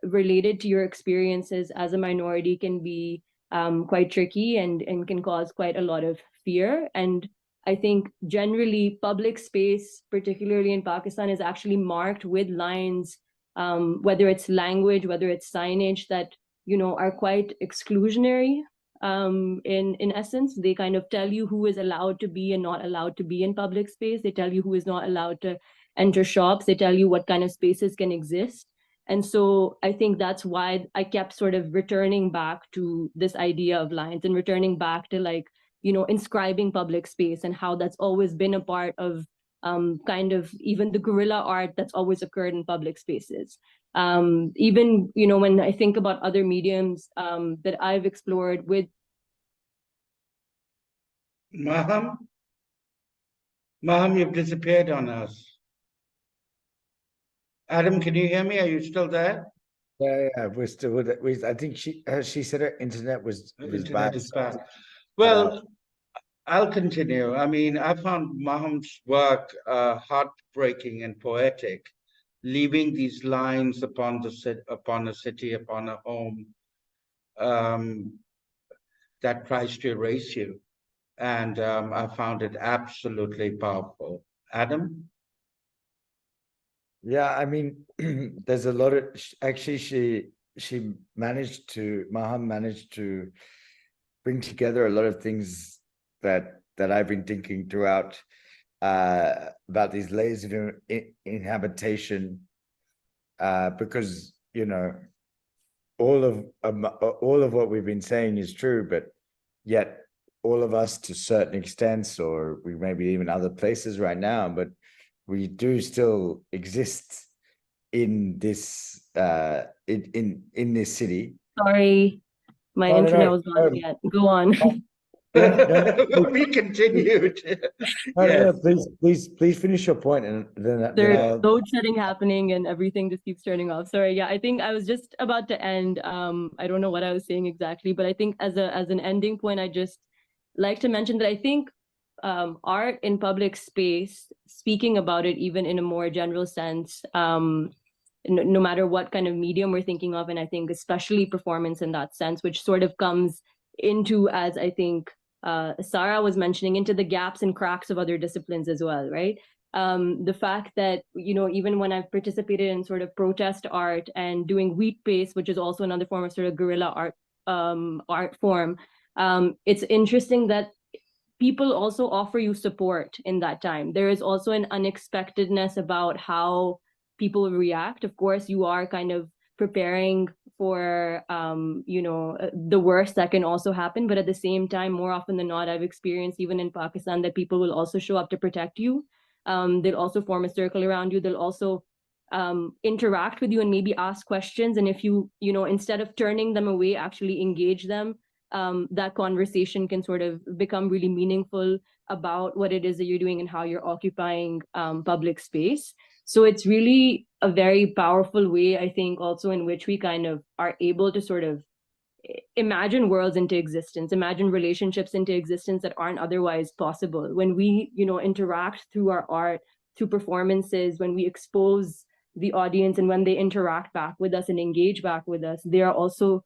related to your experiences as a minority can be quite tricky and can cause quite a lot of fear. And I think generally public space, particularly in Pakistan, is actually marked with lines, whether it's language, whether it's signage that, you know, are quite exclusionary in essence. They kind of tell you who is allowed to be and not allowed to be in public space. They tell you who is not allowed to enter shops. They tell you what kind of spaces can exist. And so I think that's why I kept sort of returning back to this idea of lines and returning back to like, you know, inscribing public space and how that's always been a part of kind of even the guerrilla art that's always occurred in public spaces. Even, you know, when I think about other mediums that I've explored with. Maham, you've disappeared on us. Adam, can you hear me? Are you still there? Yeah, we're still with it. I think she said her internet was bad. Well, I'll continue. I mean, I found Maham's work heartbreaking and poetic, leaving these lines upon a city, upon a home that tries to erase you. And I found it absolutely powerful. Adam? Yeah, I mean, there's a lot of, actually, Maham managed to bring together a lot of things that I've been thinking throughout about these layers of inhabitation, because, you know, all of what we've been saying is true, but yet all of us to certain extents, or we maybe even other places right now, but we do still exist in this in this city. Sorry, my internet was not yet. Go on. We continued. Please finish your point, and then there's load shedding happening and everything just keeps turning off. Sorry, yeah, I think I was just about to end. I don't know what I was saying exactly, but I think as an ending point, I just like to mention that I think art in public space, speaking about it even in a more general sense, no matter what kind of medium we're thinking of, and I think especially performance in that sense, which sort of comes into, as I think Sara was mentioning, into the gaps and cracks of other disciplines as well, right? The fact that, you know, even when I've participated in sort of protest art and doing wheat paste, which is also another form of sort of guerrilla art art form, it's interesting that people also offer you support in that time. There is also an unexpectedness about how people react. Of course, you are kind of preparing for the worst that can also happen, but at the same time, more often than not, I've experienced even in Pakistan that people will also show up to protect you. They'll also form a circle around you. They'll also interact with you and maybe ask questions, and if you instead of turning them away, actually engage them, that conversation can sort of become really meaningful about what it is that you're doing and how you're occupying public space. So it's really a very powerful way, I think, also in which we kind of are able to sort of imagine worlds into existence, imagine relationships into existence that aren't otherwise possible. When we, interact through our art, through performances, when we expose the audience and when they interact back with us and engage back with us, they are also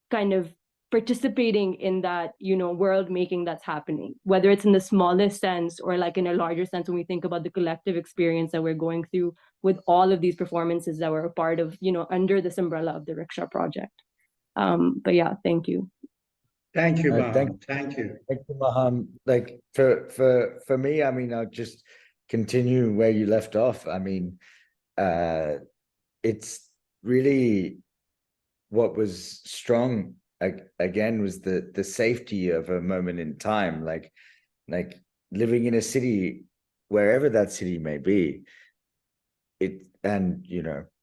kind of participating in that, world making that's happening, whether it's in the smallest sense or like in a larger sense when we think about the collective experience that we're going through with all of these performances that were a part of, under this umbrella of the Rickshaw Project. But yeah, thank you. Thank you, Maham. Thank you. Thank you, Maham. Like for me, I mean, I'll just continue where you left off. I mean, it's really what was strong again was the safety of a moment in time, like living in a city, wherever that city may be.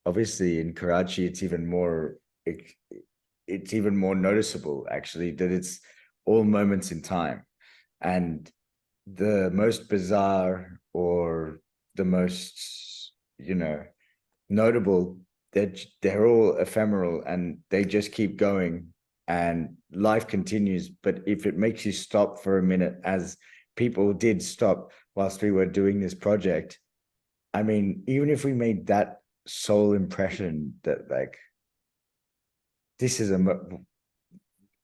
Obviously in Karachi, it's even more noticeable actually that it's all moments in time, and the most bizarre or the most notable, they're all ephemeral and they just keep going and life continues. But if it makes you stop for a minute, as people did stop whilst we were doing this project, I mean, even if we made that sole impression that like this is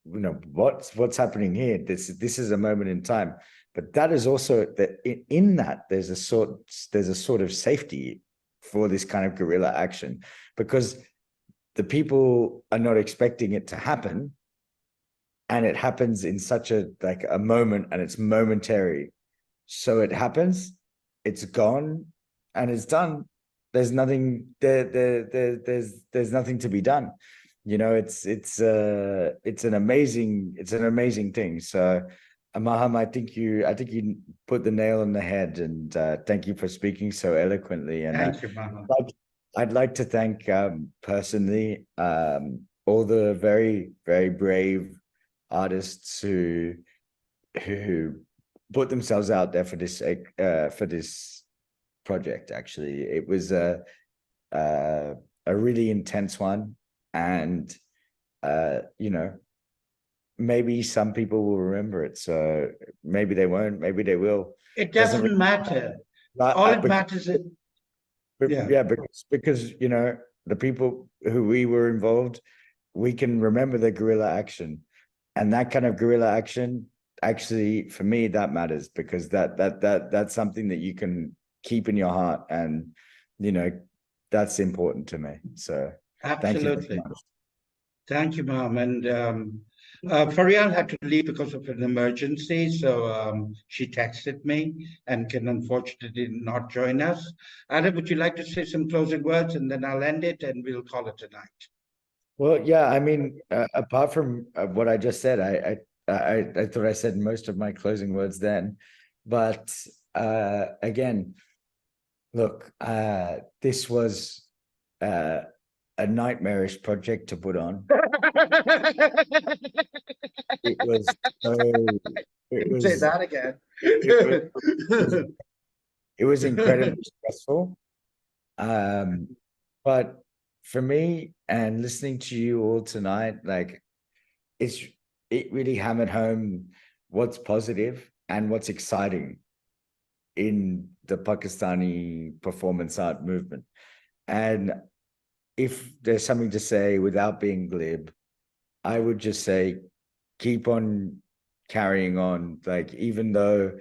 what's happening here, this is a moment in time, but that is also that in that there's a sort of safety for this kind of guerrilla action, because the people are not expecting it to happen, and it happens in such a moment, and it's momentary. So it happens, it's gone, and it's done. There's nothing there's nothing to be done. It's an amazing thing. So Maham, I think you put the nail on the head, and thank you for speaking so eloquently. And thank you, Maham. I'd like to thank personally all the very, very brave artists who put themselves out there for this project. Actually, it was a really intense one, and maybe some people will remember it, so maybe they won't, maybe they will. It doesn't matter. All it matters is because the people who we were involved, we can remember the guerrilla action, and that kind of guerrilla action, actually for me, that matters, because that's something that you can keep in your heart, and that's important to me. So absolutely. Thank you, Mom. And Faryal had to leave because of an emergency, so she texted me and can unfortunately not join us. Adam, would you like to say some closing words, and then I'll end it and we'll call it a night? Well, yeah, I mean, apart from what I just said, I thought I said most of my closing words then, but again, look, this was a nightmarish project to put on. It was say that again. It was incredibly stressful. But for me, and listening to you all tonight, like it really hammered home what's positive and what's exciting in the Pakistani performance art movement. And if there's something to say without being glib, I would just say, keep on carrying on. Like, even though,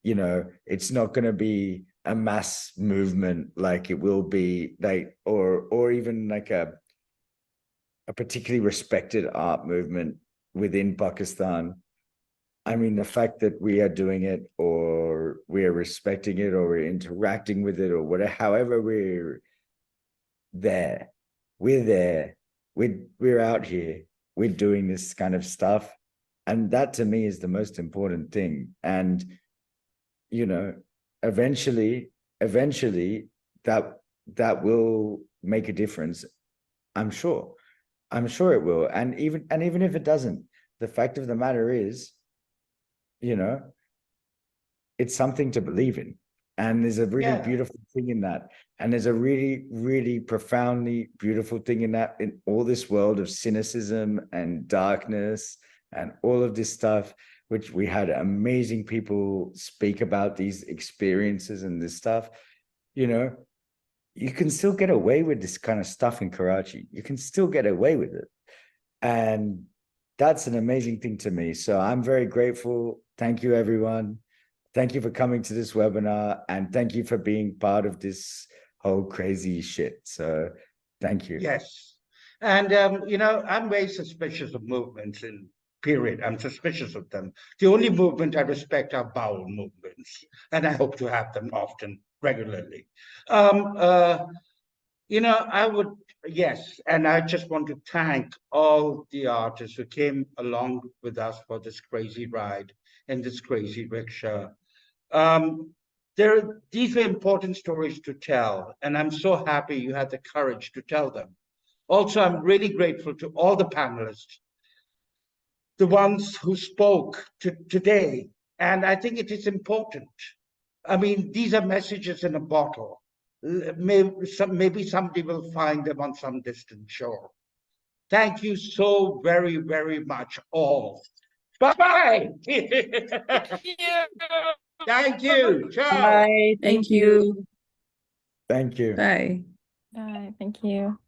it's not going to be a mass movement like it will be, like, or even like a a particularly respected art movement within Pakistan. I mean, the fact that we are doing it, or we are respecting it, or we're interacting with it, or whatever, however we're there, we're out here, we're doing this kind of stuff. And that to me is the most important thing. And, you know, eventually that will make a difference. I'm sure it will. And even if it doesn't, the fact of the matter is, you know, it's something to believe in. And there's a really beautiful thing in that. And there's a really, really profoundly beautiful thing in that, in all this world of cynicism and darkness and all of this stuff, which we had amazing people speak about these experiences and this stuff. You know, you can still get away with this kind of stuff in Karachi. You can still get away with it. And that's an amazing thing to me. So I'm very grateful. Thank you, everyone. Thank you for coming to this webinar, and thank you for being part of this whole crazy shit. So thank you. Yes. And, you know, I'm very suspicious of movements in period. I'm suspicious of them. The only movement I respect are bowel movements, and I hope to have them often, regularly. You know, yes, and I just want to thank all the artists who came along with us for this crazy ride in this crazy rickshaw. These are important stories to tell, and I'm so happy you had the courage to tell them. Also, I'm really grateful to all the panelists, the ones who spoke today, and I think it is important. I mean, these are messages in a bottle. Maybe somebody will find them on some distant shore. Thank you so very, very much, all. Bye-bye. Thank you. Ciao. Bye. Thank you. Thank you. Bye. Thank you.